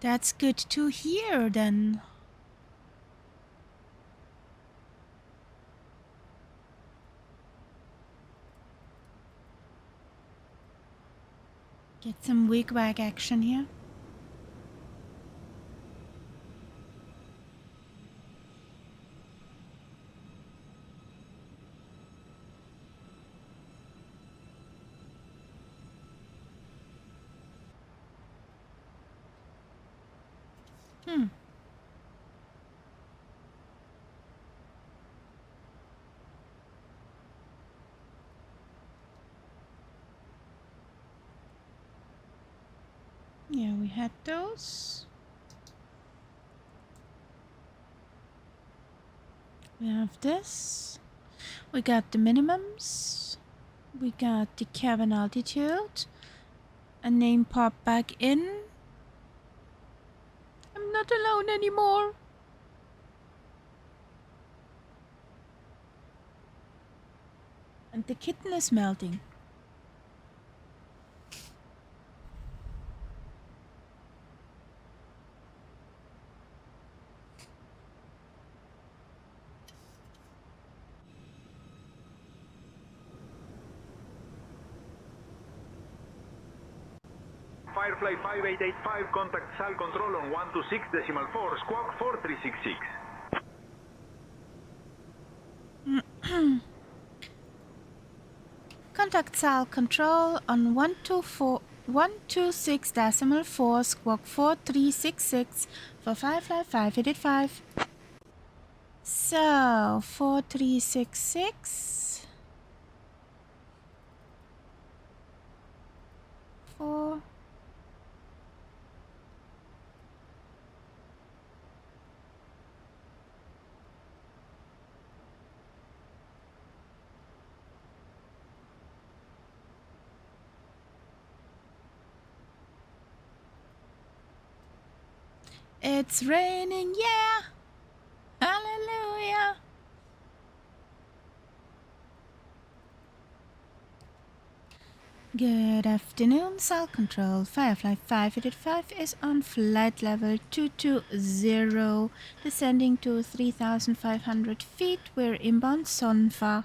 That's good to hear then. Get some wig-wag action here. Yeah, we had those. We have this. We got the minimums. We got the cabin altitude. A name pop back in. I'm not alone anymore. And the kitten is melting. Firefly 5885, contact SAL control on 126.4, squawk 4366. Contact SAL control on 126.4, squawk 4366 for Firefly 5885. So, 4366. 4. It's raining, yeah! Hallelujah! Good afternoon, SAL Control. Firefly 5885 is on flight level 220, descending to 3,500 feet. We're inbound Sonfa.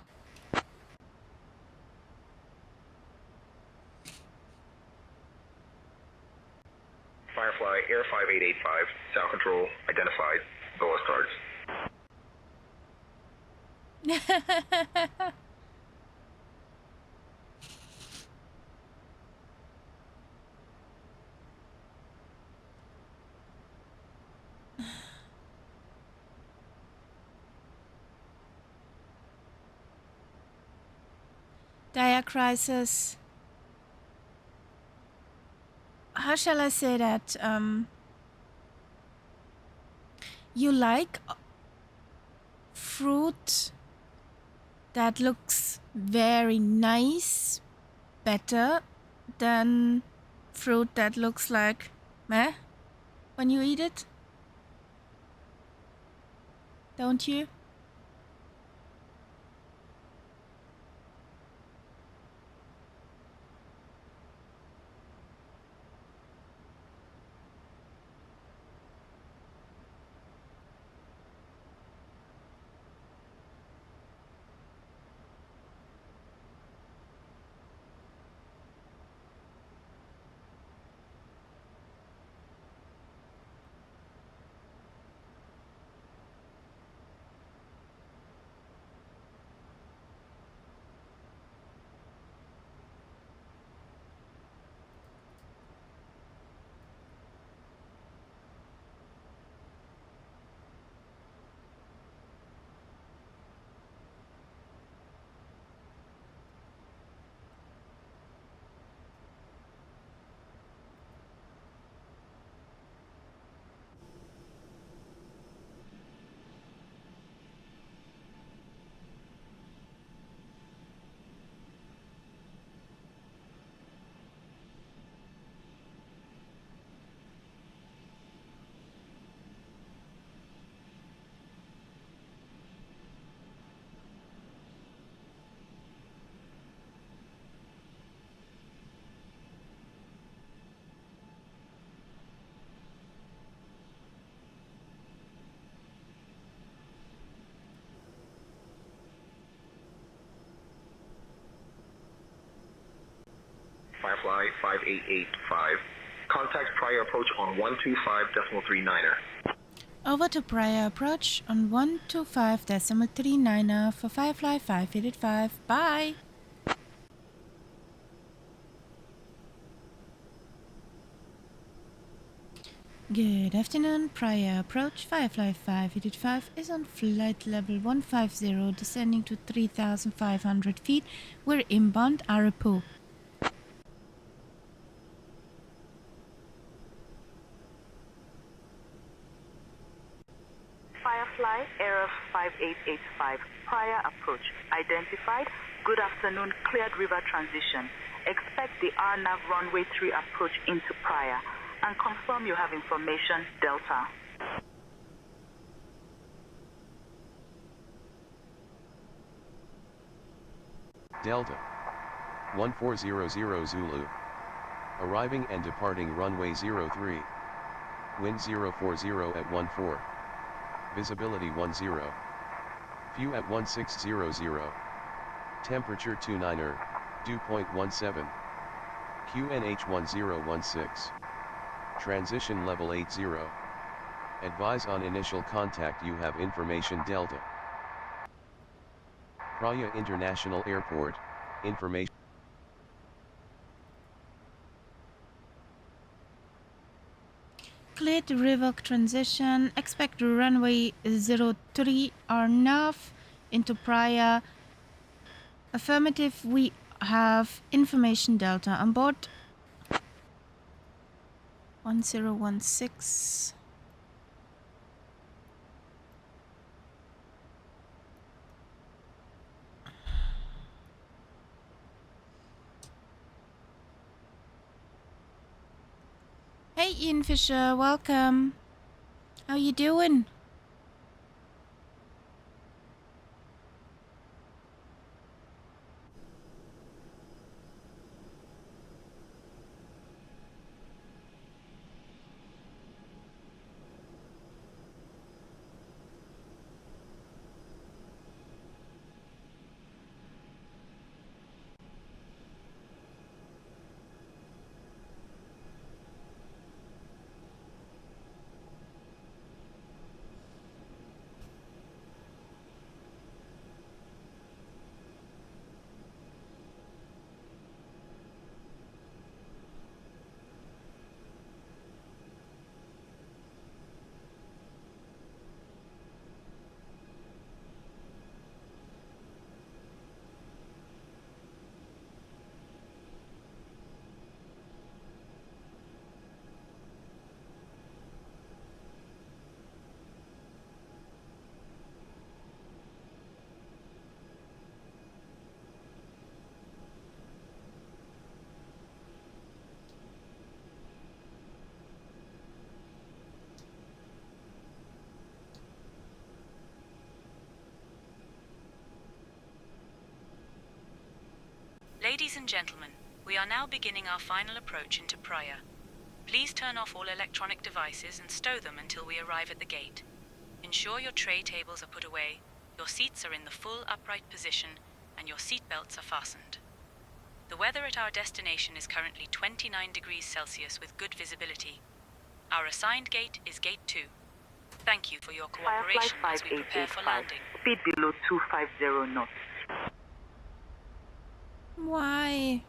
Firefly Air 5885, SAL control identified. Go starts. Dire crisis. How shall I say that? You like fruit that looks very nice better than fruit that looks like meh when you eat it? Don't you? Firefly 5885. Contact prior approach on 125.39er. Over to prior approach on 125.39er for Firefly 5885. Bye! Good afternoon, prior approach Firefly 5885 is on flight level 150 descending to 3,500 feet. We're inbound Arapo. Firefly Air 5885, prior approach identified. Good afternoon, cleared river transition. Expect the RNAV runway 3 approach into prior. And confirm you have information, Delta. Delta 1400 Zulu. Arriving and departing runway 03. Wind 040 at 14. Visibility 10. View at 1600. Temperature 29er, dew point 17. QNH 1016. Transition level 80. Advise on initial contact you have information Delta. Praia International Airport, information. Cleared river transition. Expect runway 03 RNAV into prior. Affirmative, we have information Delta on board. 1016. Hey Ian Fisher, welcome. How you doing? Ladies and gentlemen, we are now beginning our final approach into Praia. Please turn off all electronic devices and stow them until we arrive at the gate. Ensure your tray tables are put away, your seats are in the full upright position, and your seat belts are fastened. The weather at our destination is currently 29 degrees Celsius with good visibility. Our assigned gate is Gate 2. Thank you for your cooperation as we prepare for landing. Speed below 250 knots. Why?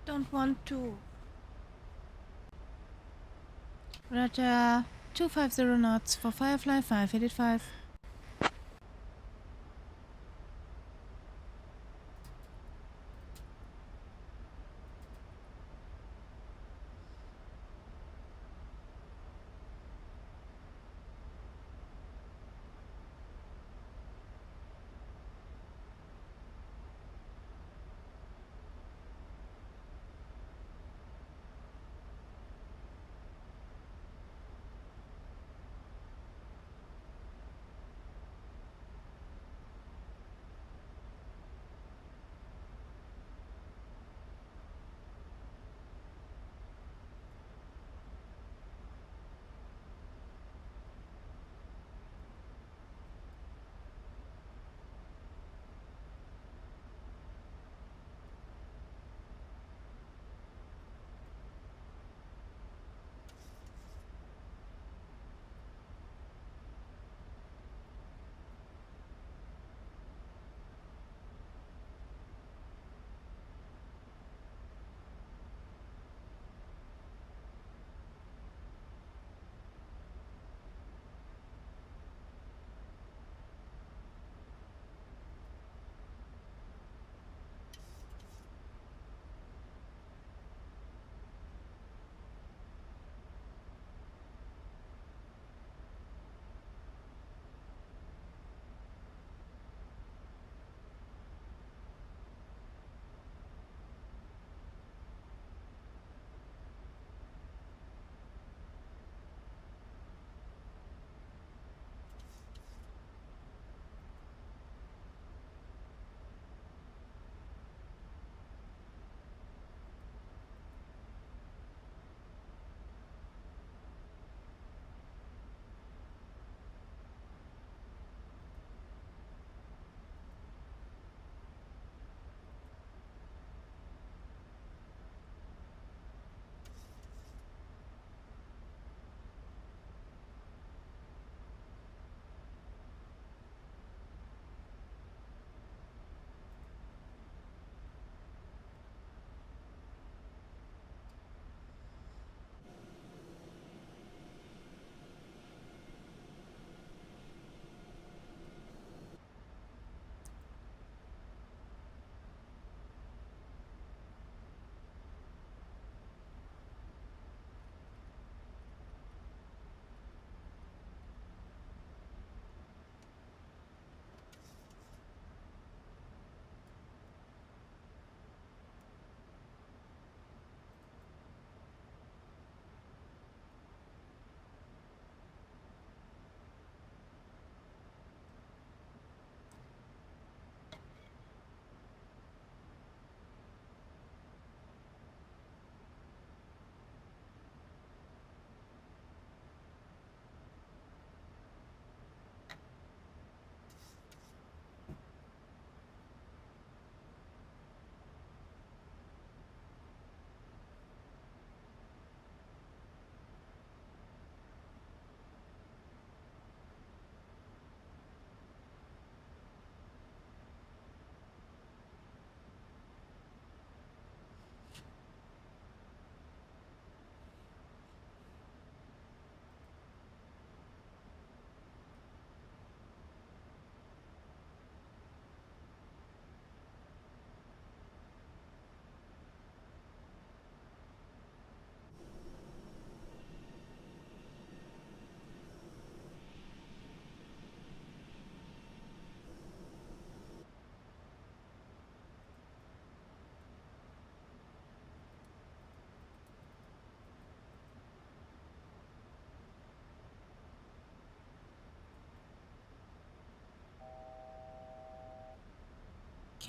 Don't want to. Roger. 250 knots for Firefly 5885.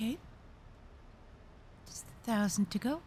Okay. Just 1,000 to go.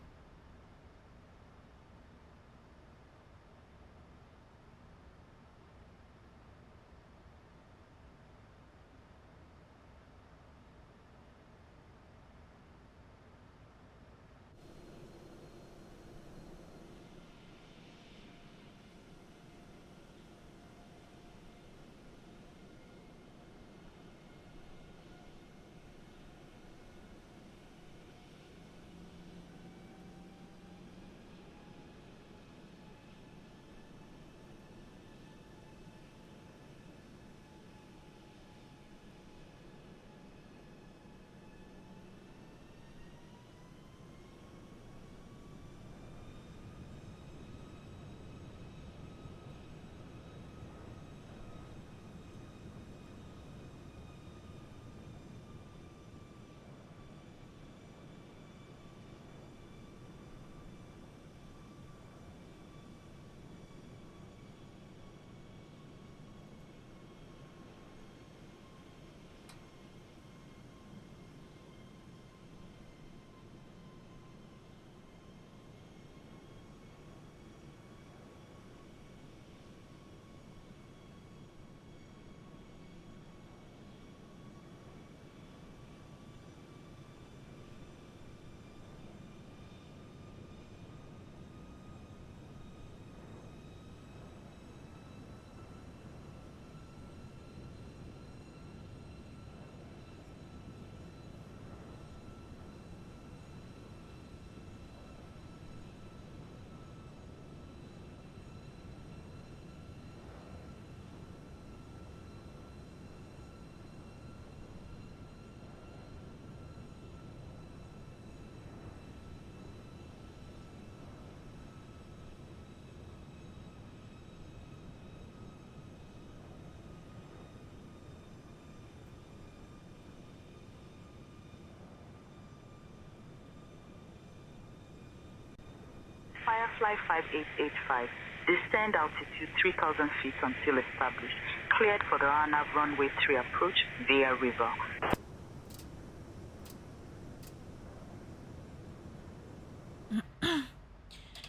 Firefly 5885. Descend altitude 3,000 feet until established. Cleared for the RNAV runway 3 approach via river.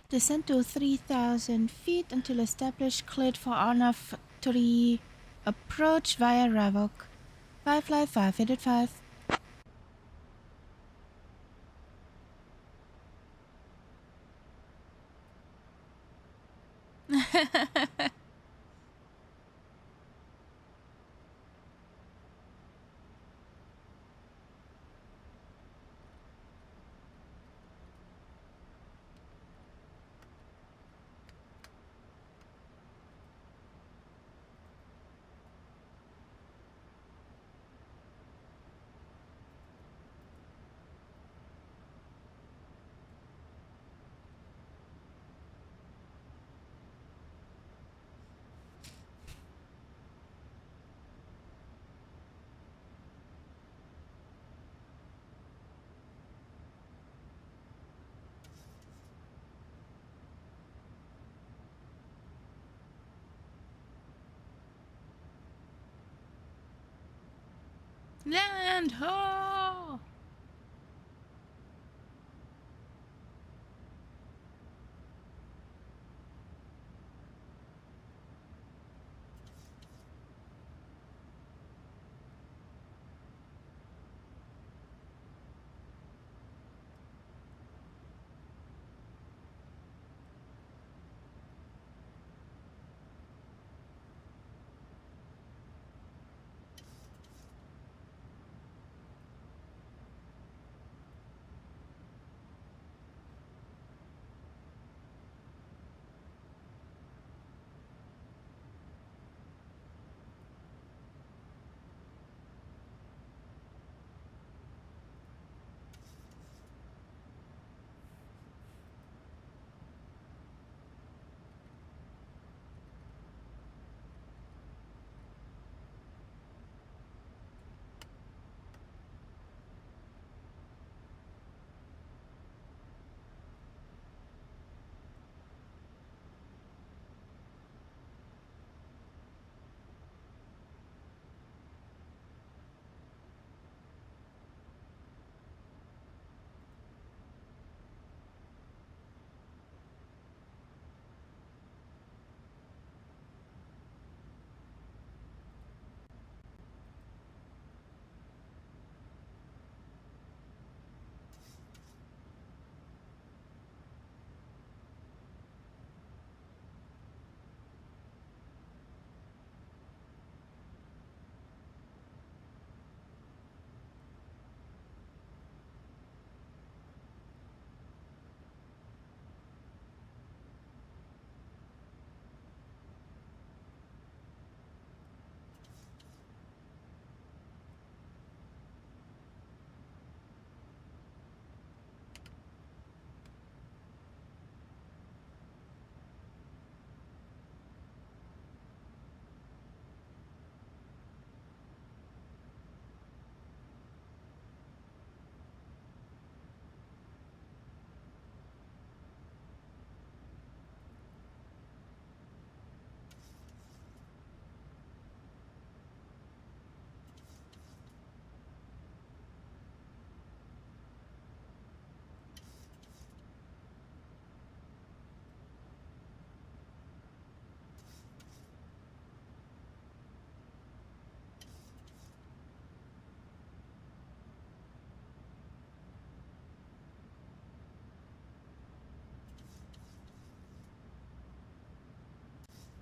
Descend to 3,000 feet until established. Cleared for RNAV 3 approach via Ravok. Firefly 5885. Land ho!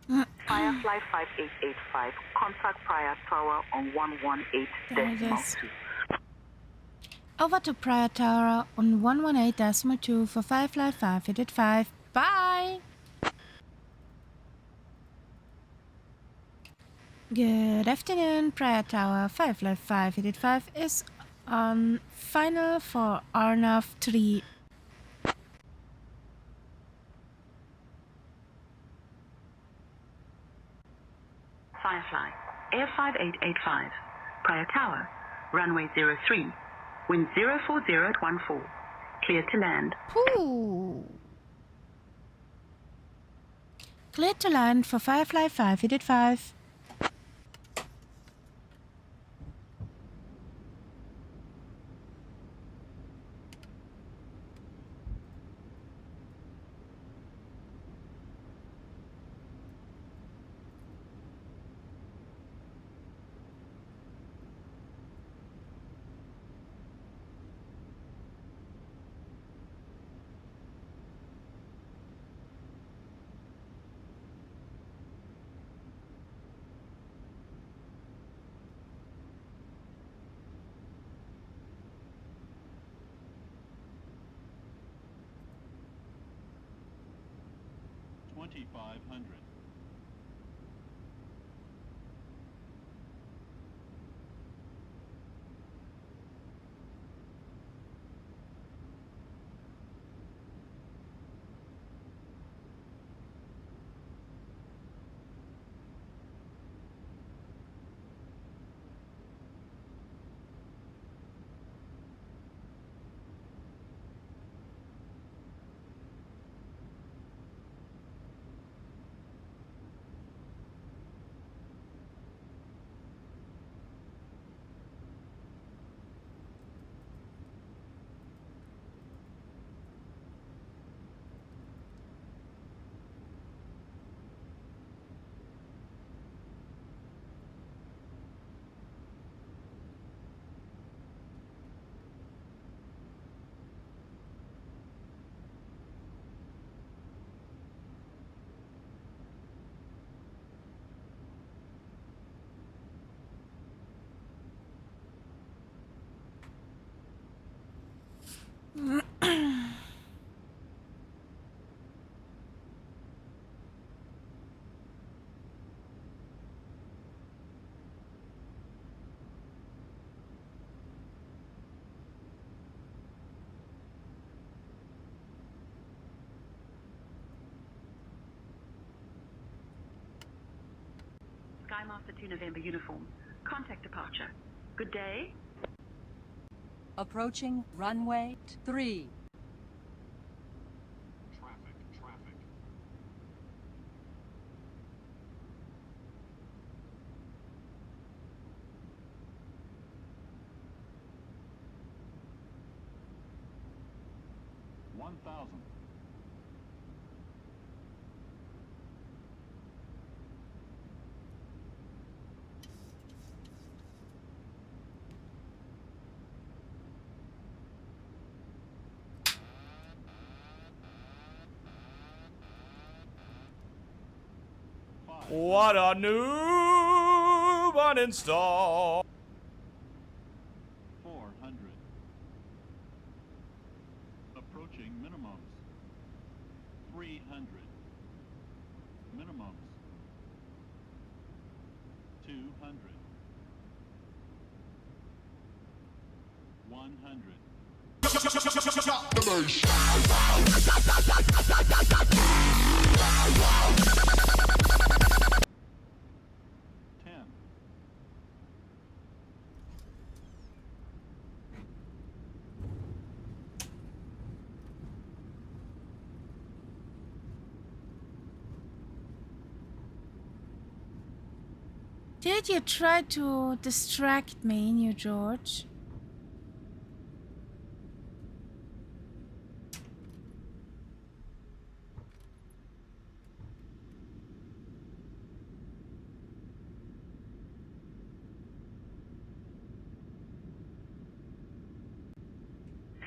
Firefly 5885, contact Praia Tower on 118.2. Over to Praia Tower on 118.2 for Firefly 5885. Bye! Good afternoon, Praia Tower. Firefly 5885 is on final for RNAV 3. Firefly, Air 5885, Praia Tower, runway 03, wind 040 at 14, clear to land. Ooh. Clear to land for Firefly 5885. Skymaster 2 November uniform. Contact departure. Good day. Approaching runway 3. Traffic. 1,000. 5. What a noob uninstall. 400. Approaching minimums. 300. Minimums. 200. 100. Did you try to distract me, New George?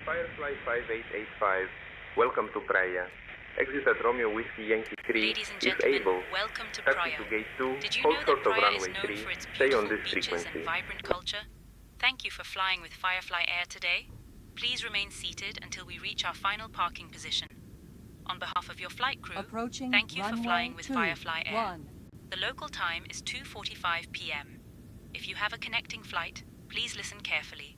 Firefly 5885, welcome to Praia. Exit at Romeo Whiskey Yankee 3 Ladies and if gentlemen, able. welcome to Taxi Praia. to gate 2, Did you hold know short that of Praia is runway known 3, for its stay on beautiful this beaches frequency. and vibrant culture? Thank you for flying with Firefly Air today. Please remain seated until we reach our final parking position. On behalf of your flight crew, Approaching thank you for runway flying with 2, Firefly Air. 1. The local time is 2:45 p.m. If you have a connecting flight, please listen carefully.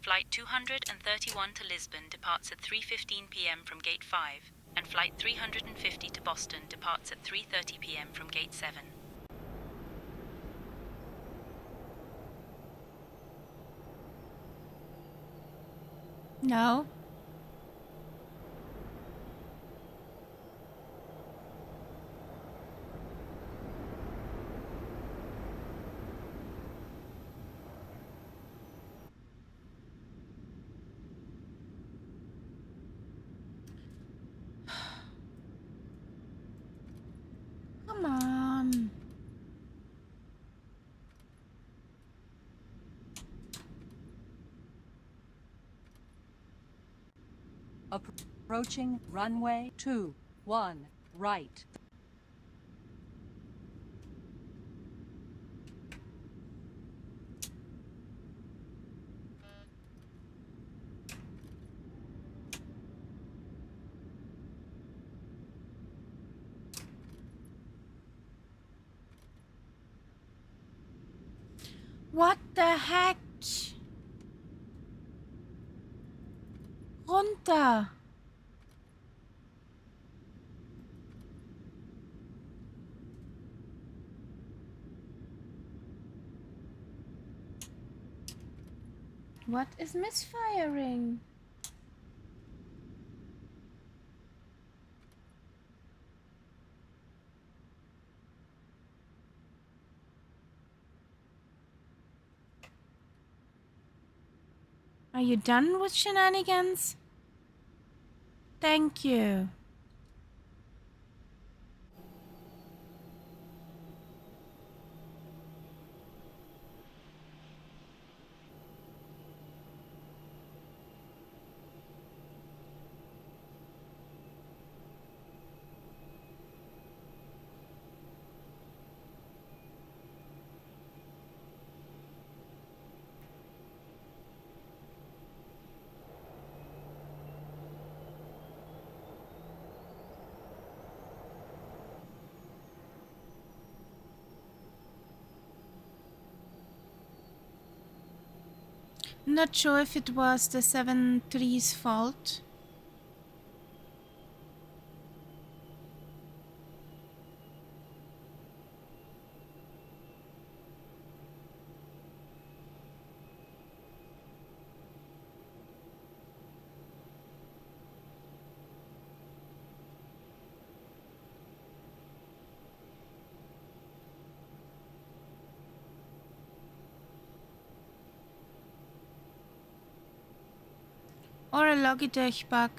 Flight 231 to Lisbon departs at 3:15 p.m. from Gate 5, and Flight 350 to Boston departs at 3:30 p.m. from Gate 7. No. Come on. Approaching runway 2, 1, right. What the heck? Runter. What is misfiring? Are you done with shenanigans? Thank you. Not sure if it was the 7-3's fault. Or a Logitech bug.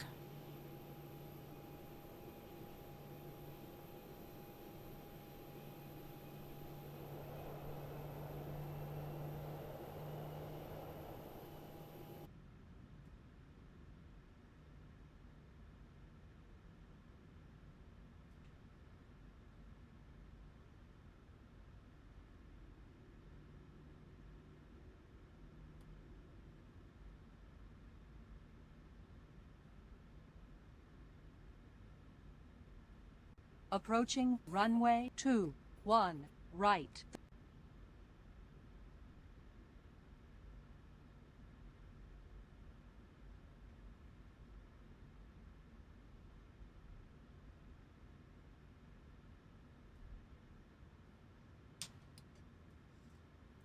Approaching runway 2, 1, right.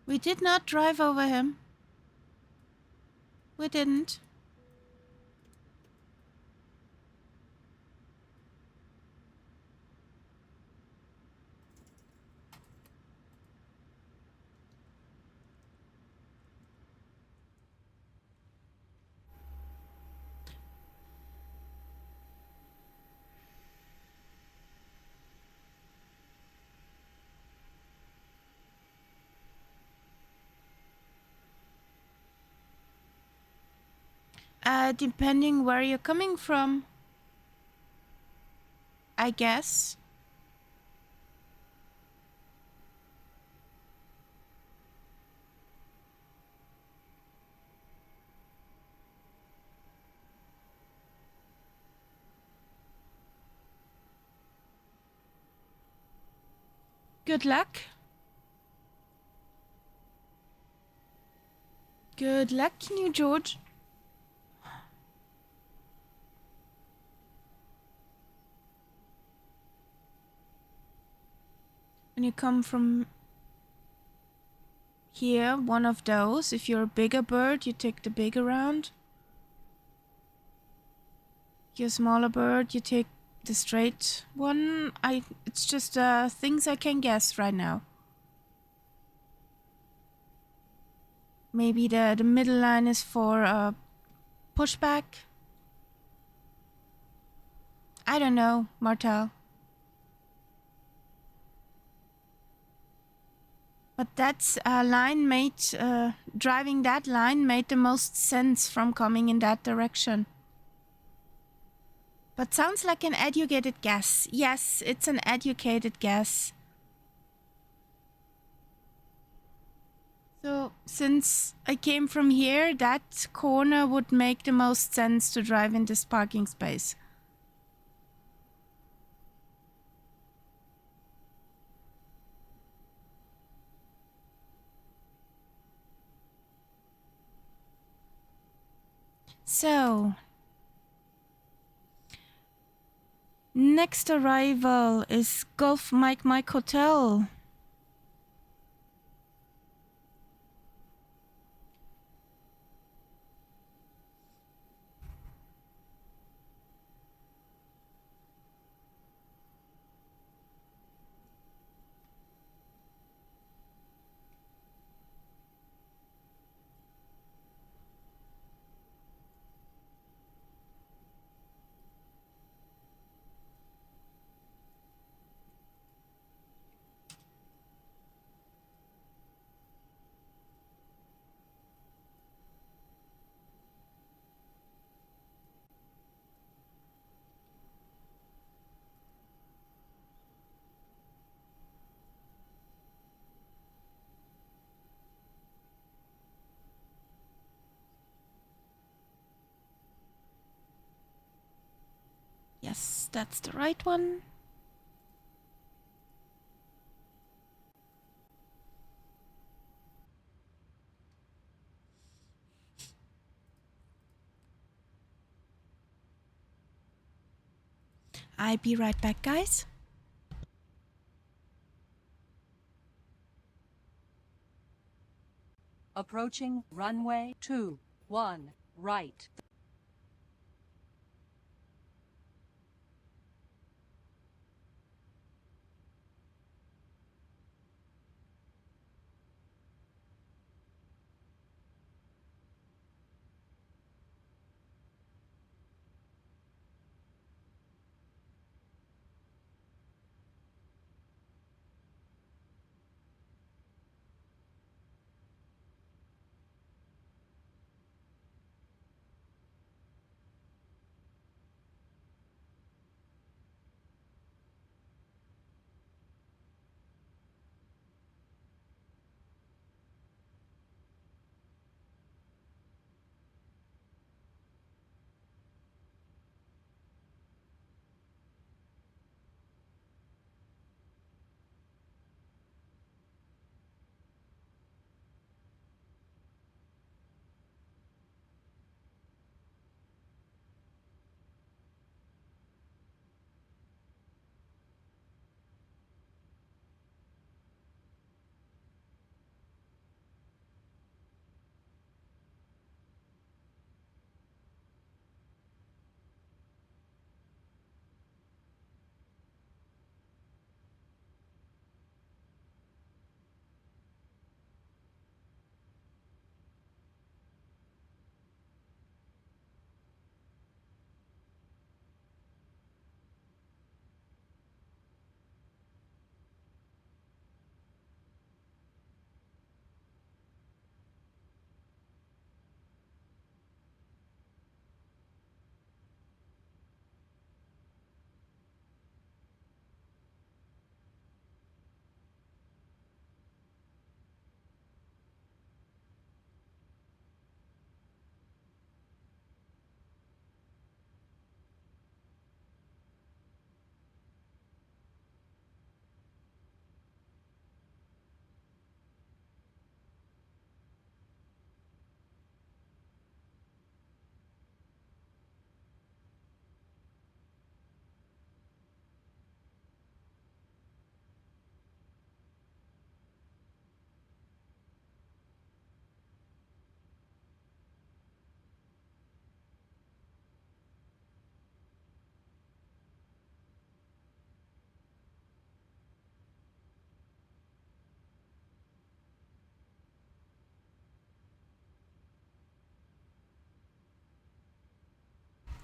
We did not drive over him. We didn't. Depending where you're coming from. I guess. Good luck. Good luck, New George. When you come from here, one of those, if you're a bigger bird, you take the bigger round. If you're a smaller bird, you take the straight one. It's just things I can guess right now. Maybe the middle line is for pushback. I don't know, Martel. But that's line made, driving that line made the most sense from coming in that direction. But sounds like an educated guess. Yes, it's an educated guess. So, since I came from here, that corner would make the most sense to drive in this parking space. So, next arrival is Golf Mike Mike Hotel. Yes, that's the right one. I'll be right back, guys. Approaching runway 21, right.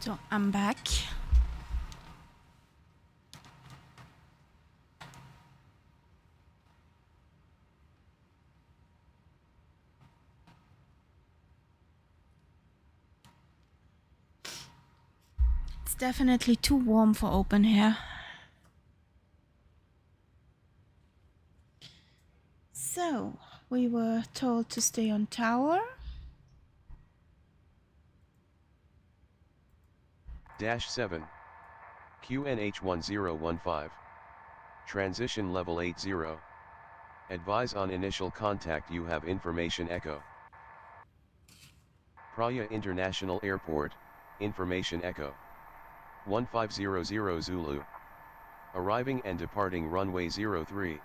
So I'm back. It's definitely too warm for open air. So we were told to stay on tower. -7. QNH1015. Transition level 80. Advise on initial contact you have information echo. Praia International Airport, information echo. 1500 Zulu. Arriving and departing runway 03.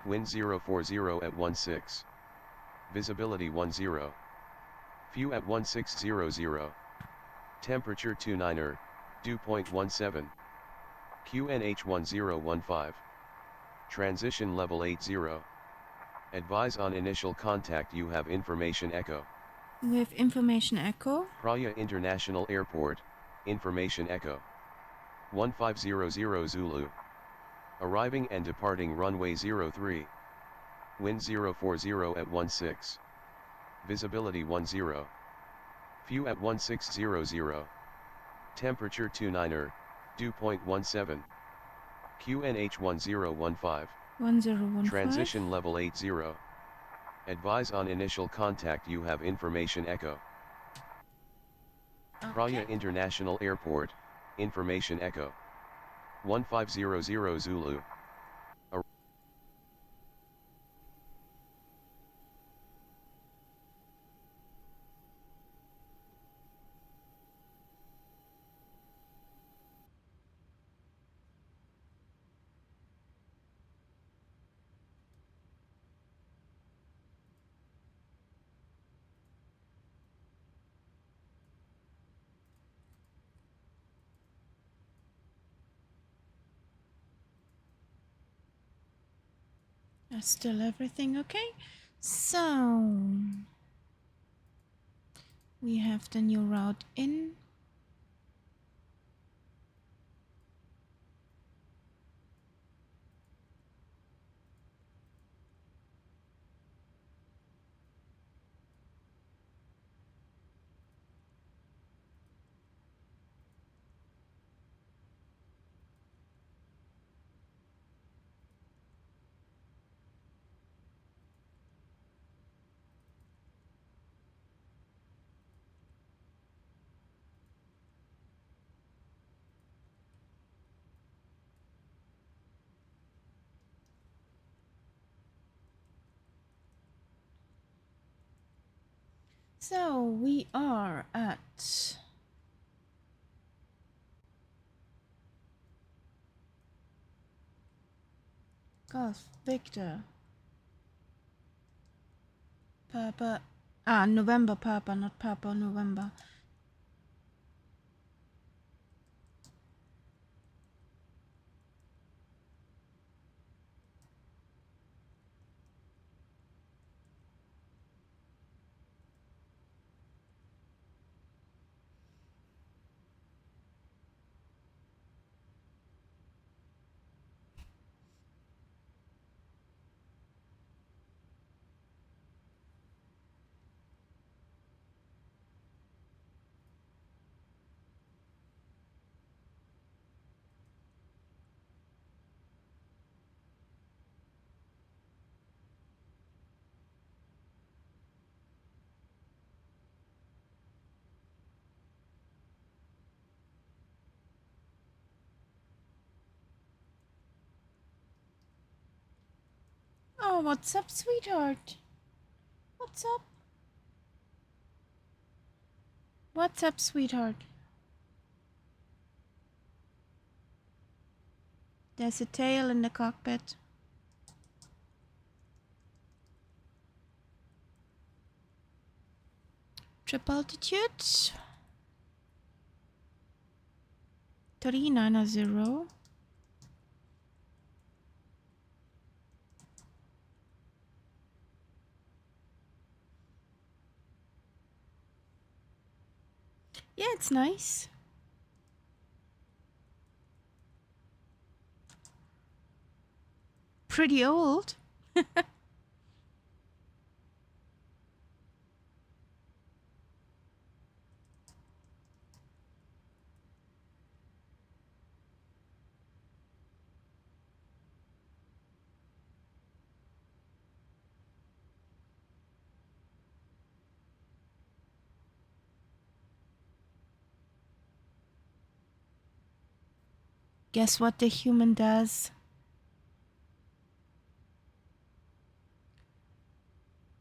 Wind 040 at 16. Visibility 10. View at 1600. Temperature 29er, dew point 17. QNH1015. Transition level 80. Advise on initial contact you have information echo. We have information echo. Praia International Airport, information echo. 1500 Zulu. Arriving and departing runway 03. Wind 040 at 16. Visibility 10. View at 1600. Temperature 29er, dew point 17. QNH1015. 1015. Transition level 80. Advise on initial contact you have information echo. Okay. Praia International Airport, information echo. 1500 Zulu. Is still everything okay? So we have the new route in. So we are at Golf Victor Papa. November Papa, not Papa November. Oh, what's up, sweetheart? What's up? What's up, sweetheart? There's a tail in the cockpit. Trip altitude 390. Yeah, it's nice. pretty old. Guess what the human does?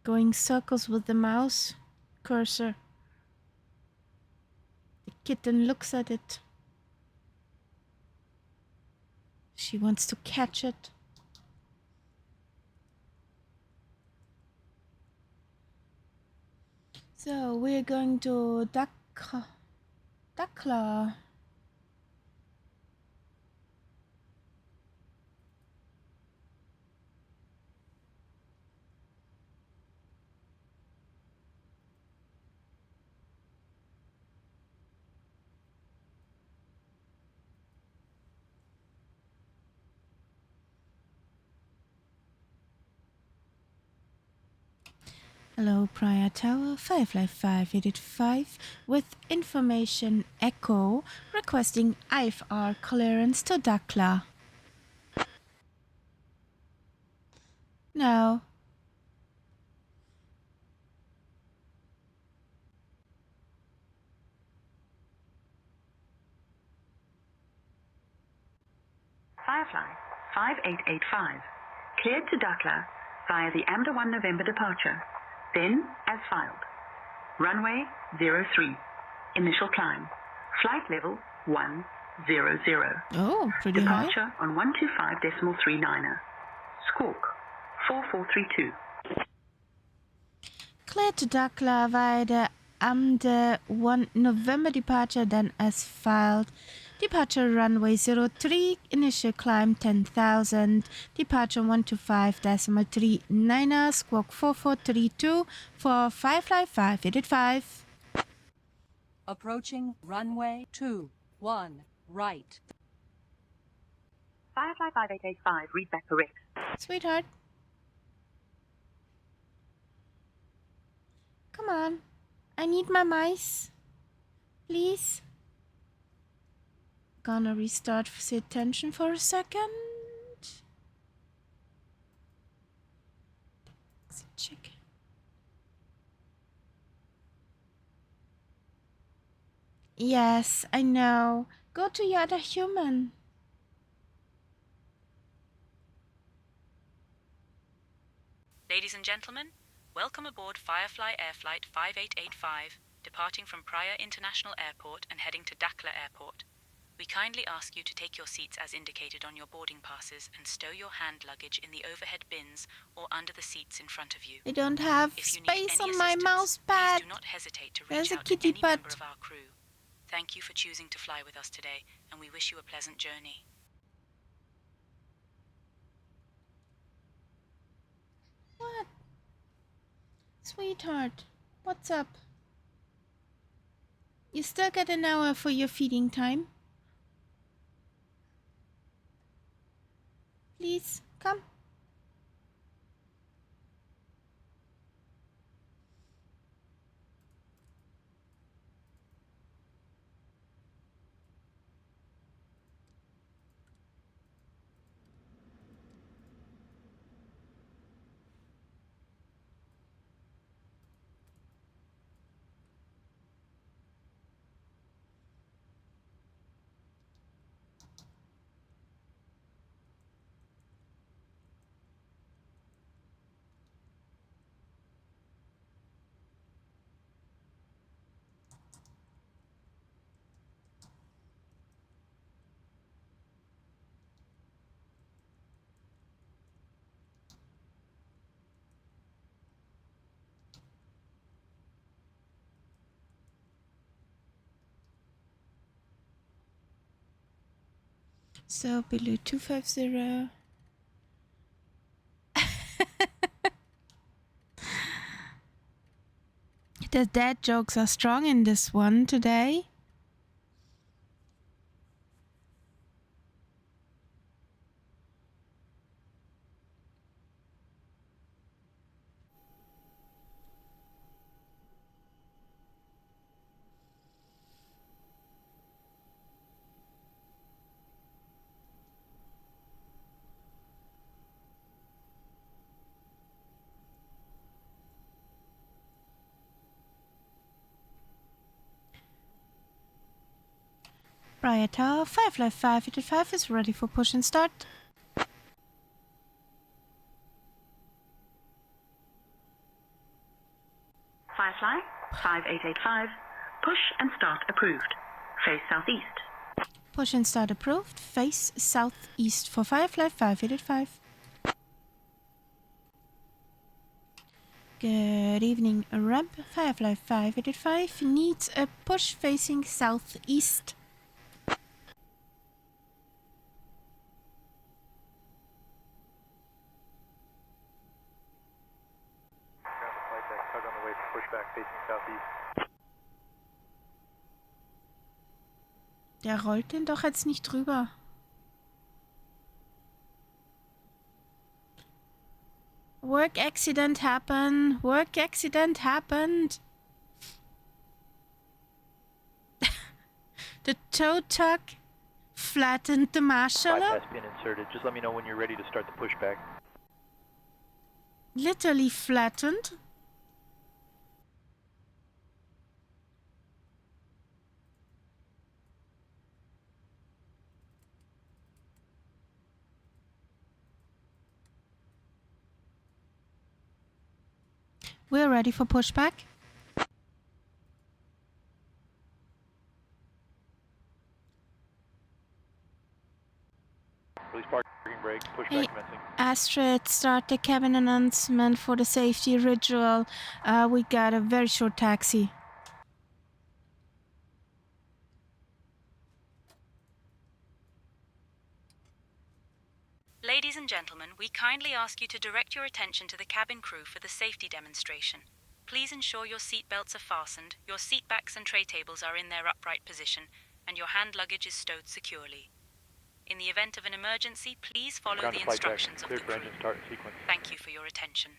Going circles with the mouse cursor. The kitten looks at it. She wants to catch it. So we're going to Dakhl. Hello, Prior Tower, Firefly 585 with information echo requesting IFR clearance to Dakhl. No. Firefly 5885. Cleared to Dakhl via the AMDA 1 November departure. Then, as filed. Runway 03. Initial climb. Flight level 100. Oh, pretty high. Departure on 125.39er. Squawk 4432. Cleared to Dakhl via the AMDA 1 November departure, then as filed. Departure runway 03, initial climb 10,000, departure 125.39er, squawk 4432 for Firefly 585. Approaching runway 21, right. Firefly 5885, read back correct. Sweetheart. Come on. I need my mice. Please. Gonna restart the attention for a second. Check. Yes, I know. Go to your other human. Ladies and gentlemen, welcome aboard Firefly Air Flight 5885, departing from Praia International Airport and heading to Dakhl Airport. We kindly ask you to take your seats as indicated on your boarding passes and stow your hand luggage in the overhead bins or under the seats in front of you. I don't have space on my mouse pad. Please do not hesitate to There's reach a out to kitty any pad. member of our crew. Thank you for choosing to fly with us today, and we wish you a pleasant journey. What? Sweetheart, what's up? You still got an hour for your feeding time. Please, come. So below 250. The dad jokes are strong in this one today. Praia Tower, Firefly 585 is ready for push and start. Firefly 5885, push and start approved. Face southeast. Push and start approved. Face southeast for Firefly 5885. Good evening, ramp. Firefly 5885 needs a push facing southeast. Flight deck, tug on the way for pushback facing southeast. Der rollt den doch jetzt nicht drüber. Work accident happened. Work accident happened. The tow truck flattened the marshal. Bypass pin inserted. Just let me know when you're ready to start the pushback. Literally flattened. We're ready for pushback. Release parking brake, pushback Hey, commencing. Astrid, start the cabin announcement for the safety ritual. We got a very short taxi. Ladies and gentlemen, we kindly ask you to direct your attention to the cabin crew for the safety demonstration. Please ensure your seat belts are fastened, your seat backs and tray tables are in their upright position, and your hand luggage is stowed securely. In the event of an emergency, please follow the instructions of the crew. Engine start sequence. Thank you for your attention.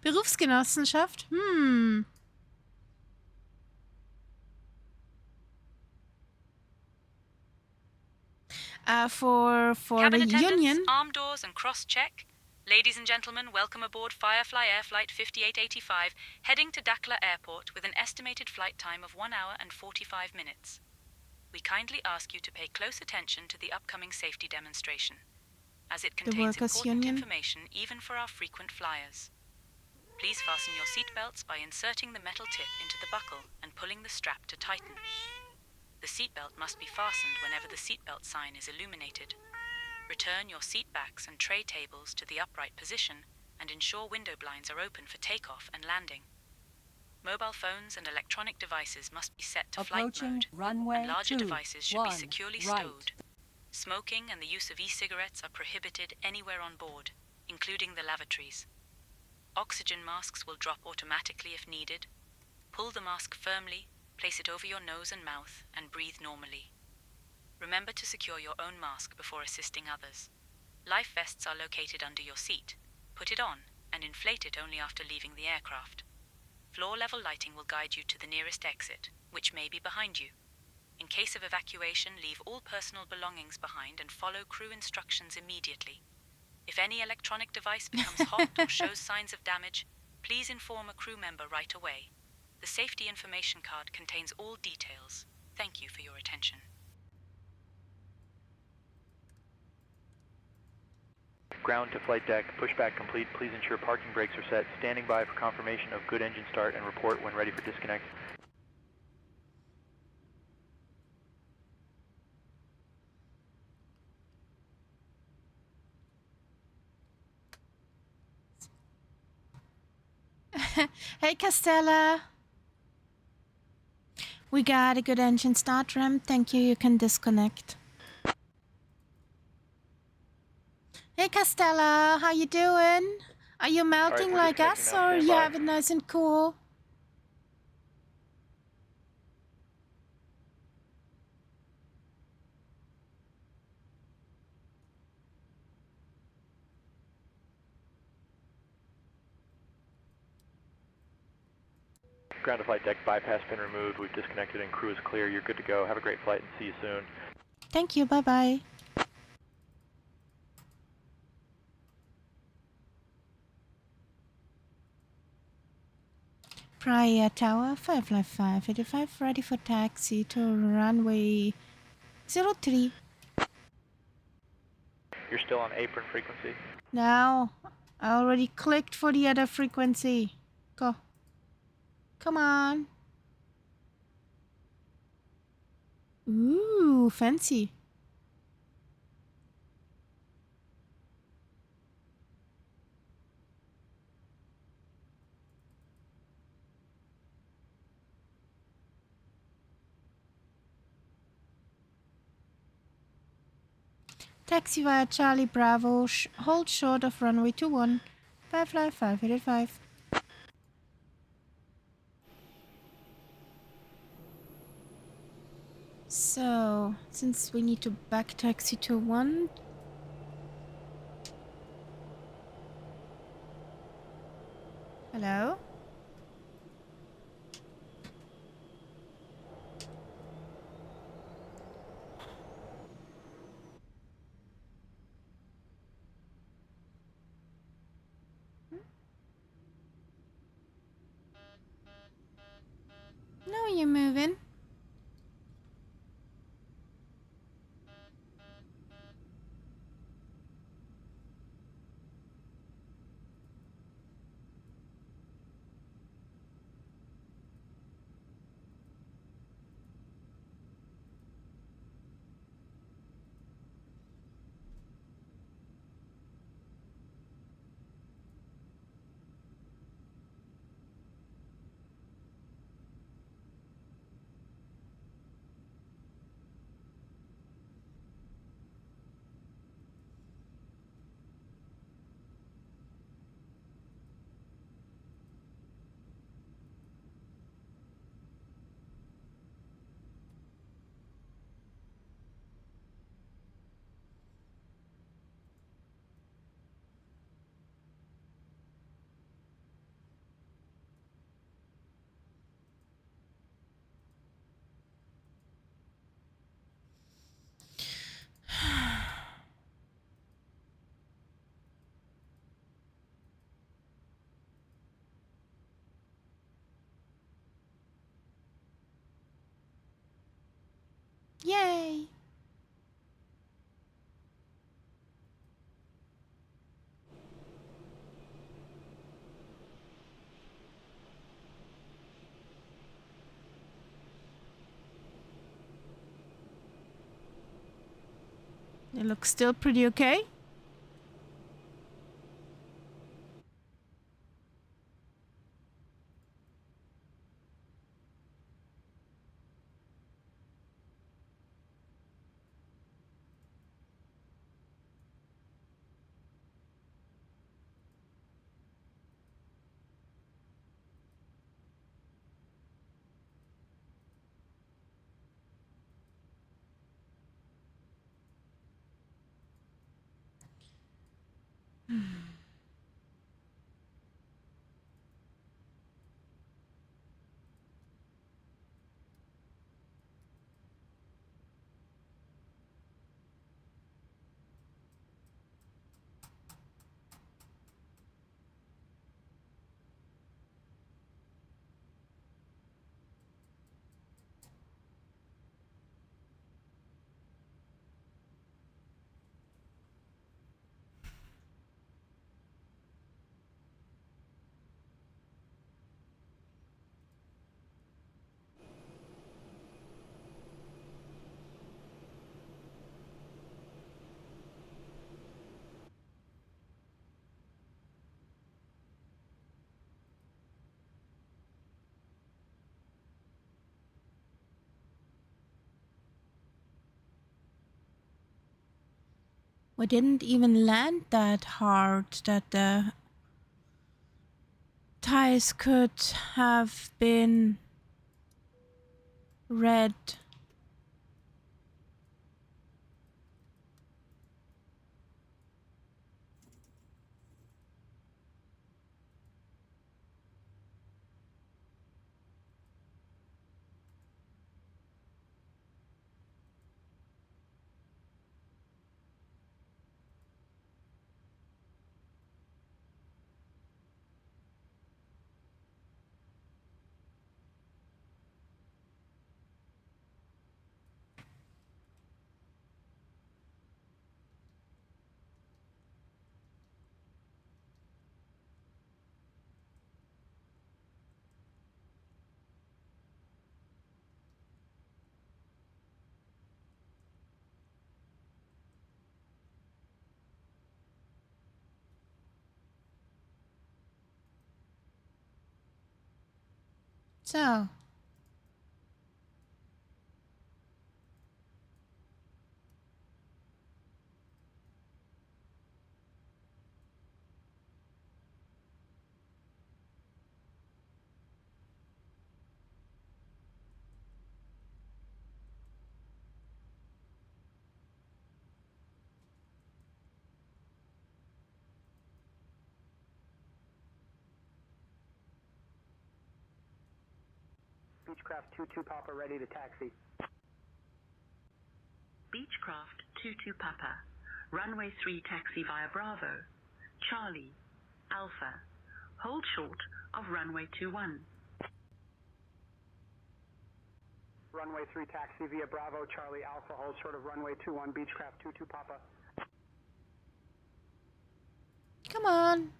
Berufsgenossenschaft? For Cabin the attendants, union. arm doors and cross-check. Ladies and gentlemen, welcome aboard Firefly Air Flight 5885, heading to Dakhl Airport with an estimated flight time of 1 hour and 45 minutes. We kindly ask you to pay close attention to the upcoming safety demonstration, as it contains important information even for our frequent flyers. Please fasten your seatbelts by inserting the metal tip into the buckle and pulling the strap to tighten. The seatbelt must be fastened whenever the seatbelt sign is illuminated. Return your seat backs and tray tables to the upright position and ensure window blinds are open for takeoff and landing. Mobile phones and electronic devices must be set to flight mode, and larger devices should be securely stowed. Smoking and the use of e-cigarettes are prohibited anywhere on board, including the lavatories. Oxygen masks will drop automatically if needed. Pull the mask firmly, place it over your nose and mouth, and breathe normally. Remember to secure your own mask before assisting others. Life vests are located under your seat. Put it on and inflate it only after leaving the aircraft. Floor-level lighting will guide you to the nearest exit, which may be behind you. In case of evacuation, leave all personal belongings behind and follow crew instructions immediately. If any electronic device becomes hot or shows signs of damage, please inform a crew member right away. The safety information card contains all details. Thank you for your attention. Ground to flight deck, pushback complete. Please ensure parking brakes are set. Standing by for confirmation of good engine start and report when ready for disconnect. Hey, Castella. We got a good engine start, Rem. Thank you. You can disconnect. Hey, Castella. How you doing? Are you melting like us, or you have it nice and cool? Ground to flight deck, bypass pin removed. We've disconnected and crew is clear. You're good to go. Have a great flight and see you soon. Thank you. Bye-bye. Praia Tower, Firefly 585, ready for taxi to runway 03. You're still on apron frequency. Now, I already clicked for the other frequency. Go. Come on. Ooh, fancy. Taxi via Charlie Bravo, hold short of runway 21, Firefly 585. So, since we need to back taxi to 1. Hello? No, you're moving. Yay! It looks still pretty okay. We didn't even land that hard that the tires could have been red. So. Beechcraft 22 Papa ready to taxi. Beechcraft 22 Papa, runway 3 taxi via Bravo, Charlie, Alpha, hold short of runway 21. Runway 3 taxi via Bravo, Charlie, Alpha, hold short of runway 21, Beechcraft 22 Papa. Come on.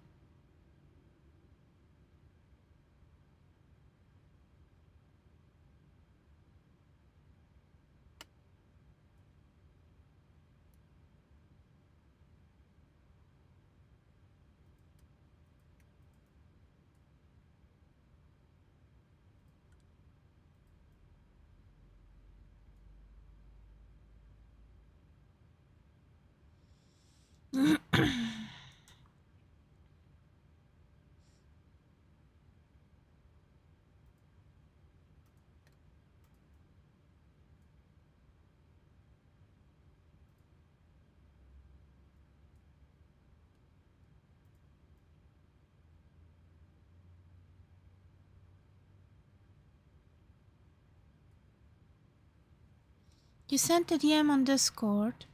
You sent a DM on Discord.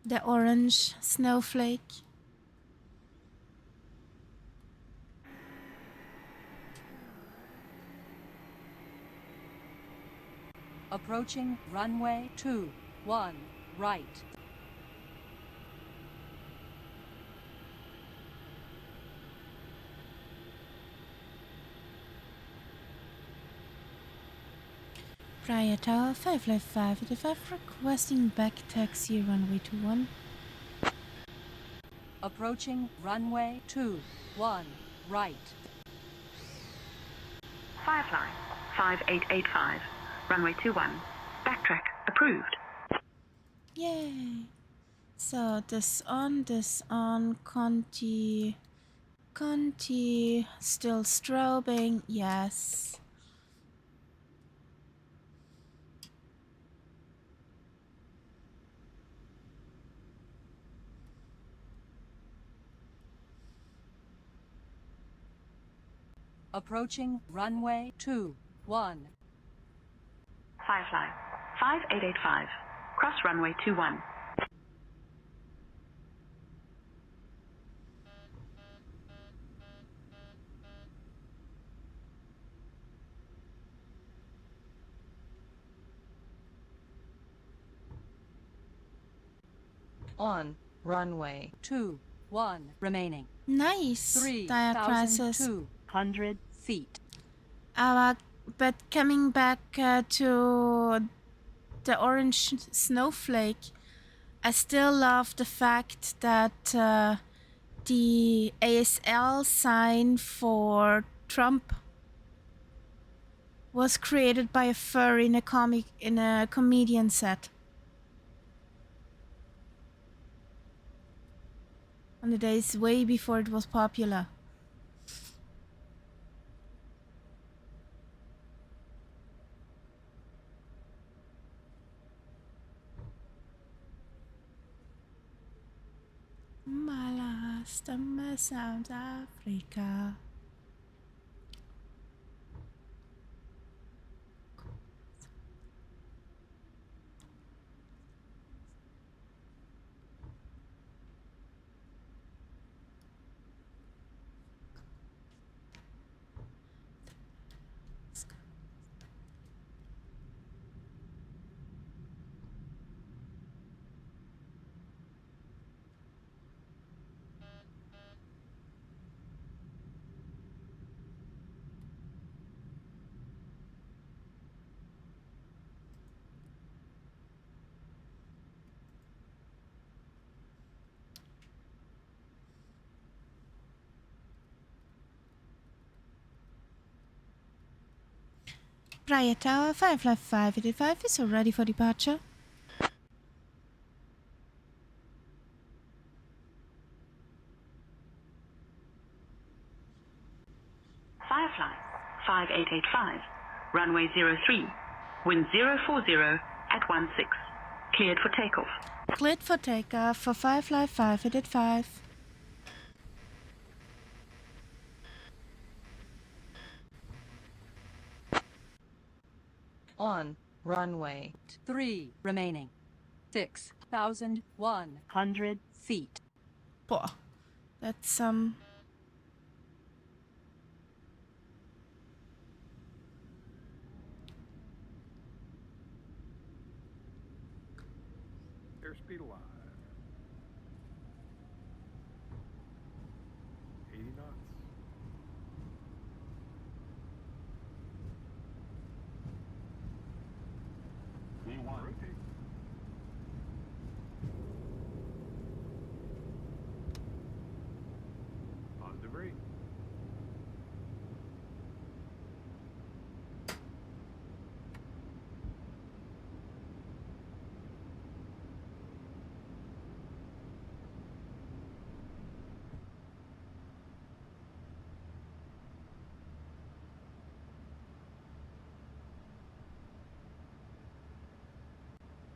The orange snowflake. Approaching runway 21, right. Praia Tower 555 requesting back taxi runway 21. Approaching runway 21, right. Firefly 5885, runway 21, backtrack approved. Yay. So this on, Conti, still strobing, yes. Approaching runway 21. Firefly 5885, cross runway 21. On runway 21 remaining. Nice. Dire crisis. 3,200 feet. But coming back to the orange snowflake, I still love the fact that the ASL sign for Trump was created by a furry in a comedian set. On the days way before it was popular. Malastama South Africa. Praia Tower, Firefly 585 is all ready for departure. Firefly 5885, runway 03, wind 040 at 16, cleared for takeoff. Cleared for takeoff for Firefly 585. On runway 3 remaining. 6,100 feet. Boah, that's Airspeed alive. 80 knots. V1. Rotate. Positive rate.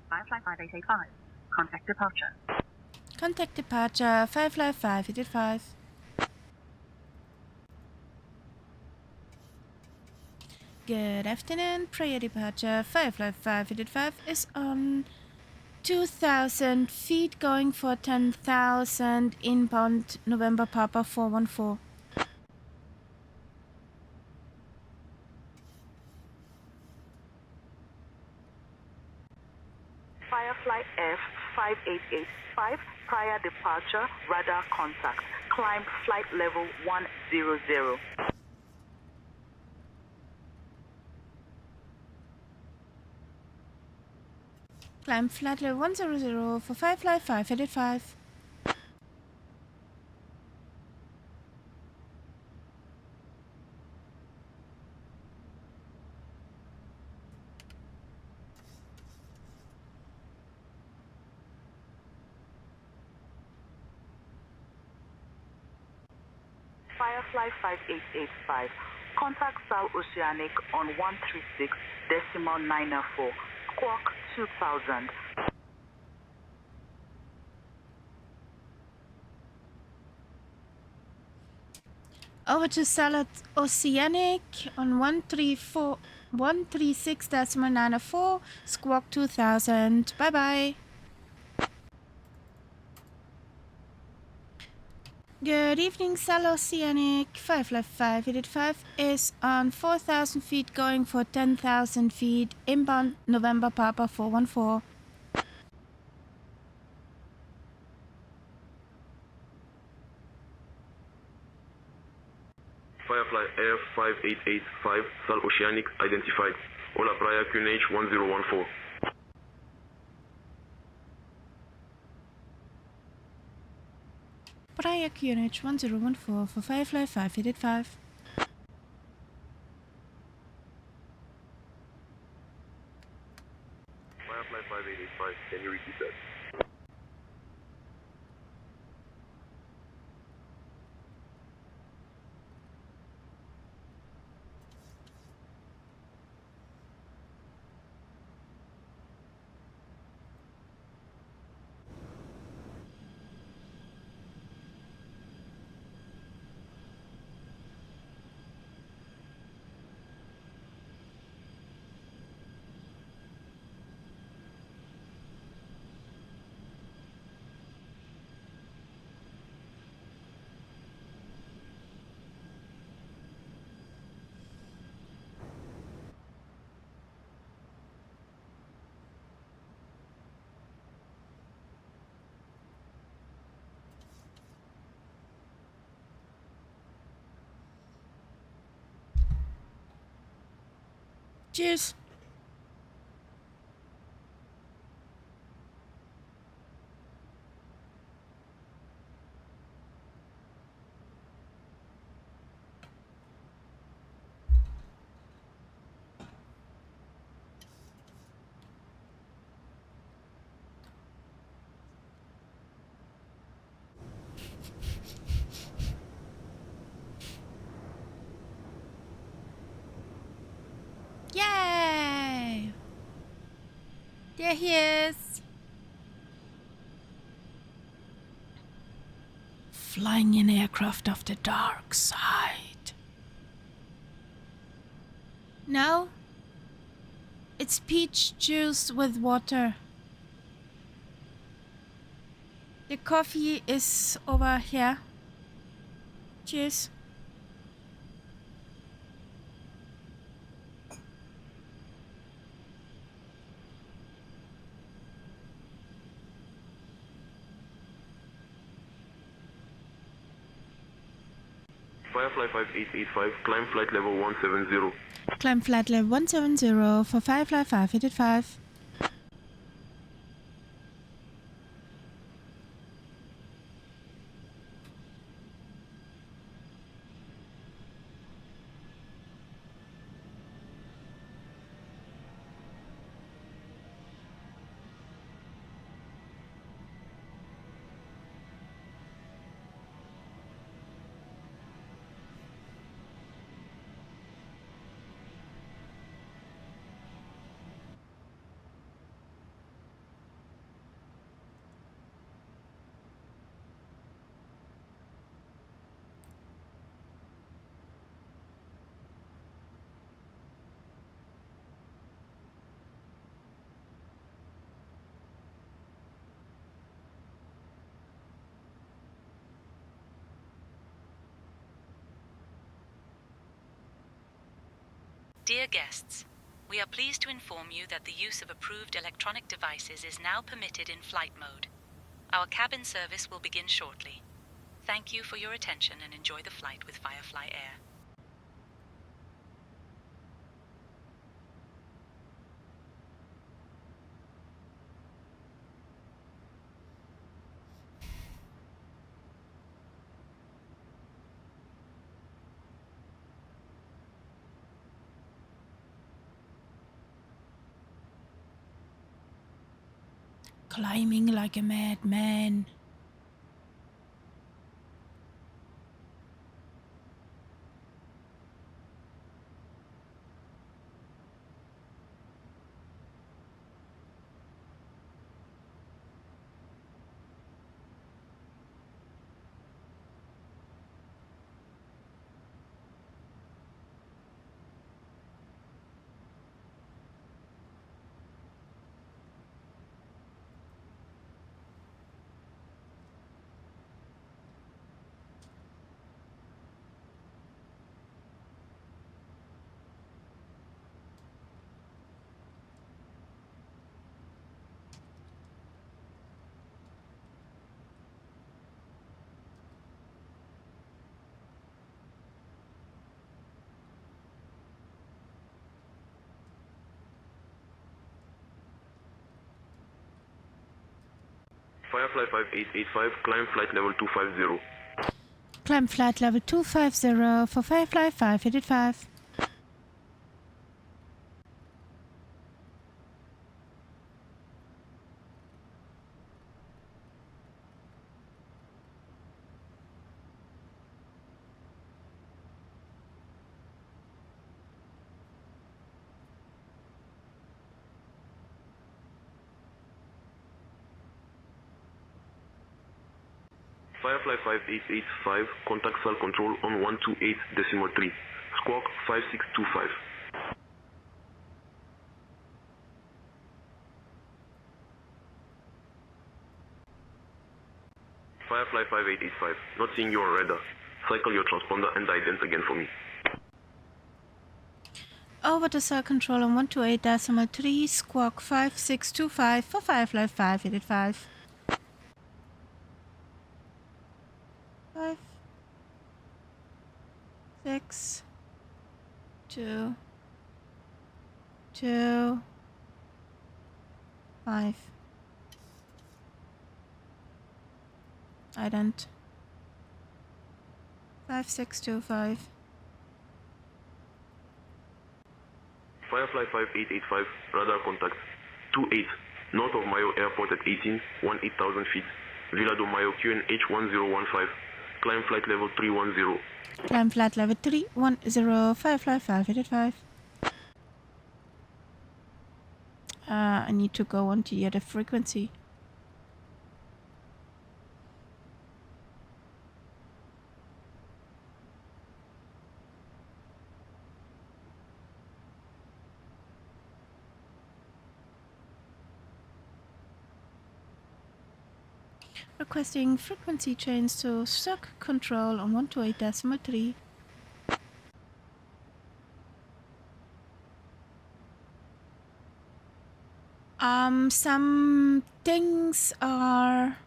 Firefly 5885, contact departure. contact departure, Firefly 585. Good afternoon, prior departure, Firefly 585 is on 2,000 feet going for 10,000 inbound November Papa 414. Firefly F5885, prior departure, radar contact. Climb flight level 100. Climb flight level 100 for Firefly 585. Firefly 5885, contact South Oceanic on 136.904, squawk 2000. Over to South Oceanic on 136.904, squawk 2000. Bye bye. Good evening, South Oceanic. Firefly 585 is on 4,000 feet going for 10,000 feet, inbound November Papa 414. Firefly Air 5885, South Oceanic identified. Ola Praia QNH 1014. Praia QNH 1014 for Firefly 585. Firefly 5885, can you repeat that? Cheers. There he is. Flying an aircraft of the dark side. No. It's peach juice with water. The coffee is over here. Cheers. Firefly 5885, climb flight level 170. Climb flight level 170 for Firefly 5885. Dear guests, we are pleased to inform you that the use of approved electronic devices is now permitted in flight mode. Our cabin service will begin shortly. Thank you for your attention and enjoy the flight with Firefly Air. Climbing like a madman. Firefly 5885, climb flight level 250. Climb flight level 250 for Firefly 5885. Firefly 5885, contact cell control on 128.3, squawk 5625. Firefly 5885, not seeing you on radar. Cycle your transponder and ident again for me. Over to cell control on 128.3, squawk 5625 for Firefly 5885. 5, 6, 2, 2, 5. Ident. 5625. Firefly 5885, radar contact 28, north of Mayo Airport at 18,000 feet. Villa do Mayo QNH 1015, climb flight level 310. Climb flight level 310, Firefly 5885. I need to go on to the other frequency. Requesting frequency change to stock control on 128.3. Some things are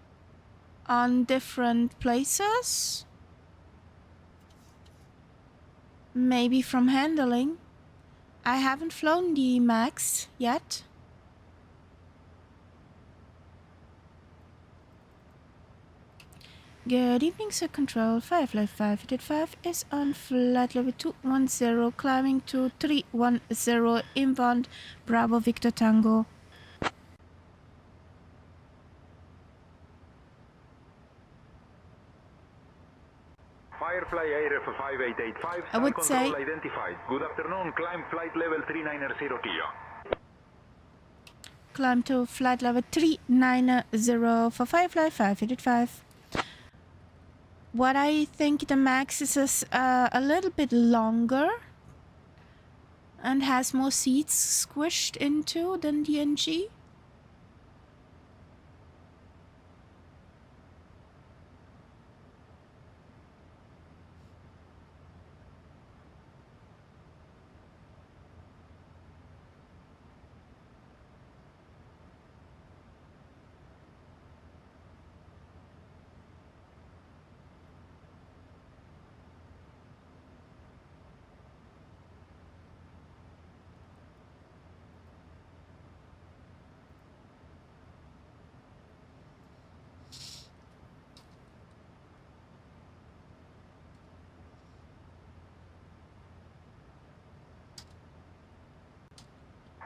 on different places. Maybe from handling. I haven't flown the MAX yet. Good evening, Sir Control. Firefly 585 is on flight level 210, climbing to 310 inbound Bravo Victor Tango. Firefly ARF 5885, I would control say identified. Good afternoon, climb flight level 390 Kia. climb to flight level 390 for Firefly 585. What I think the MAX is a little bit longer and has more seats squished into than the NG.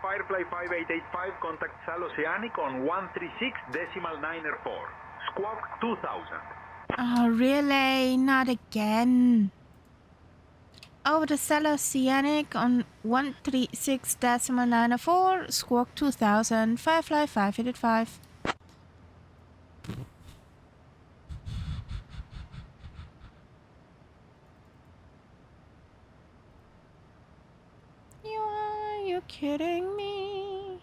Firefly 5885, contact Sal Oceanic on 136.94. Squawk 2000. Oh, really? Not again. Over the Sal Oceanic on 136.94, Squawk 2000, Firefly 585. Are you kidding me?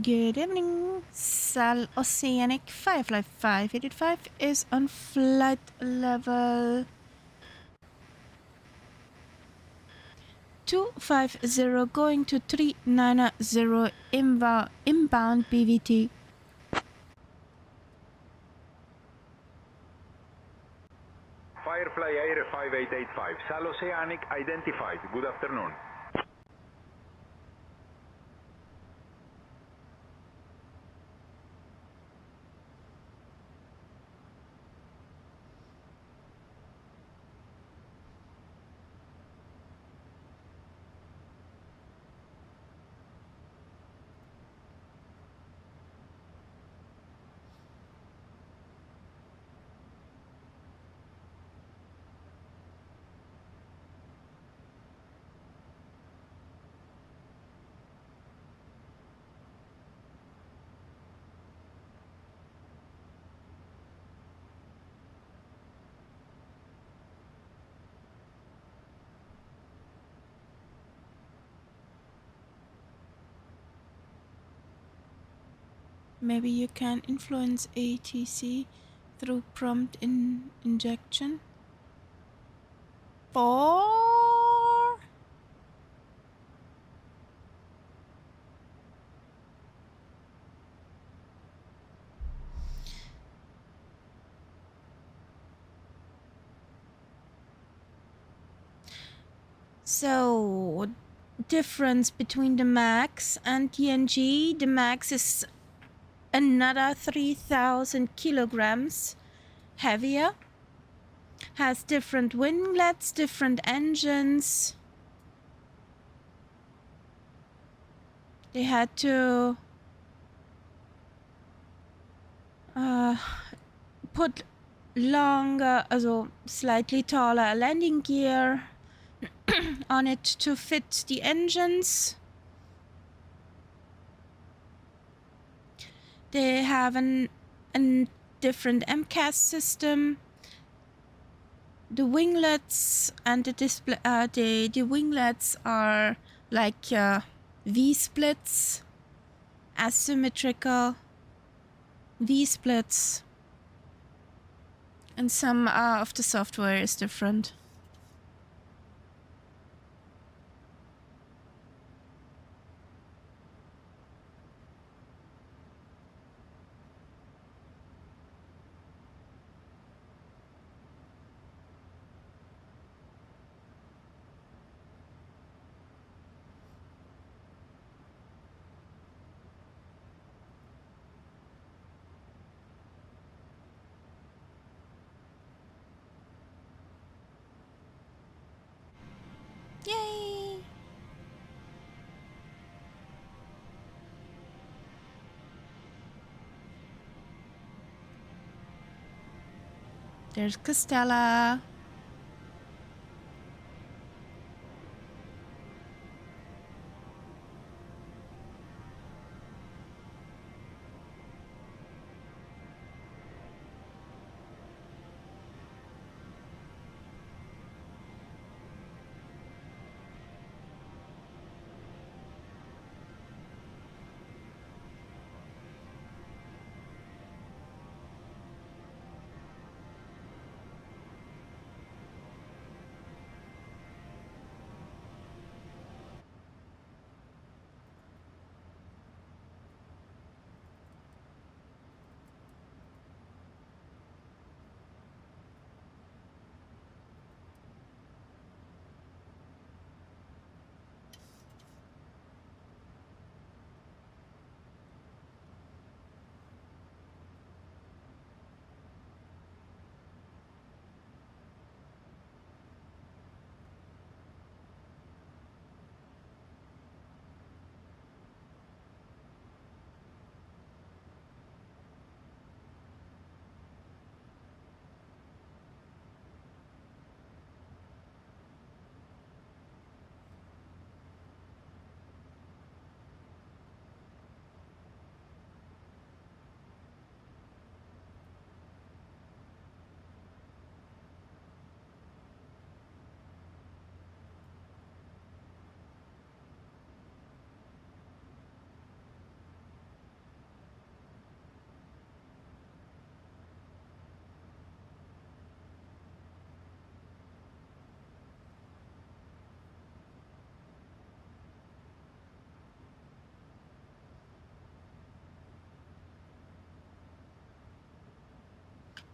Good evening. Sal Oceanic Firefly 585 is on flight level 250 going to 390 inbound BVT. Firefly Air 5885, Sal Oceanic identified. Good afternoon. Maybe you can influence ATC through prompt injection. Or so difference between the MAX and ENG. The MAX is another 3,000 kilograms heavier, has different winglets, different engines. They had to put longer, also slightly taller landing gear on it to fit the engines. They have a different MCAS system. The winglets and the display, the winglets are like V-splits, asymmetrical V-splits, and some of the software is different. Yay! There's Costella.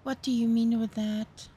What do you mean with that?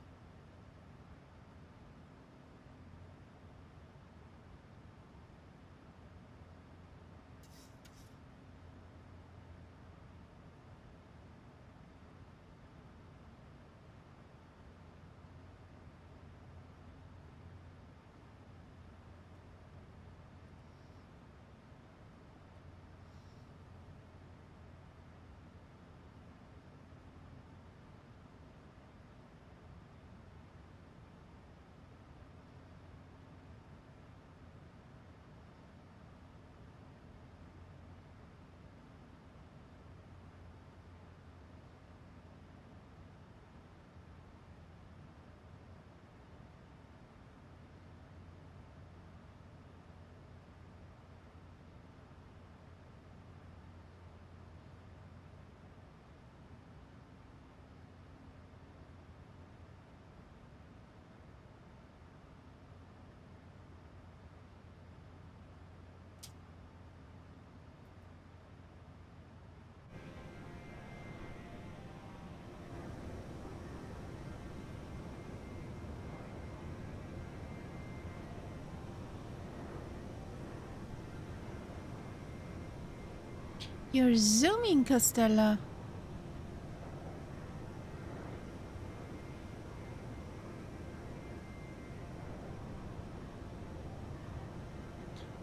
You're zooming, Costella.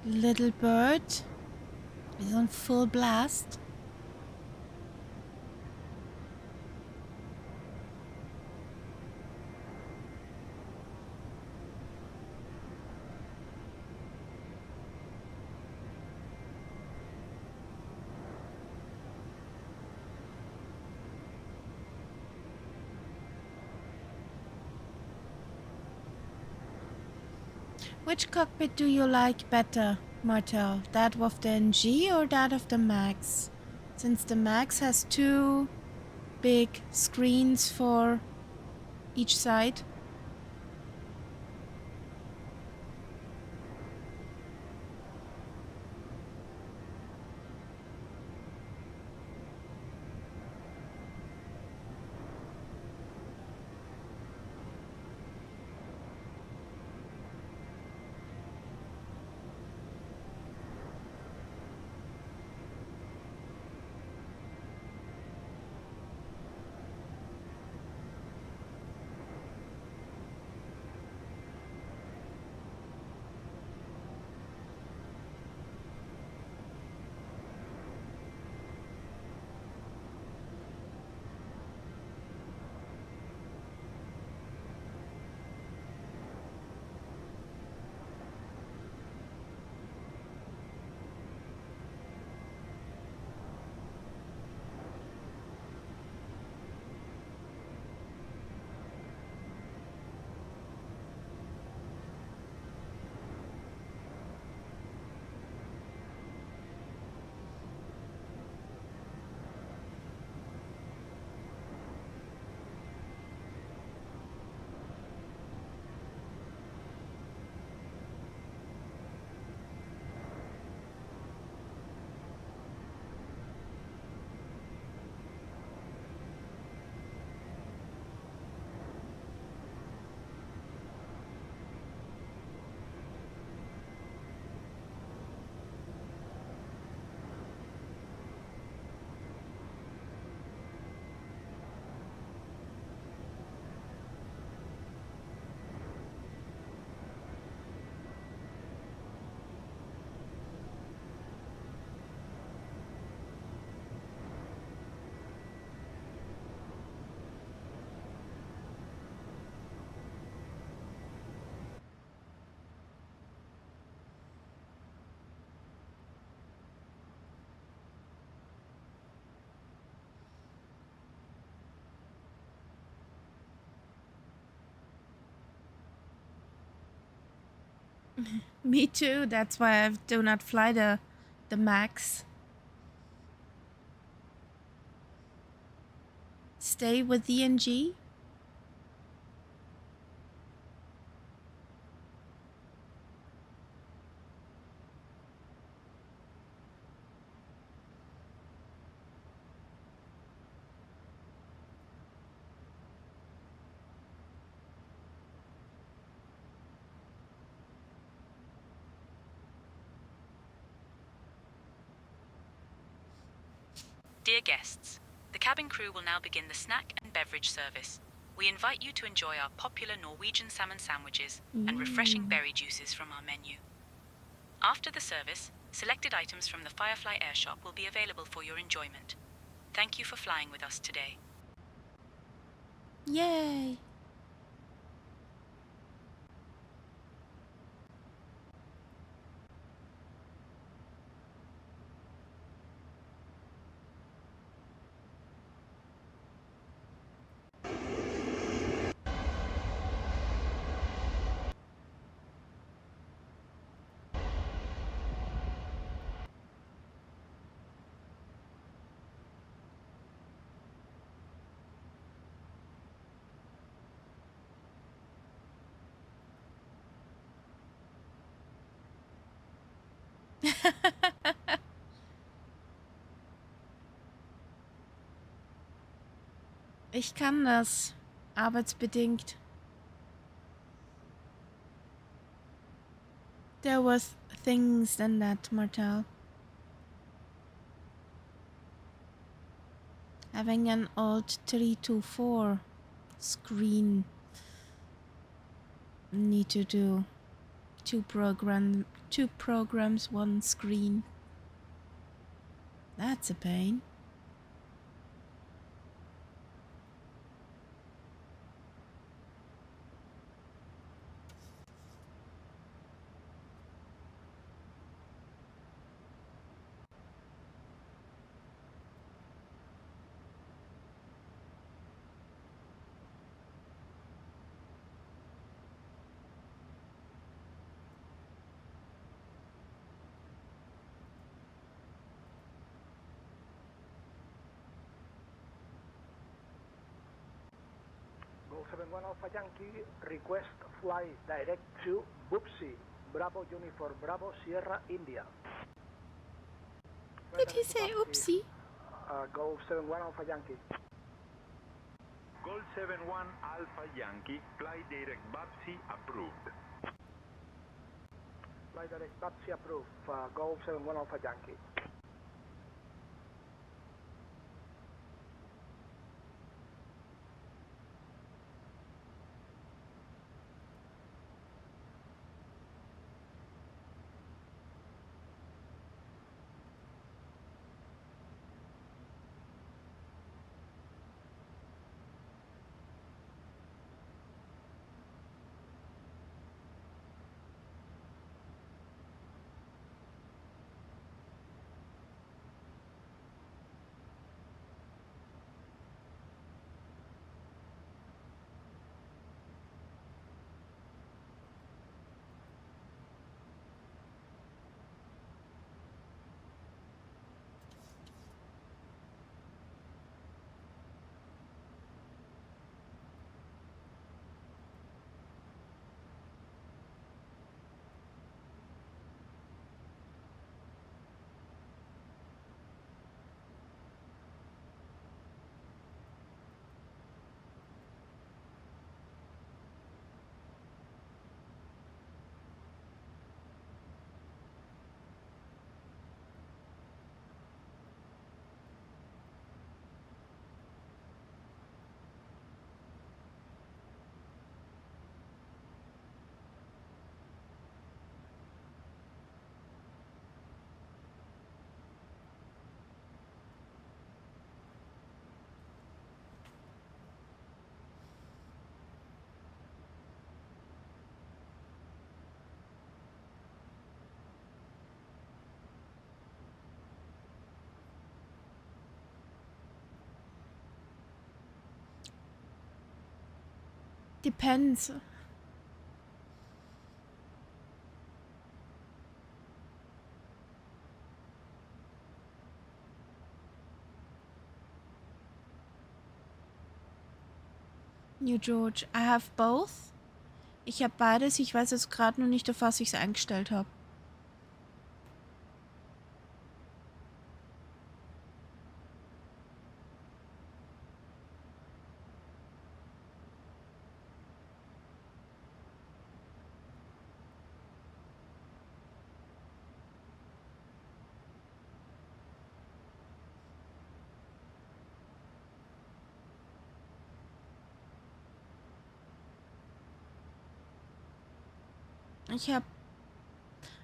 Little bird is on full blast. Which cockpit do you like better, Martel? That of the NG or that of the Max? Since the Max has two big screens for each side. Me too. That's why I do not fly the Max. Stay with the ENG. Dear guests, the cabin crew will now begin the snack and beverage service. We invite you to enjoy our popular Norwegian salmon sandwiches and refreshing berry juices from our menu. After the service, selected items from the Firefly Air Shop will be available for your enjoyment. Thank you for flying with us today. Yay! Ich kann das. Arbeitsbedingt. There was things than that, Martel. Having an Alt 324 screen. Need to do two programs, one screen. That's a pain. 71 Alpha Yankee, request fly direct to GUCY, Bravo Uniform Bravo Sierra India. Did he say oopsie? Golf 71 Alpha Yankee. Golf 71 Alpha Yankee, fly direct GVNP approved. Fly direct GVNP approved, Golf 71 Alpha Yankee. Depends. New George. I have both. Ich habe beides. Ich weiß jetzt gerade nur nicht, auf was ich es eingestellt habe. Ich habe,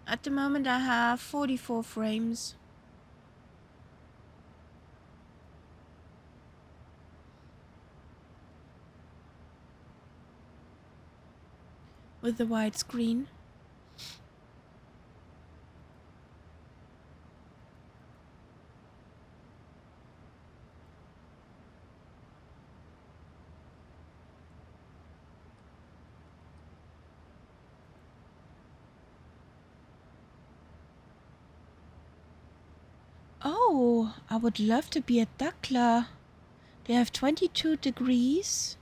at the moment I have 44 frames. With the widescreen. Oh, I would love to be at Dakhl. They have 22 degrees.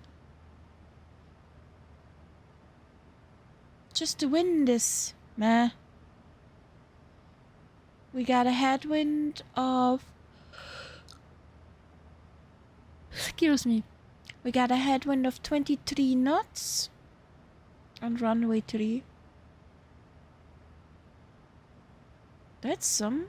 Just the wind is meh. We got a headwind of... Excuse me. We got a headwind of 23 knots on runway 3. That's some.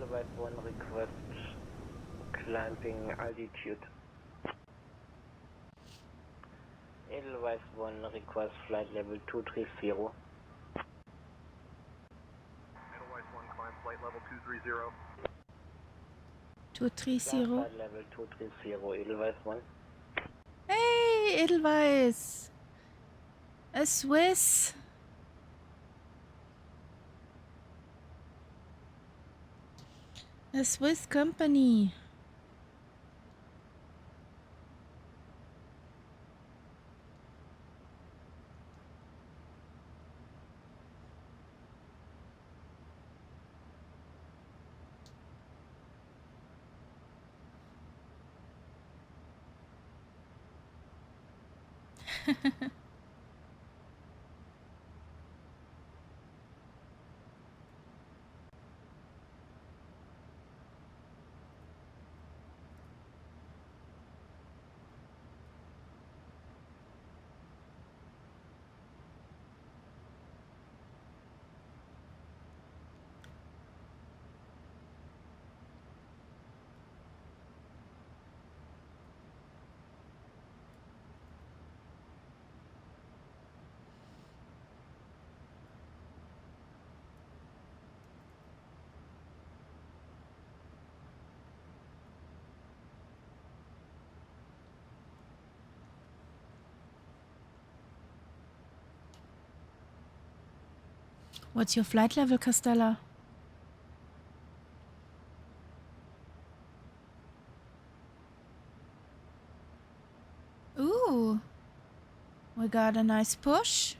Edelweiss 1 request climbing altitude. Edelweiss 1 request flight level 230. Edelweiss 1 climb flight level 230. 230. Flight level 230, Edelweiss 1. Hey, Edelweiss! A Swiss! A Swiss company. What's your flight level, Costella? Ooh, we got a nice push.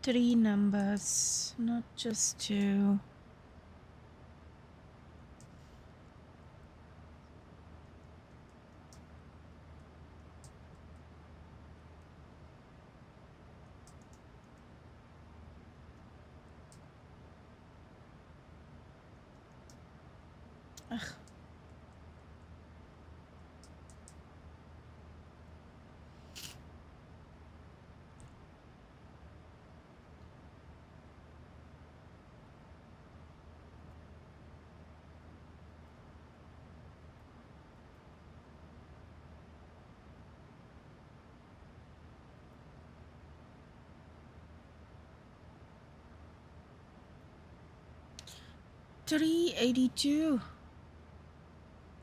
Three numbers, not just two. Ugh. $382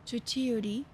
to TOD.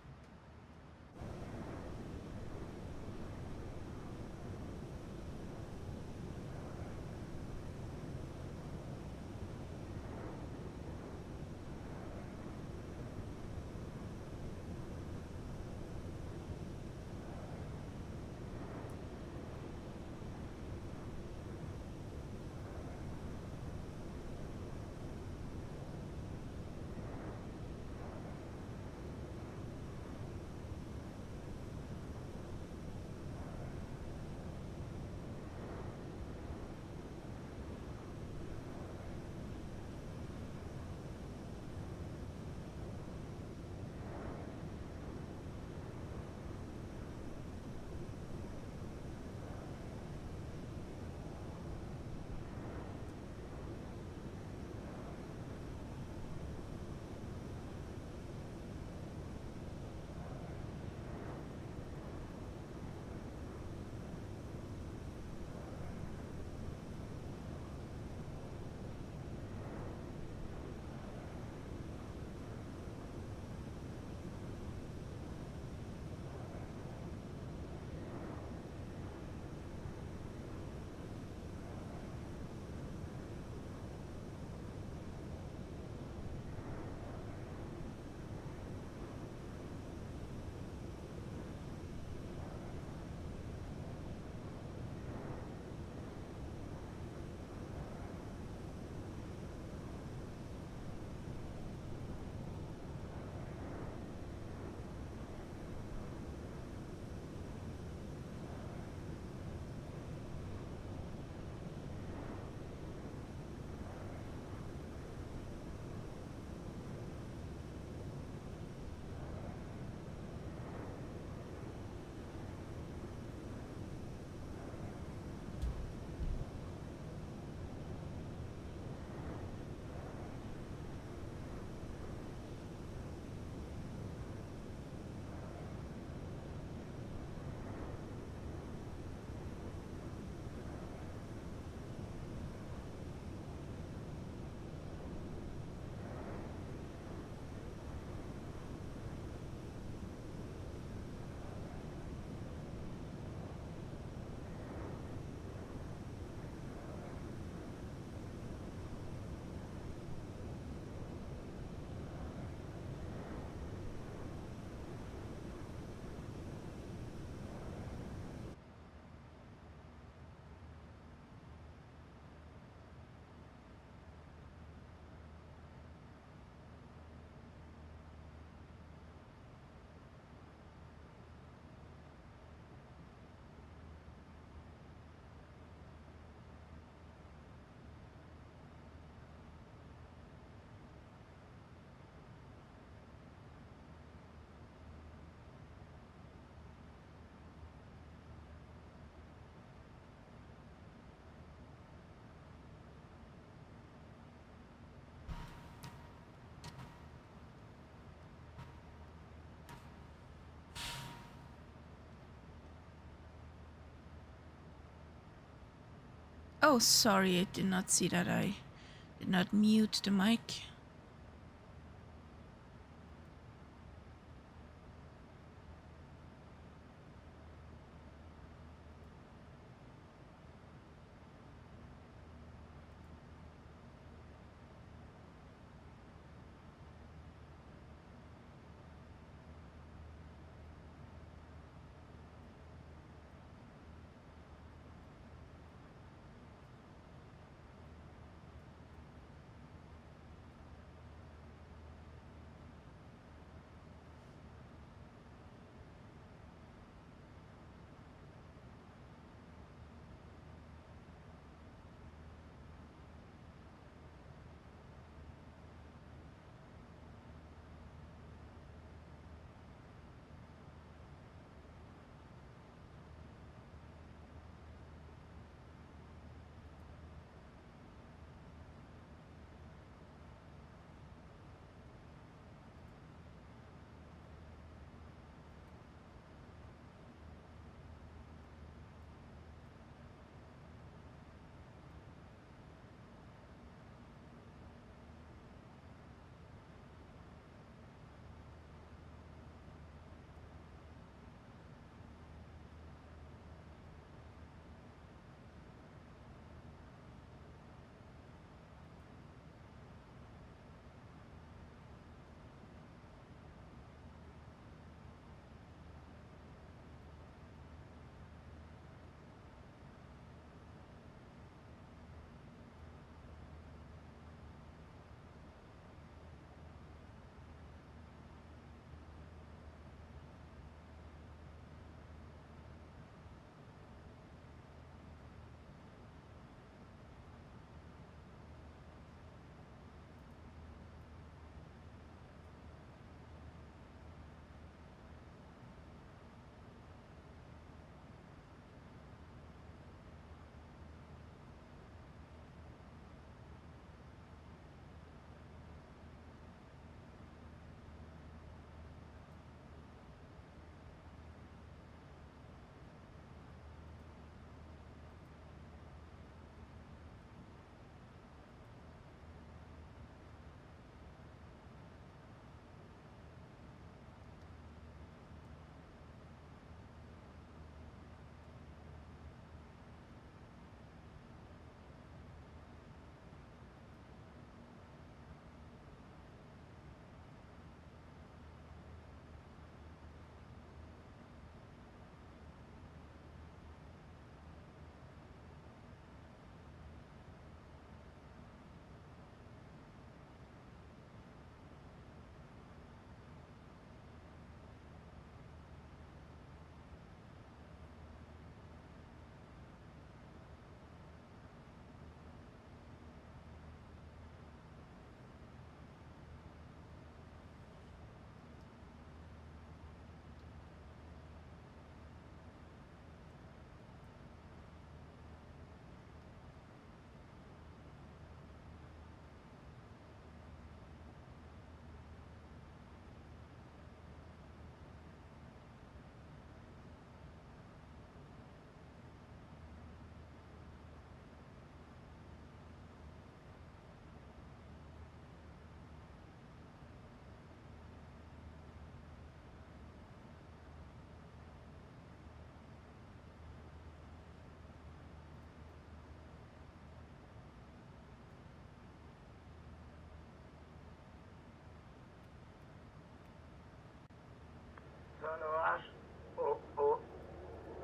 Oh, sorry, I did not see that. I did not mute the mic.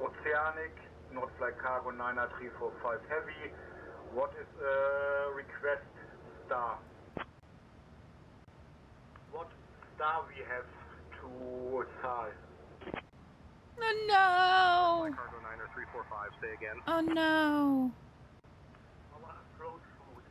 Oceanic, not flight cargo 99345 heavy. What is request star? What star we have to size? Oh no! Flight cargo 90345, say again. Oh no! Our approach route.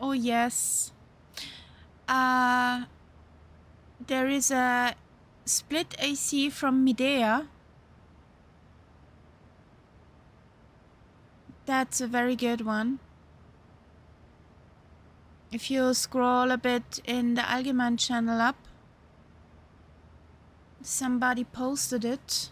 Oh yes. There is a split AC from Midea. That's a very good one. If you scroll a bit in the Allgemein channel up, somebody posted it.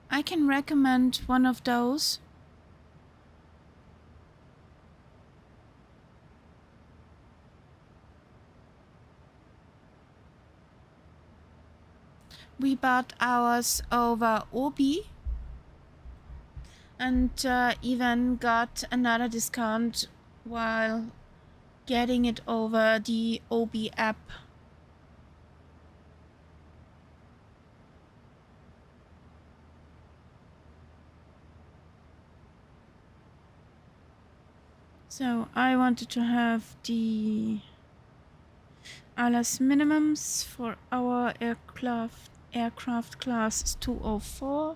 I can recommend one of those. We bought ours over OBI and even got another discount while getting it over the OBI app. So I wanted to have the ALAS minimums for our aircraft class is 204.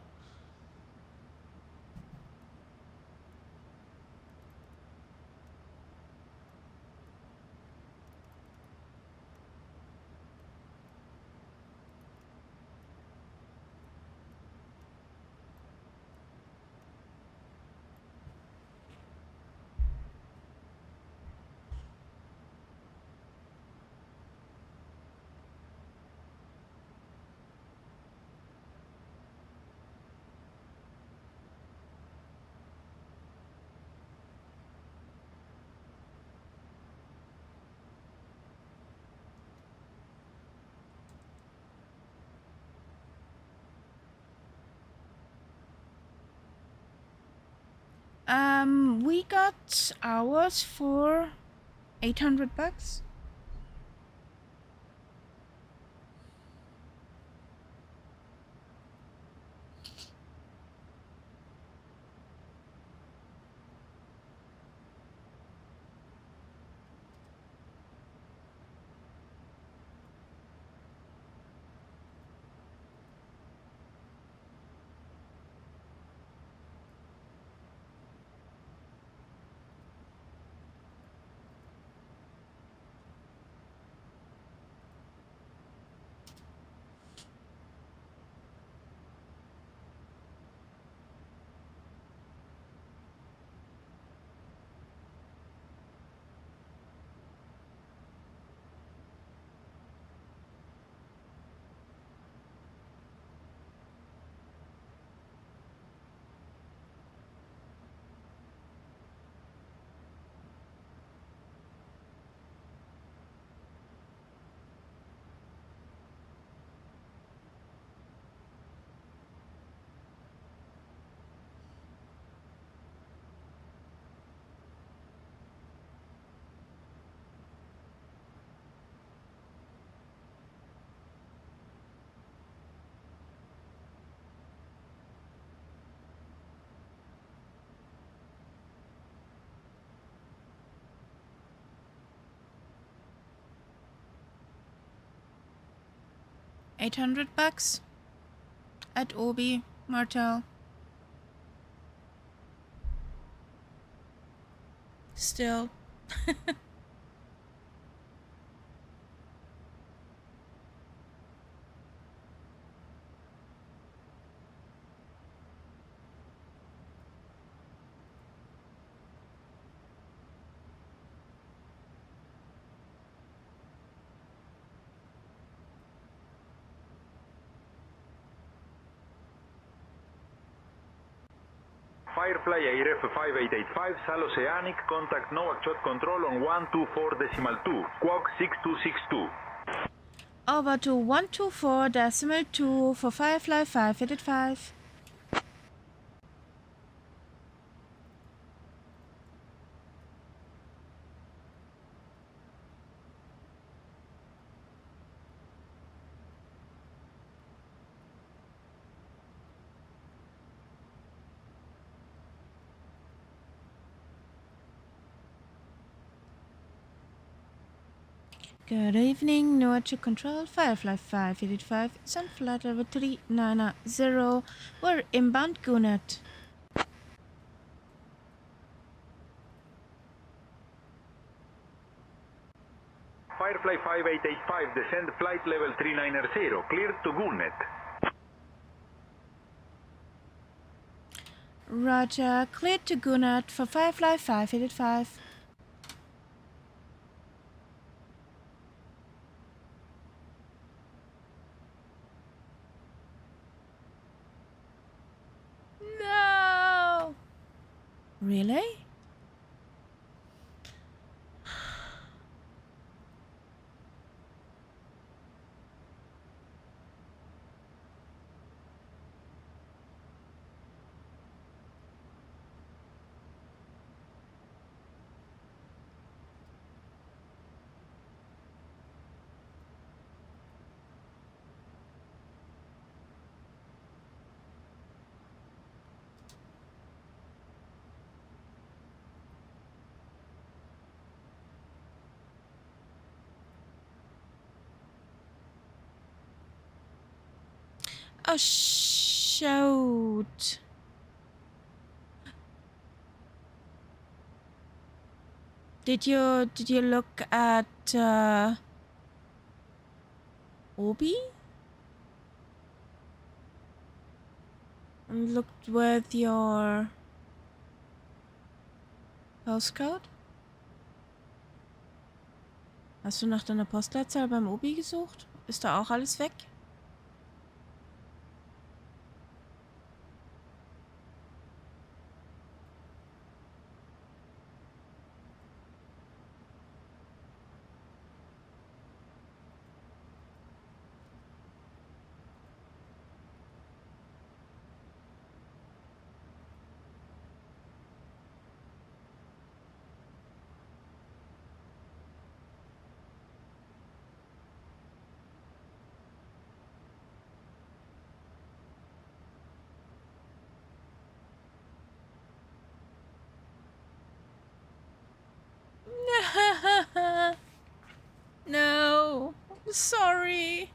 We got ours for $800. $800 at Obi, Martel. Still. Firefly ARF 5885, Sal Oceanic, contact NOAA shot control on 124.2, Squawk 6262. Over to 124.2 for Firefly 585. Good evening, NOAA to control, Firefly 585, it's on flight level 390. We're inbound Gunat. Firefly 5885, descend flight level 390, cleared to Gunnet. Roger, cleared to Gunat for Firefly 585. No! Really? Oh, shoot. Did you look at Obi? And looked with your Postcode? Hast du nach deiner Postleitzahl beim Obi gesucht? Ist da auch alles weg? No, sorry.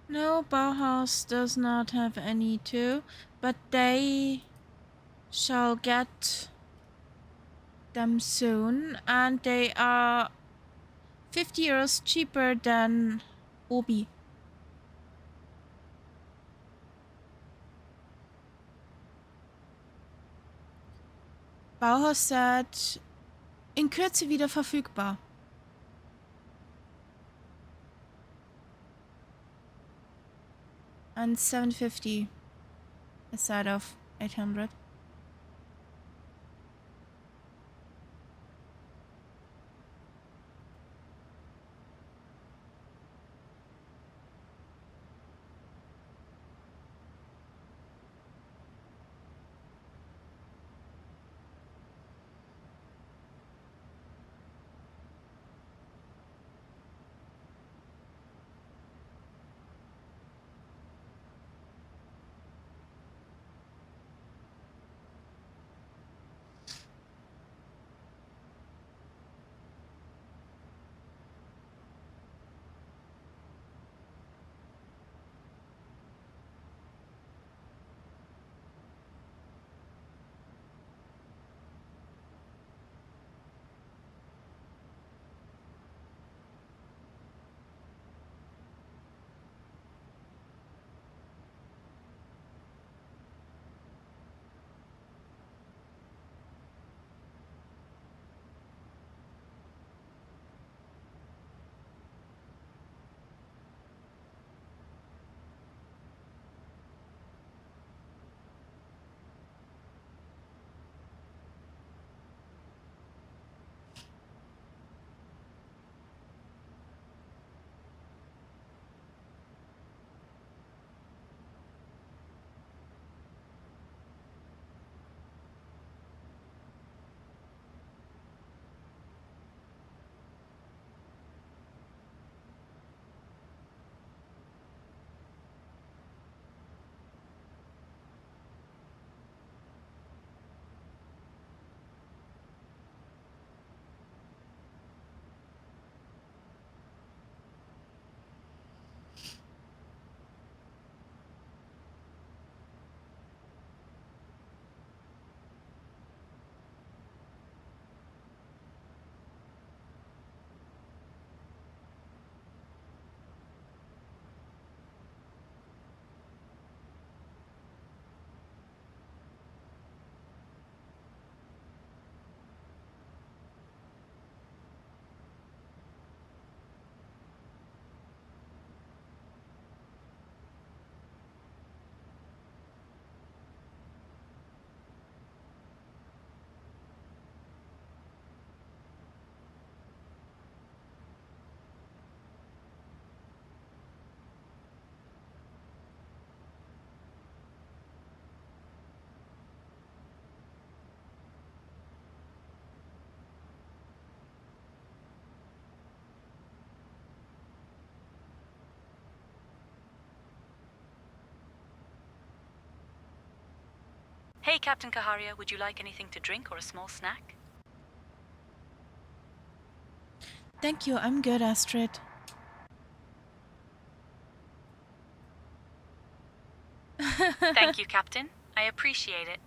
No, Bauhaus does not have any too, but they shall get them soon, and they are 50 euros cheaper than Obi. Bauhaus said, in Kürze wieder verfügbar. And 750 instead of 800. Hey, Captain Kaharia, would you like anything to drink or a small snack? Thank you, I'm good, Astrid. Thank you, Captain. I appreciate it.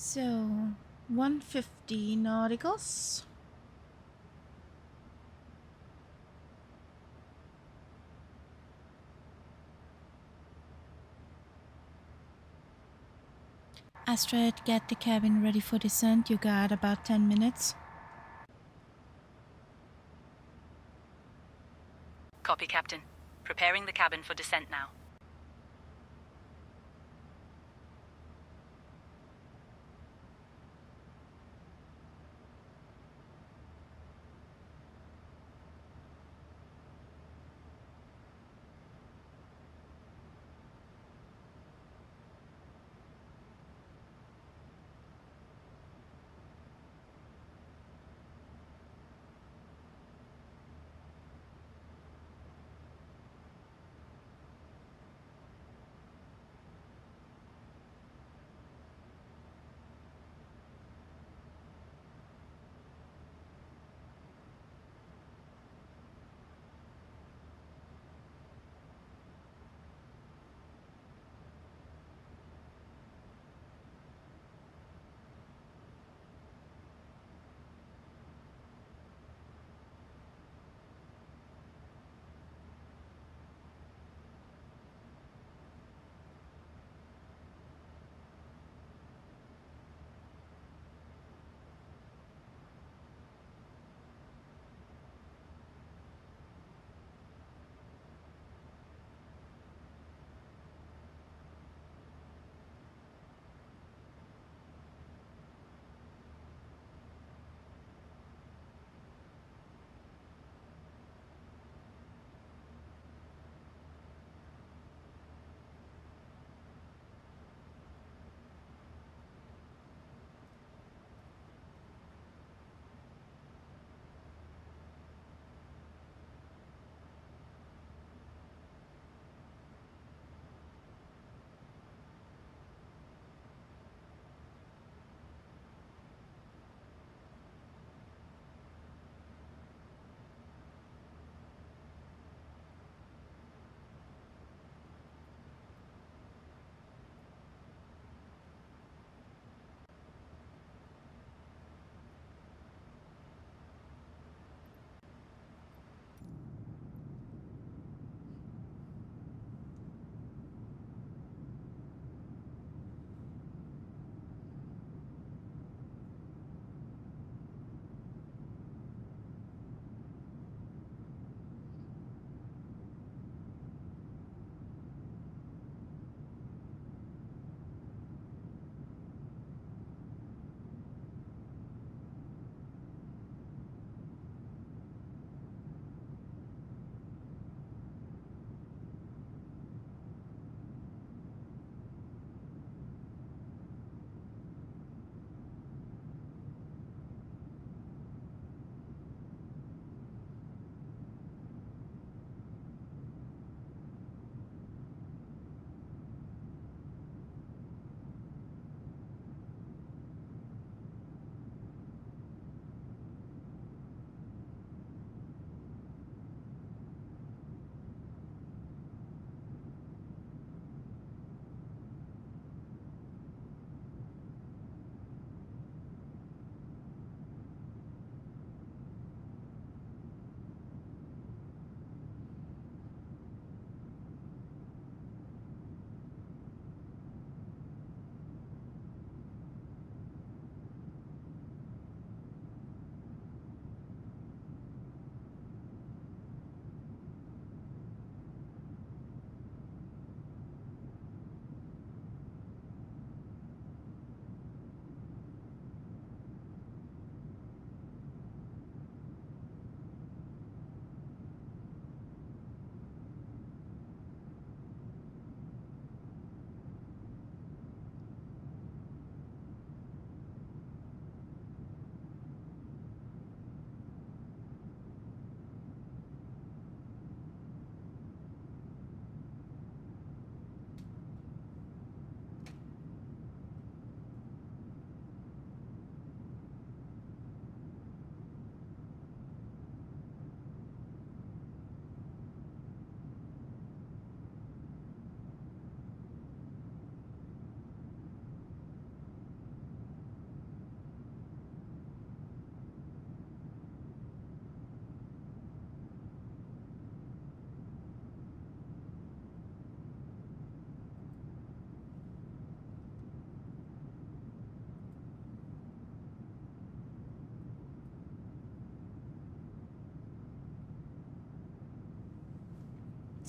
So, 150 nauticals. Astrid, get the cabin ready for descent. You got about 10 minutes. Copy, Captain. Preparing the cabin for descent now.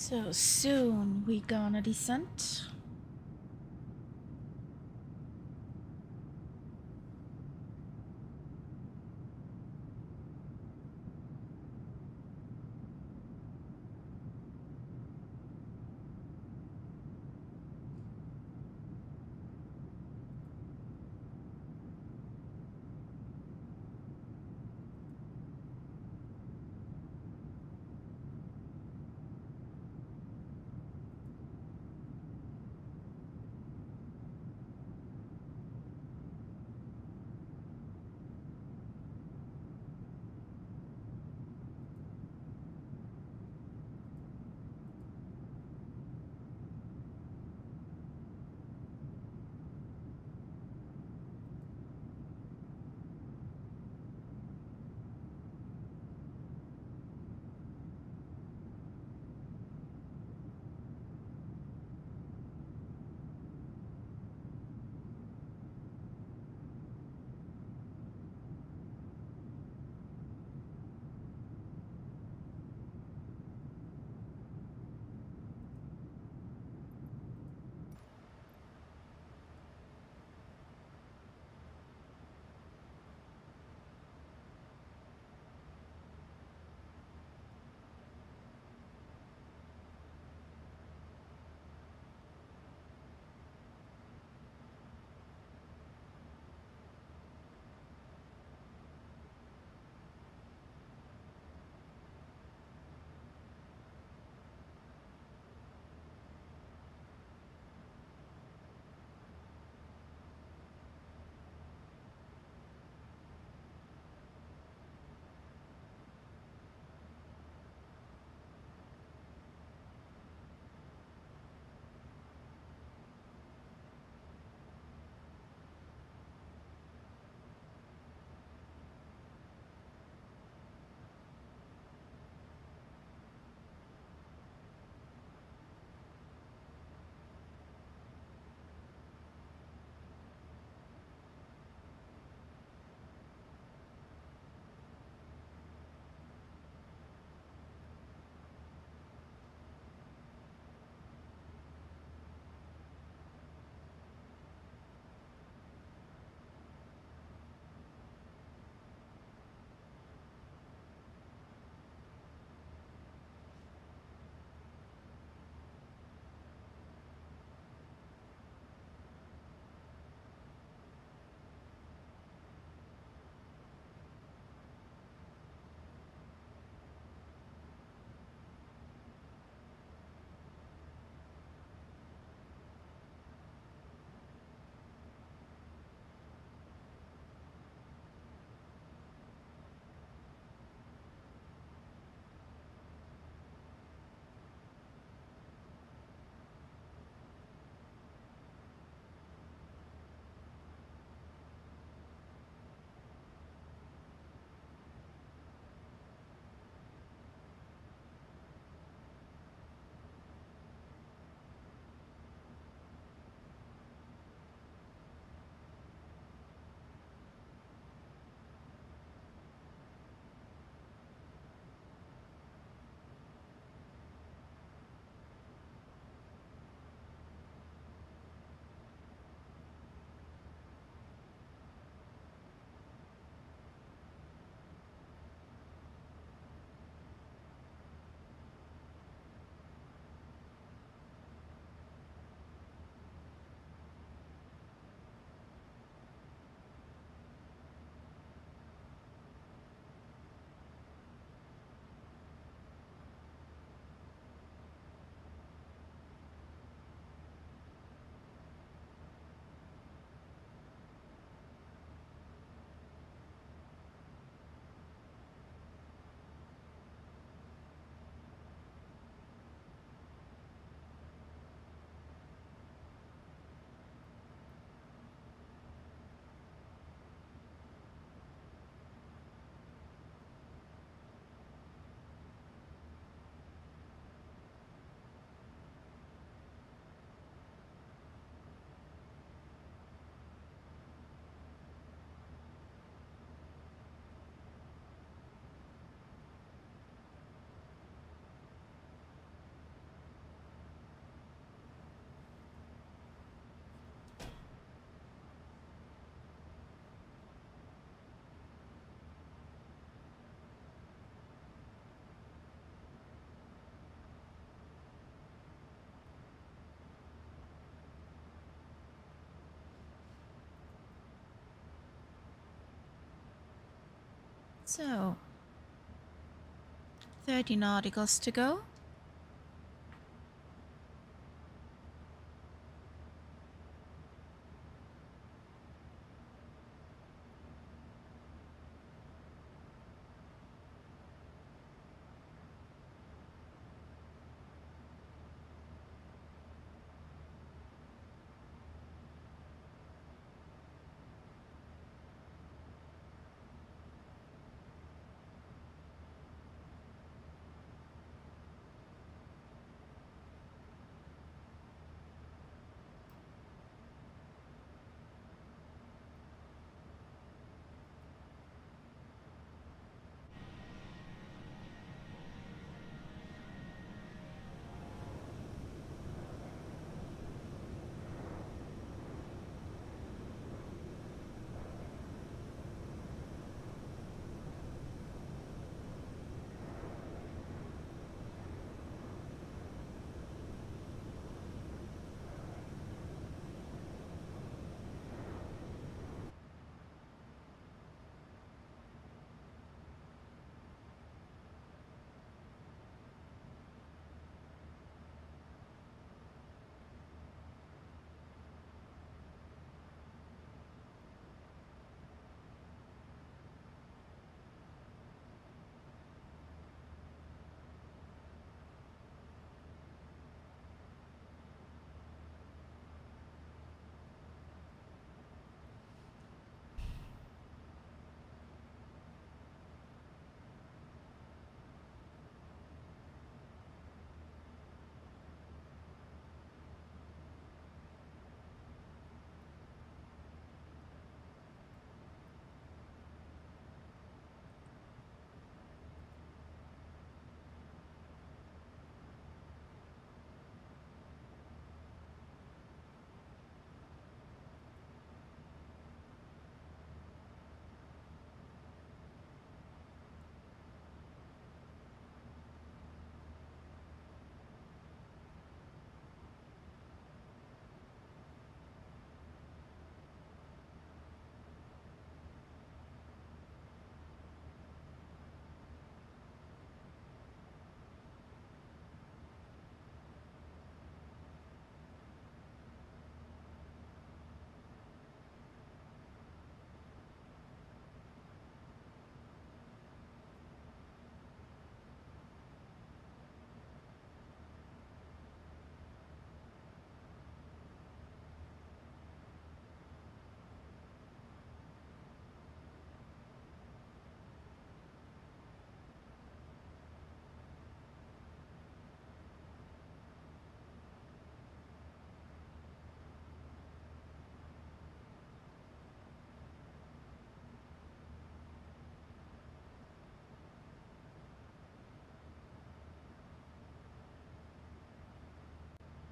So soon we gonna descend. So, 13 articles to go.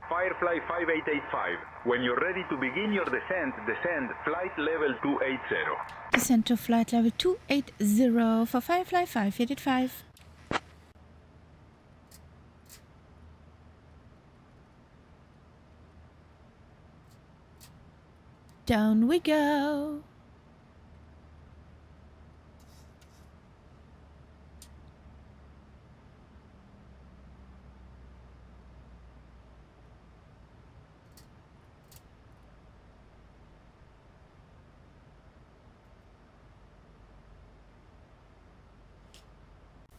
Firefly 5885. When you're ready to begin your descent, descend flight level 280. Descent to flight level 280 for Firefly 5885. Down we go.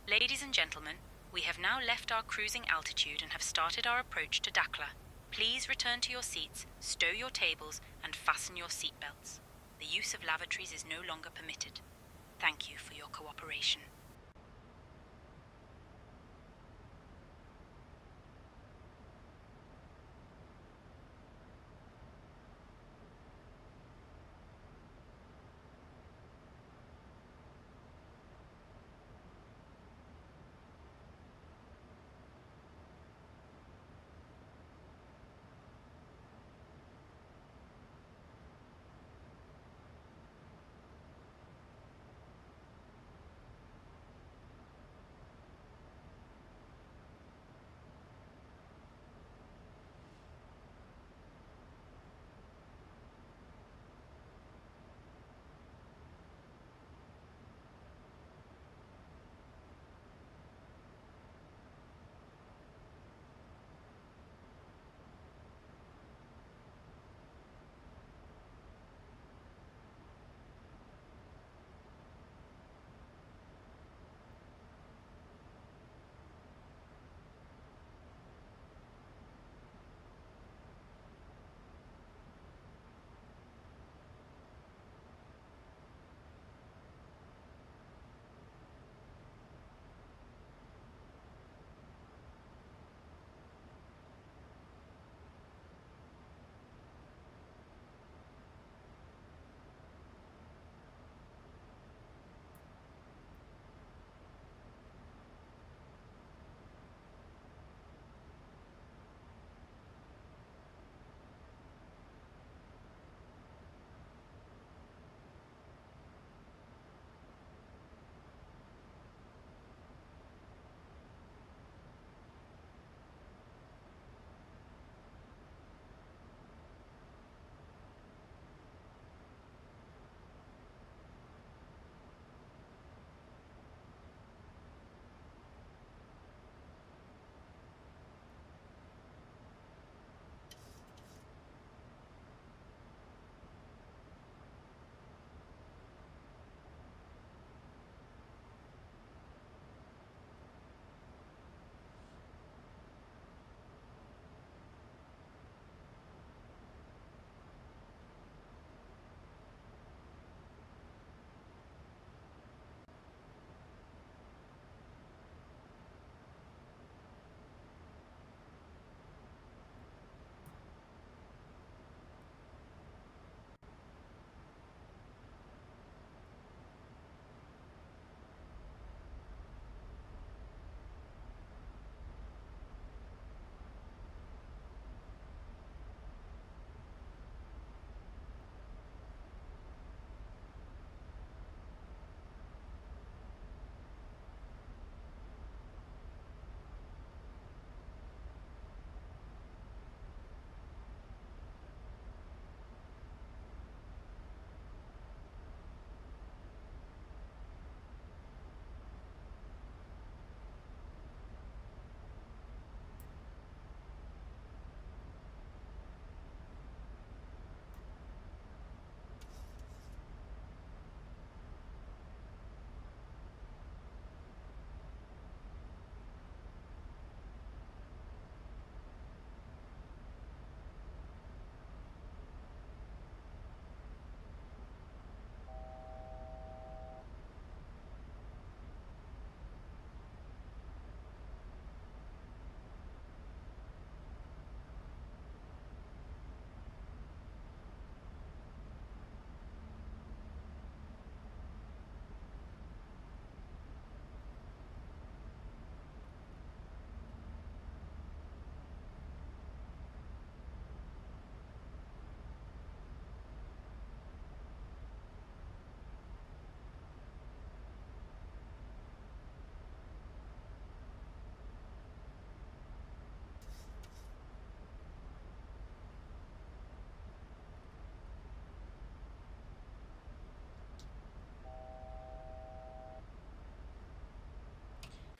Ladies and gentlemen, we have now left our cruising altitude and have started our approach to Dakhl. Please return to your seats, stow your tables, and fasten your seatbelts. The use of lavatories is no longer permitted. Thank you for your cooperation.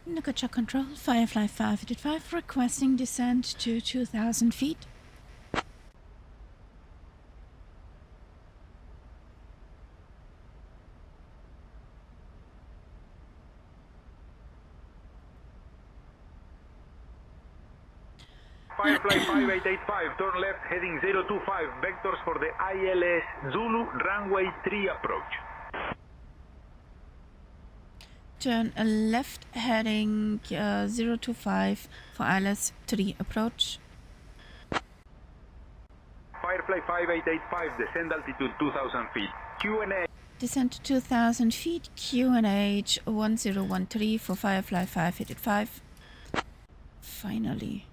Nakacha Control, Firefly 585, requesting descent to 2,000 feet. Firefly 5885, turn left heading 025, vectors for the ILS Zulu runway 3 approach. Turn left heading 025 for ILS 3 approach. Firefly 5885, descend altitude 2000 feet. Q&A. Descent to 2,000 feet, QNH 1013 for Firefly 585. Finally.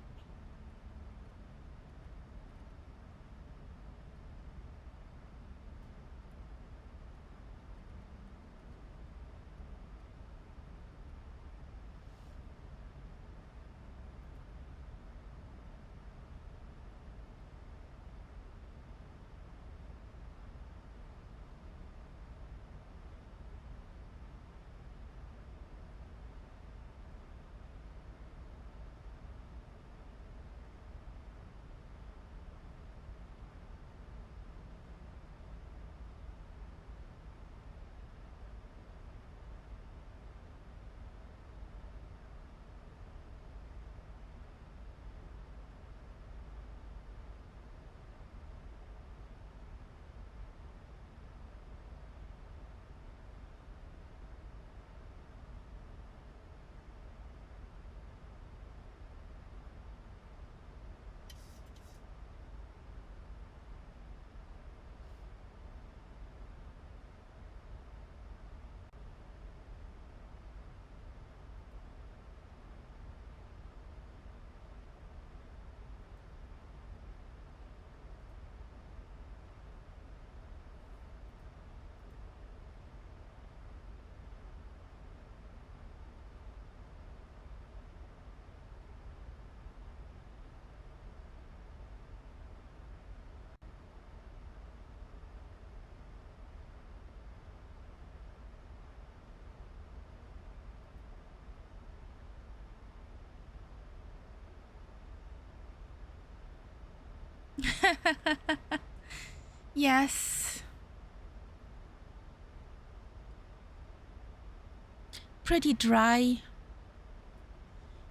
Yes. Pretty dry.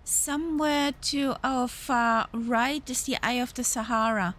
Somewhere to our far right is the Eye of the Sahara.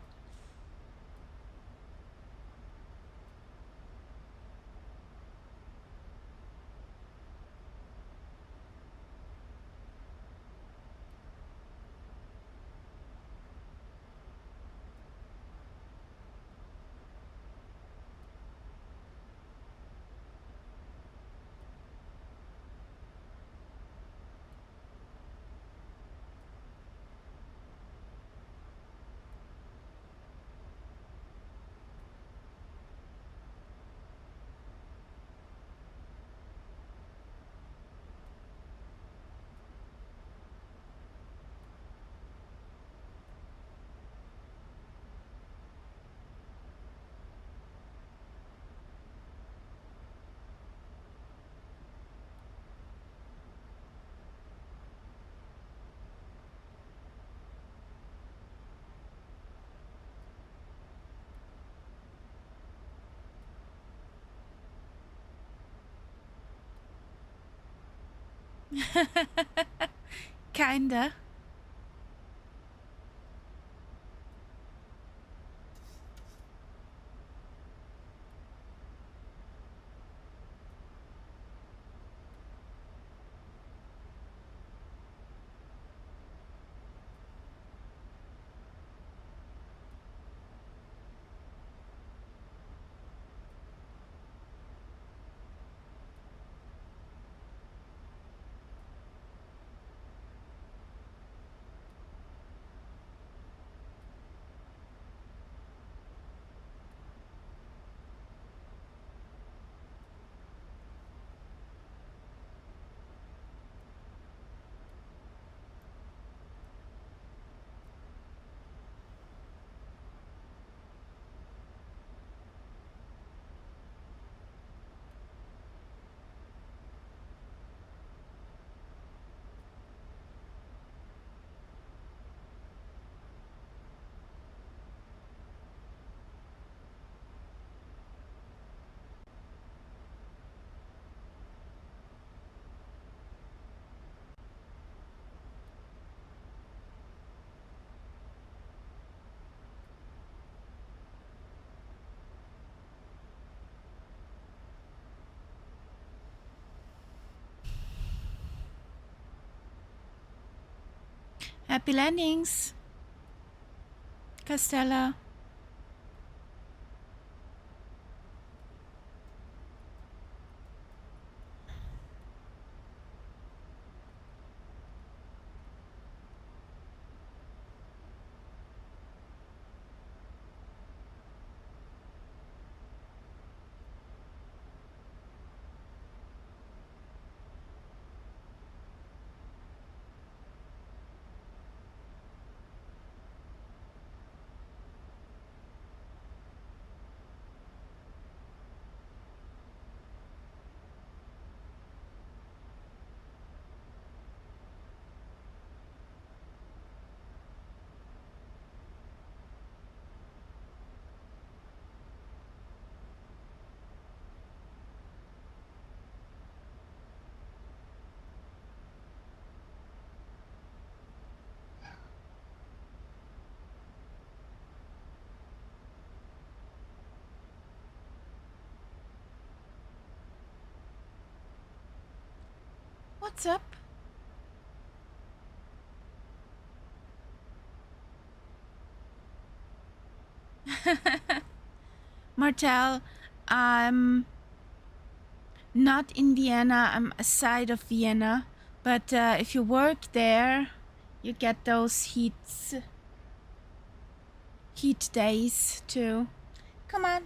Kinda. Happy landings, Castella. What's up? Martel, I'm not in Vienna, I'm aside of Vienna, but if you work there, you get those heat days too. Come on,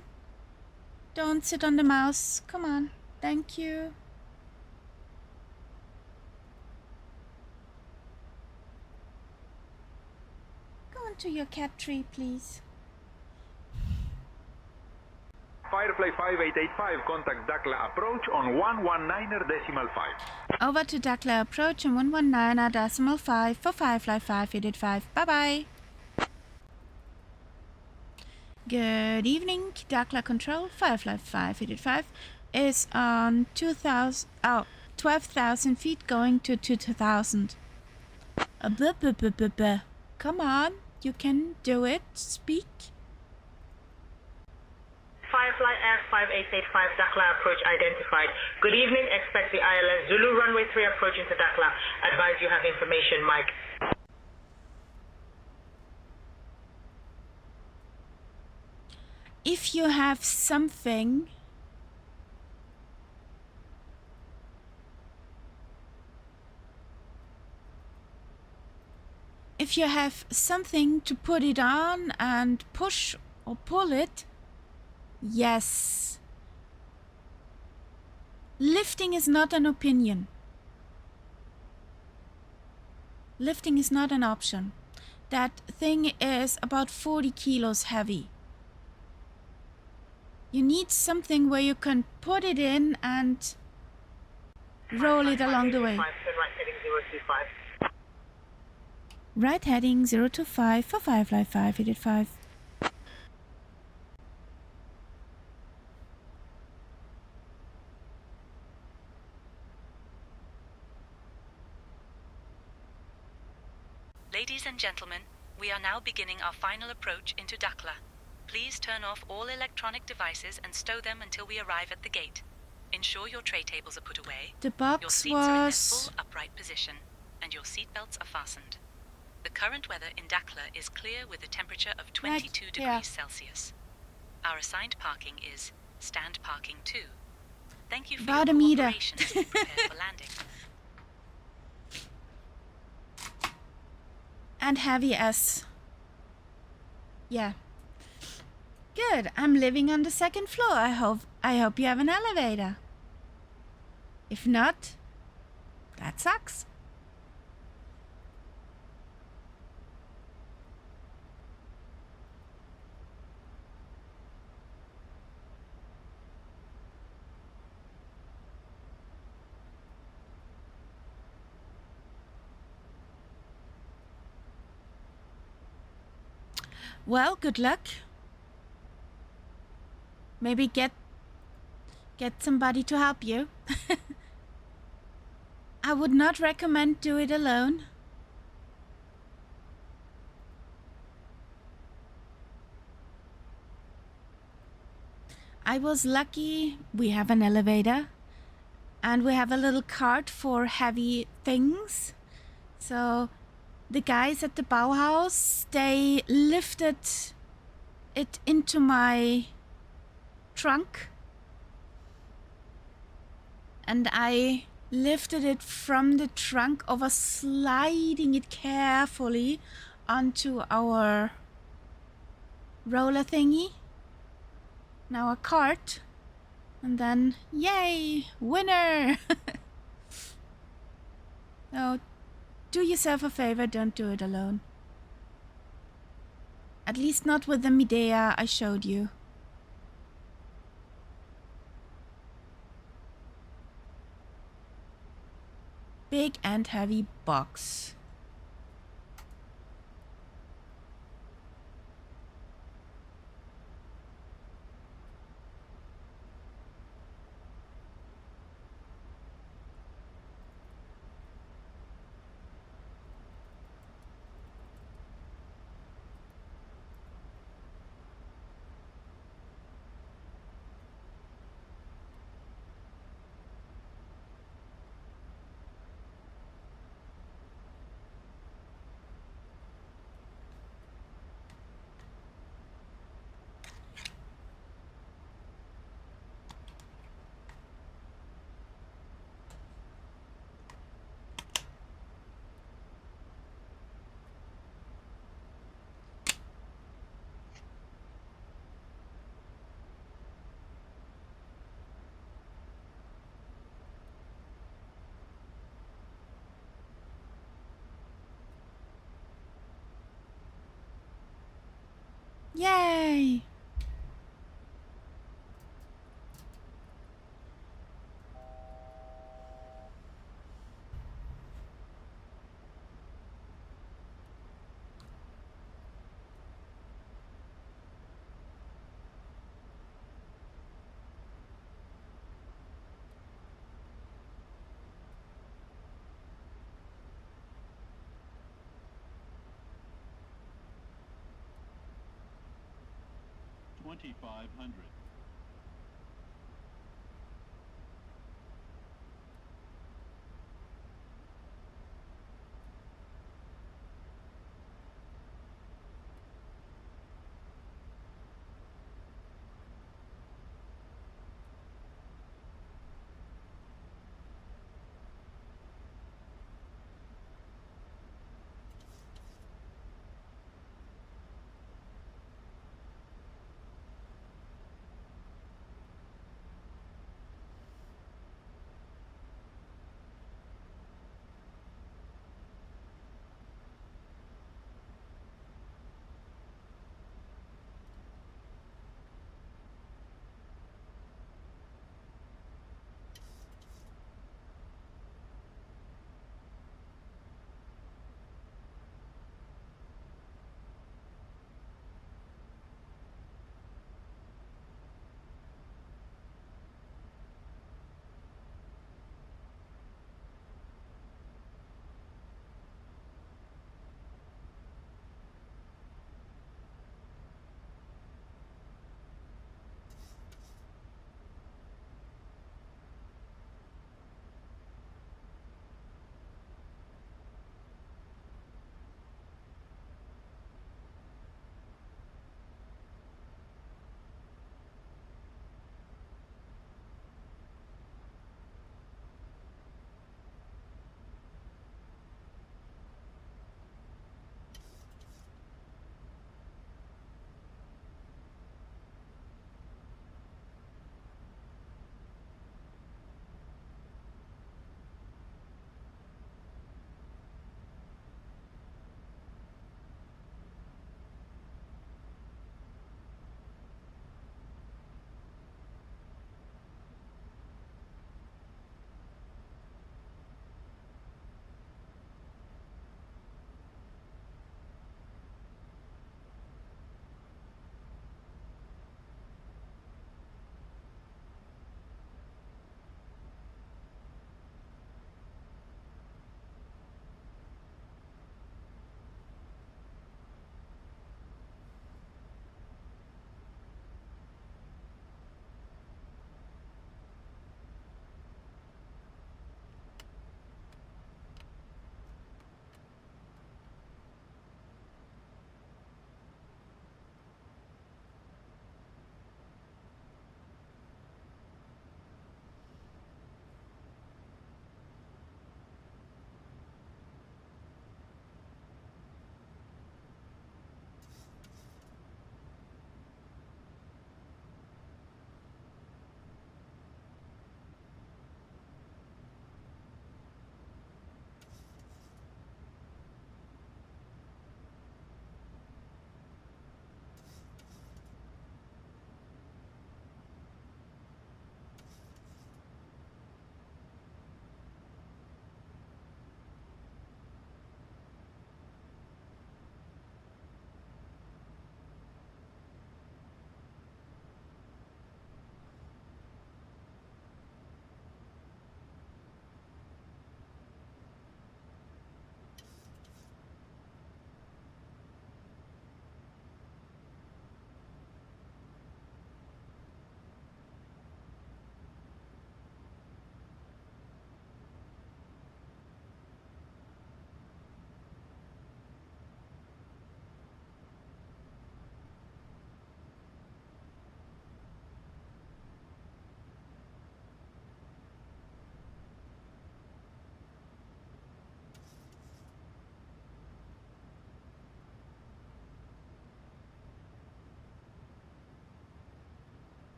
don't sit on the mouse, come on, thank you. Go into your cat tree, please. Firefly 5885, contact Dakhl approach on 119.5. Over to Dakhl approach on 119.5 for Firefly 5885. Bye bye. Good evening, Dakhl control. Firefly 5885 is on 12,000 feet going to 2,000. Come on, you can do it. Speak. Firefly Air 5885, Dakhl approach identified. Good evening, expect the ILS Zulu runway 3 approach into Dakhl. Advise you have information, Mike. If you have something to put it on and push or pull it, yes. Lifting is not an opinion. Lifting is not an option. That thing is about 40 kilos heavy. You need something where you can put it in and roll it along the way. Right heading 025 for Firefly 5885. Ladies and gentlemen, we are now beginning our final approach into Dakhl. Please turn off all electronic devices and stow them until we arrive at the gate. Ensure your tray tables are put away, The your box seats are in their was full upright position, and your seat belts are fastened. The current weather in Dakhl is clear with a temperature of 22 here. degrees Celsius. Our assigned parking is Stand Parking 2. Thank you for About your a meter. cooperation as we prepare for landing. and heavy S. Yeah. Good. I'm living on the second floor. I hope you have an elevator. If not, that sucks. Well, good luck. Maybe get somebody to help you. I would not recommend do it alone. I was lucky we have an elevator and we have a little cart for heavy things. So the guys at the Bauhaus, they lifted it into my trunk. And I lifted it from the trunk over, sliding it carefully onto our roller thingy. Now a cart. And then, yay, winner! Oh, do yourself a favor, don't do it alone. At least not with the Medea I showed you. Big and heavy box. Yay! $2,500.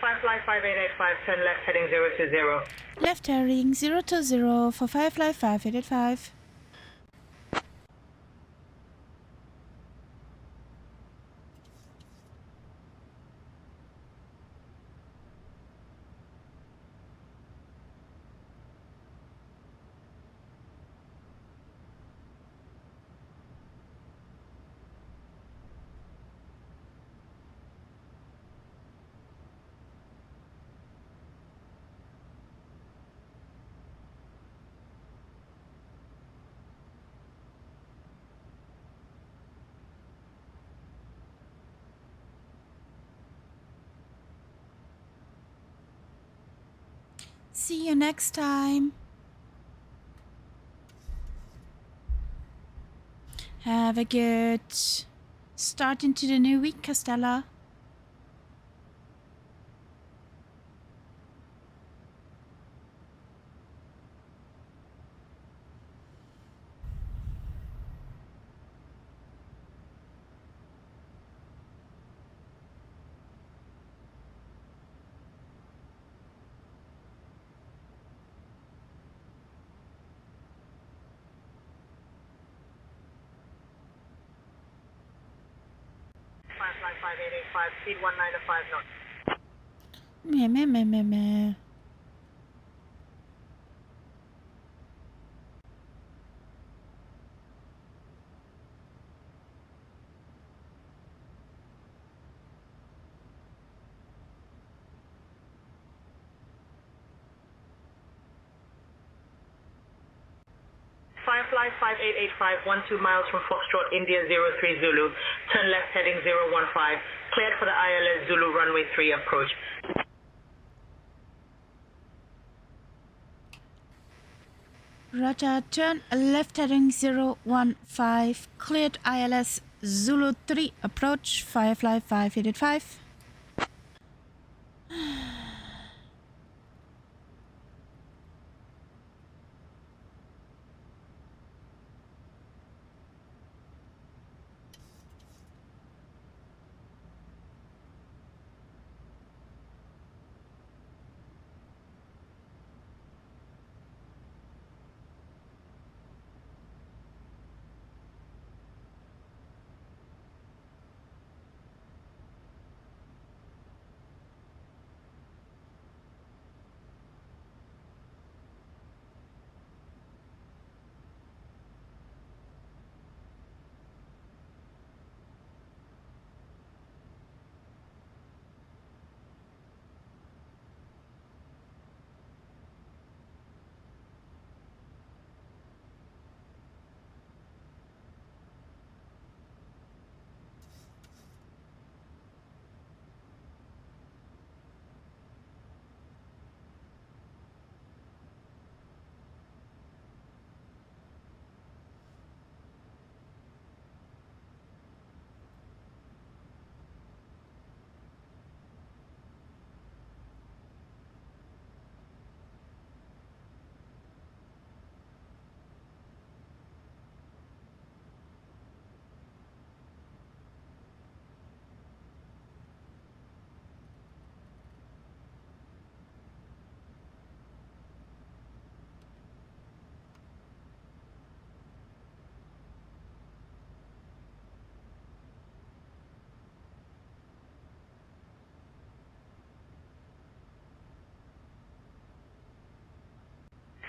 Firefly 5885, turn left heading 020. Left heading 020 for Firefly 5885. See you next time. Have a good start into the new week, Castella. Firefly 5885, speed 195 knots. Meh. Firefly 5885, 12 miles from Foxtrot, India 03 Zulu. Turn left heading 015. Cleared for the ILS Zulu runway 3 approach. Roger, turn left heading 015. Cleared ILS Zulu 3 approach Firefly 5885.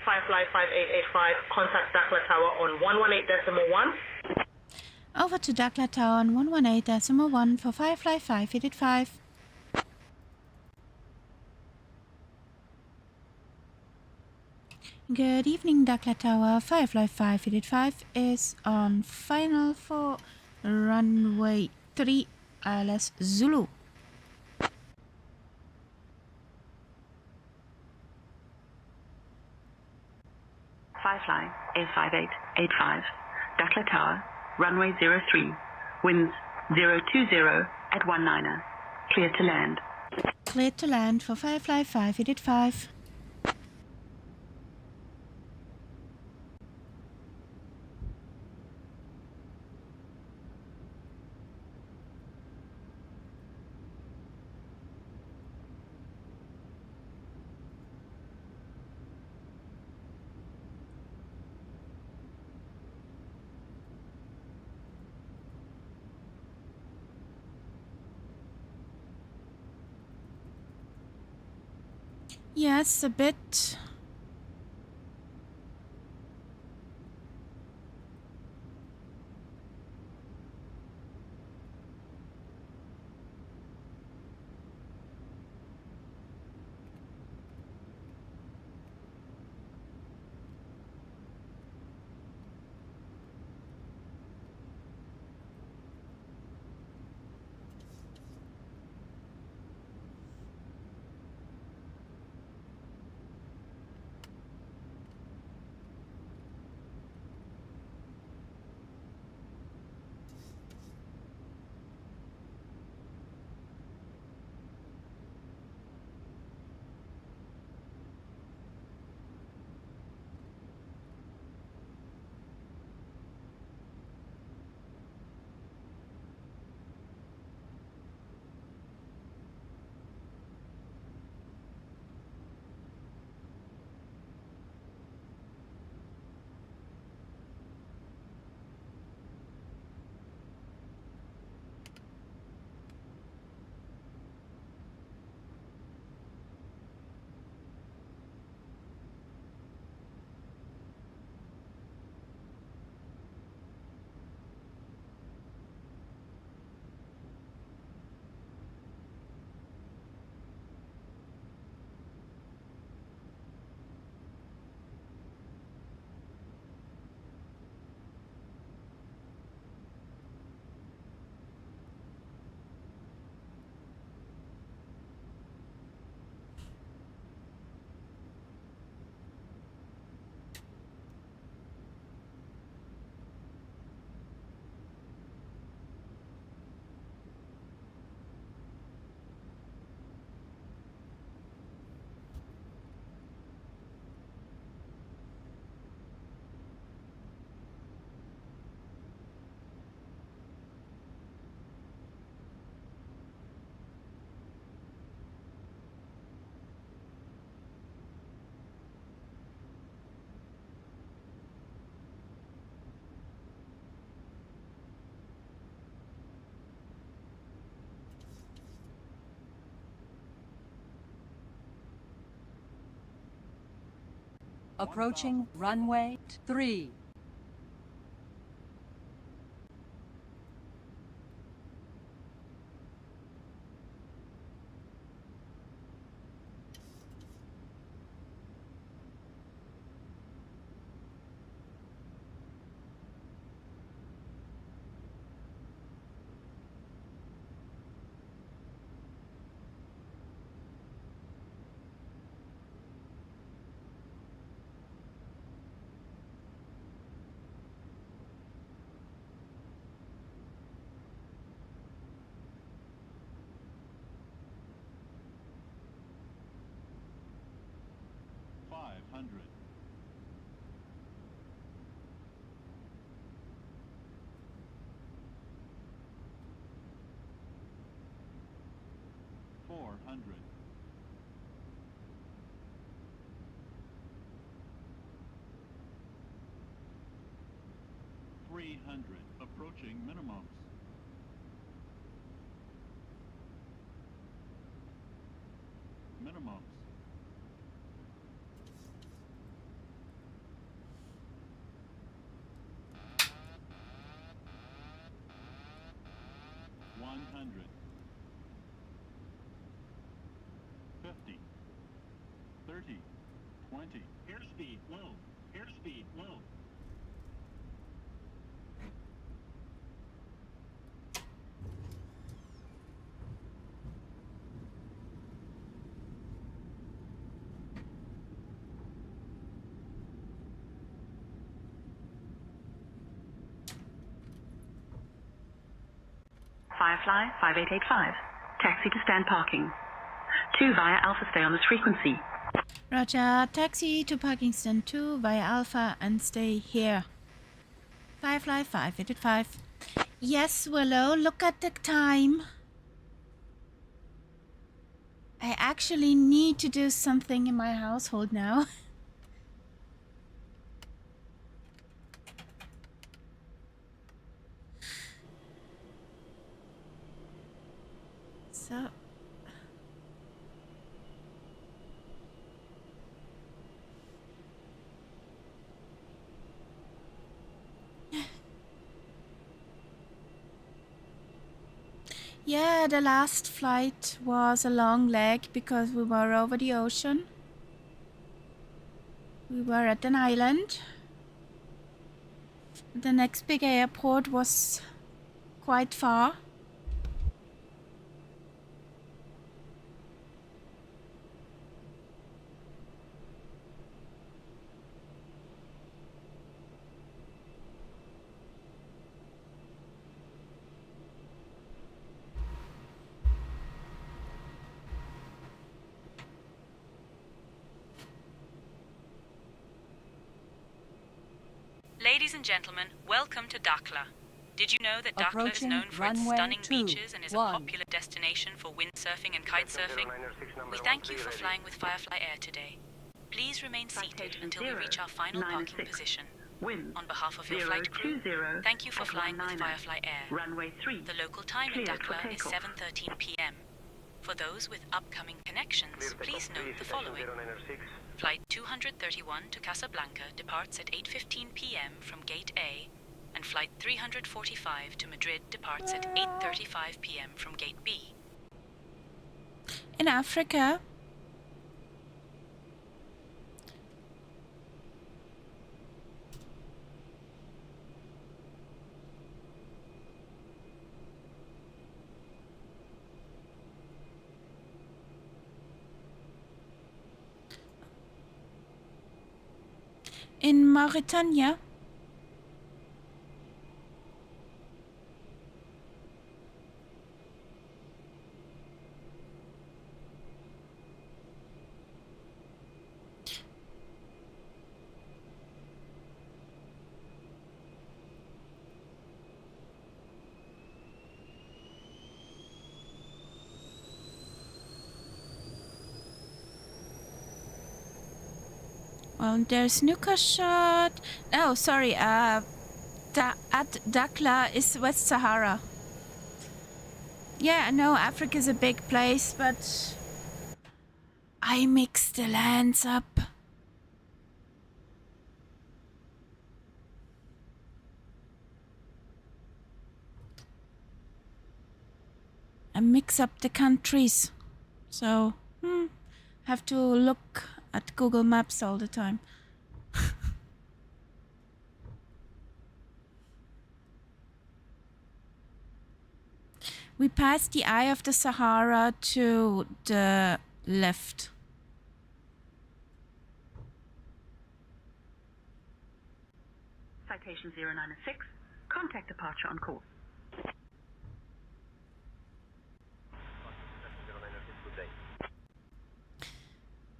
Firefly 5885, contact Dakhl Tower on 118.1. Over to Dakhl Tower on 118.1 for Firefly 5885. Good evening, Dakhl Tower. Firefly 5885 is on final for runway 3 ILS Zulu. Firefly A5885, Dakhl Tower, runway 03, winds 020 at 19er, clear to land. Cleared to land for Firefly 5885. Yes, a bit. Approaching runway 3. Hundred. 400. 300. Approaching minimums. Minimums. 100. 50. 30. 20. Airspeed low. Airspeed low. Firefly 5885. Taxi to stand parking. 2 via Alpha, stay on this frequency. Roger, taxi to parking stand 2 via Alpha and stay here. Firefly 5885. Yes, Willow, look at the time. I actually need to do something in my household now. So Yeah, the last flight was a long leg because we were over the ocean. We were at an island. The next big airport was quite far. Ladies and gentlemen, welcome to Dakhl. Did you know that Dakhl is Approaching known for its runway stunning 2, beaches and is a 1. popular destination for windsurfing and kitesurfing? We thank you for flying with Firefly Air today. Please remain seated until we reach our final parking position. On behalf of your flight crew, thank you for flying with Firefly Air. Runway 3. The local time in Cleared for Dakhl is takeoff. 7:13 p.m. For those with upcoming connections, please note the following. Flight 231 to Casablanca departs at 8:15 p.m. from Gate A, and Flight 345 to Madrid departs at 8:35 p.m. from Gate B. In Africa, in Mauritania, well, there's Nukashot. Oh, sorry. At Dakhl is West Sahara. Yeah, I know Africa's a big place, but I mix the lands up. I mix up the countries. So, have to look at Google Maps all the time. We passed the Eye of the Sahara to the left. Citation 096. Contact departure on course.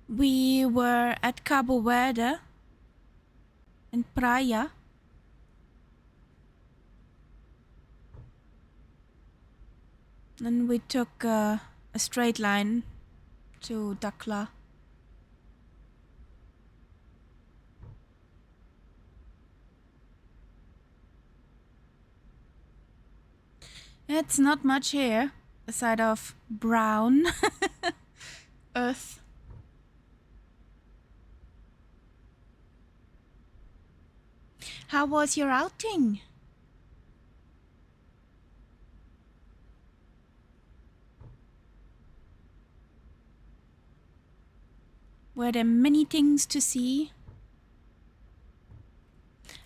We were at Cabo Verde in Praia. Then we took a straight line to Dakhl. It's not much here, aside of brown earth. How was your outing? Were there many things to see?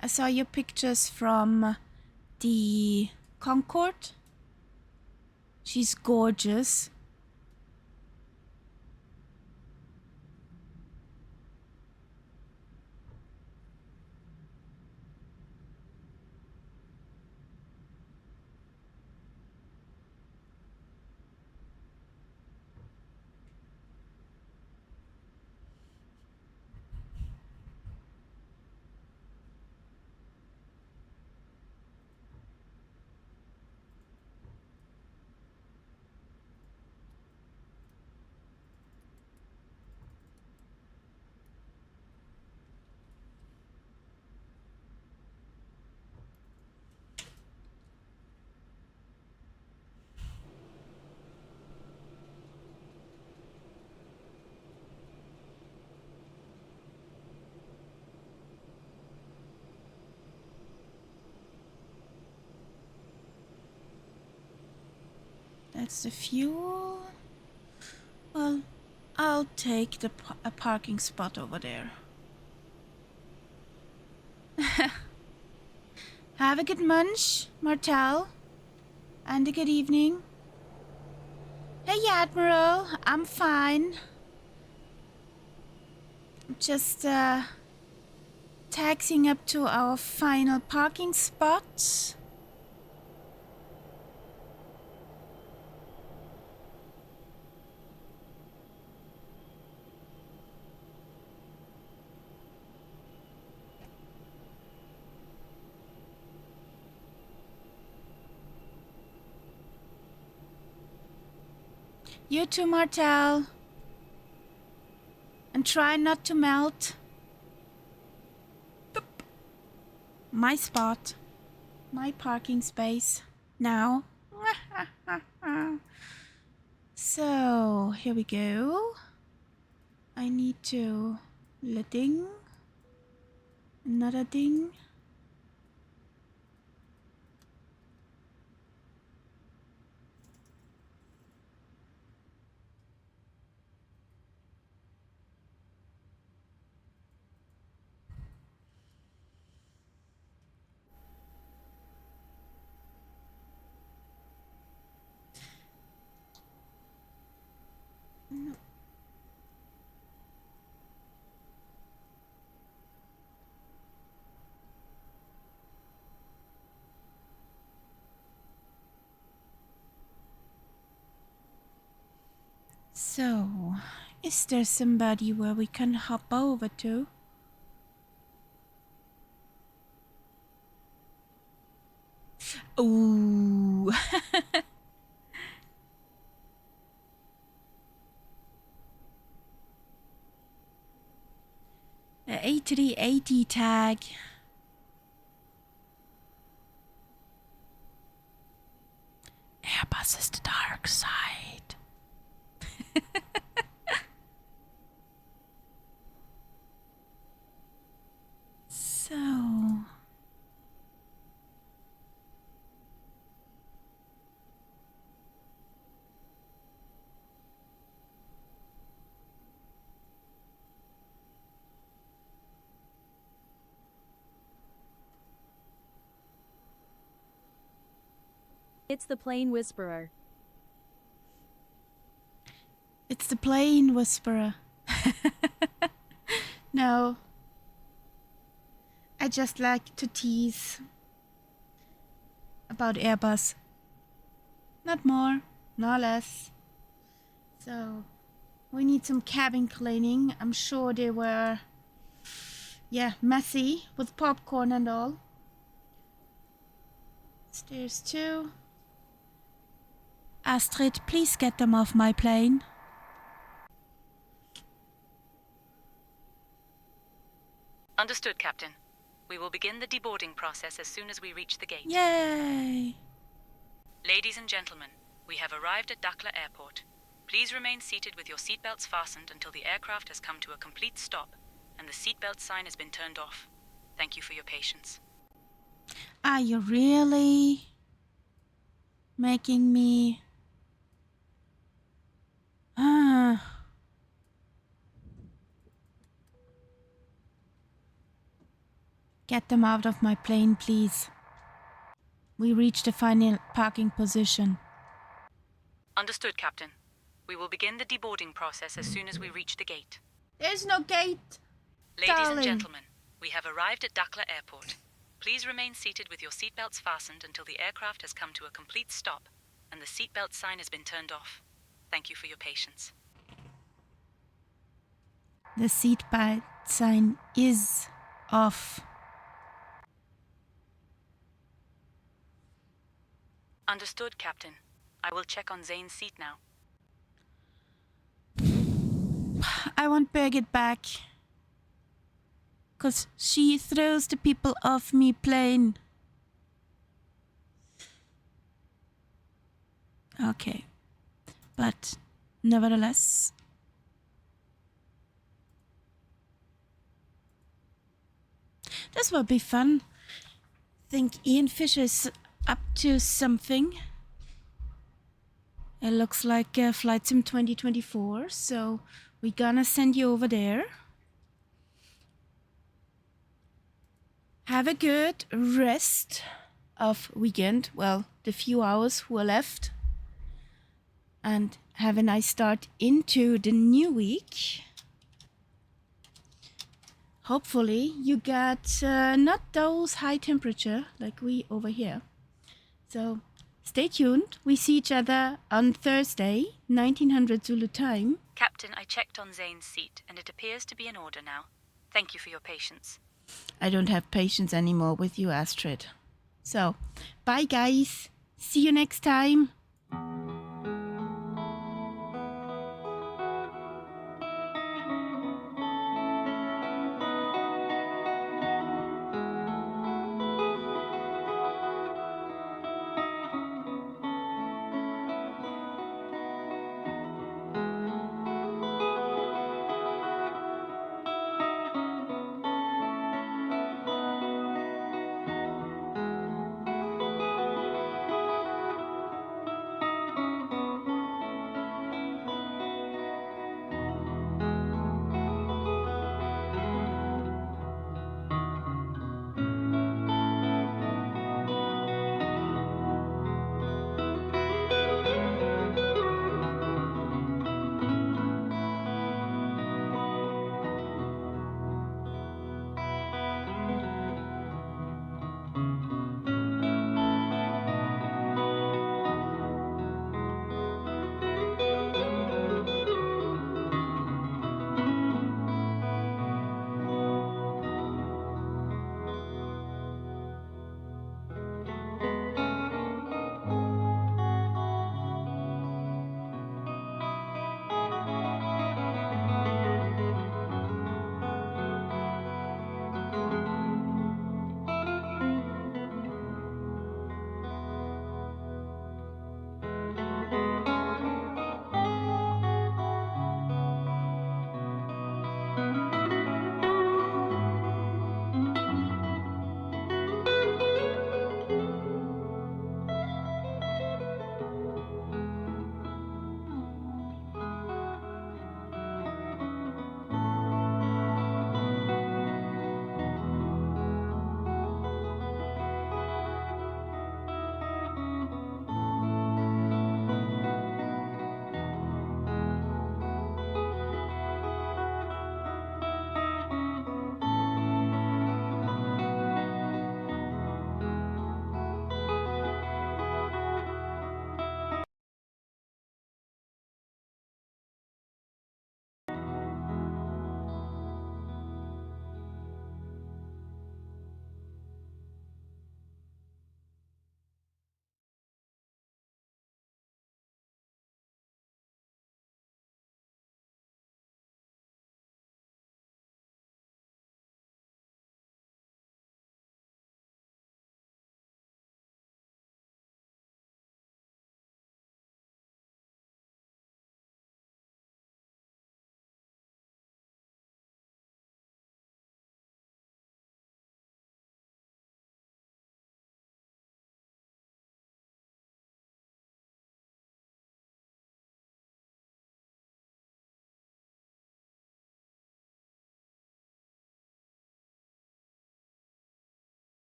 I saw your pictures from the Concorde. She's gorgeous. That's the fuel. Well, I'll take a parking spot over there. Have a good munch, Martel. And a good evening. Hey, Admiral. I'm fine. Just, taxiing up to our final parking spot. You too, Martel. And try not to melt. Boop. My spot. My parking space. Now. So, here we go. I need to... ding. Another ding. No. So, is there somebody where we can hop over to? Ooh. The A380 tag. Airbus is the dark side. So... It's the Plane Whisperer. It's the Plane Whisperer. No. I just like to tease about Airbus. Not more, nor less. So, we need some cabin cleaning. I'm sure they were, yeah, messy with popcorn and all. Stairs 2. Astrid, please get them off my plane. Understood, Captain. We will begin the deboarding process as soon as we reach the gate. Yay! Ladies and gentlemen, we have arrived at Dakhl Airport. Please remain seated with your seatbelts fastened until the aircraft has come to a complete stop and the seatbelt sign has been turned off. Thank you for your patience. Are you really making me... Get them out of my plane, please. We reached the final parking position. Understood, Captain. We will begin the deboarding process as soon as we reach the gate. There's no gate, Ladies darling. and gentlemen, we have arrived at Dakhl Airport. Please remain seated with your seatbelts fastened until the aircraft has come to a complete stop and the seatbelt sign has been turned off. Thank you for your patience. The seatbelt sign is off. Understood, Captain. I will check on Zane's seat now. I want Birgit back. 'Cause she throws the people off me plane. Okay. But nevertheless... This will be fun. I think Ian Fisher is up to something. It looks like Flight Sim 2024, so we're gonna send you over there. Have a good rest of weekend, well, the few hours who are left. And have a nice start into the new week. Hopefully you get not those high temperature like we over here. So stay tuned. We see each other on Thursday, 1900 Zulu time. Captain, I checked on Zane's seat, and it appears to be in order now. Thank you for your patience. I don't have patience anymore with you, Astrid. So, bye guys. See you next time.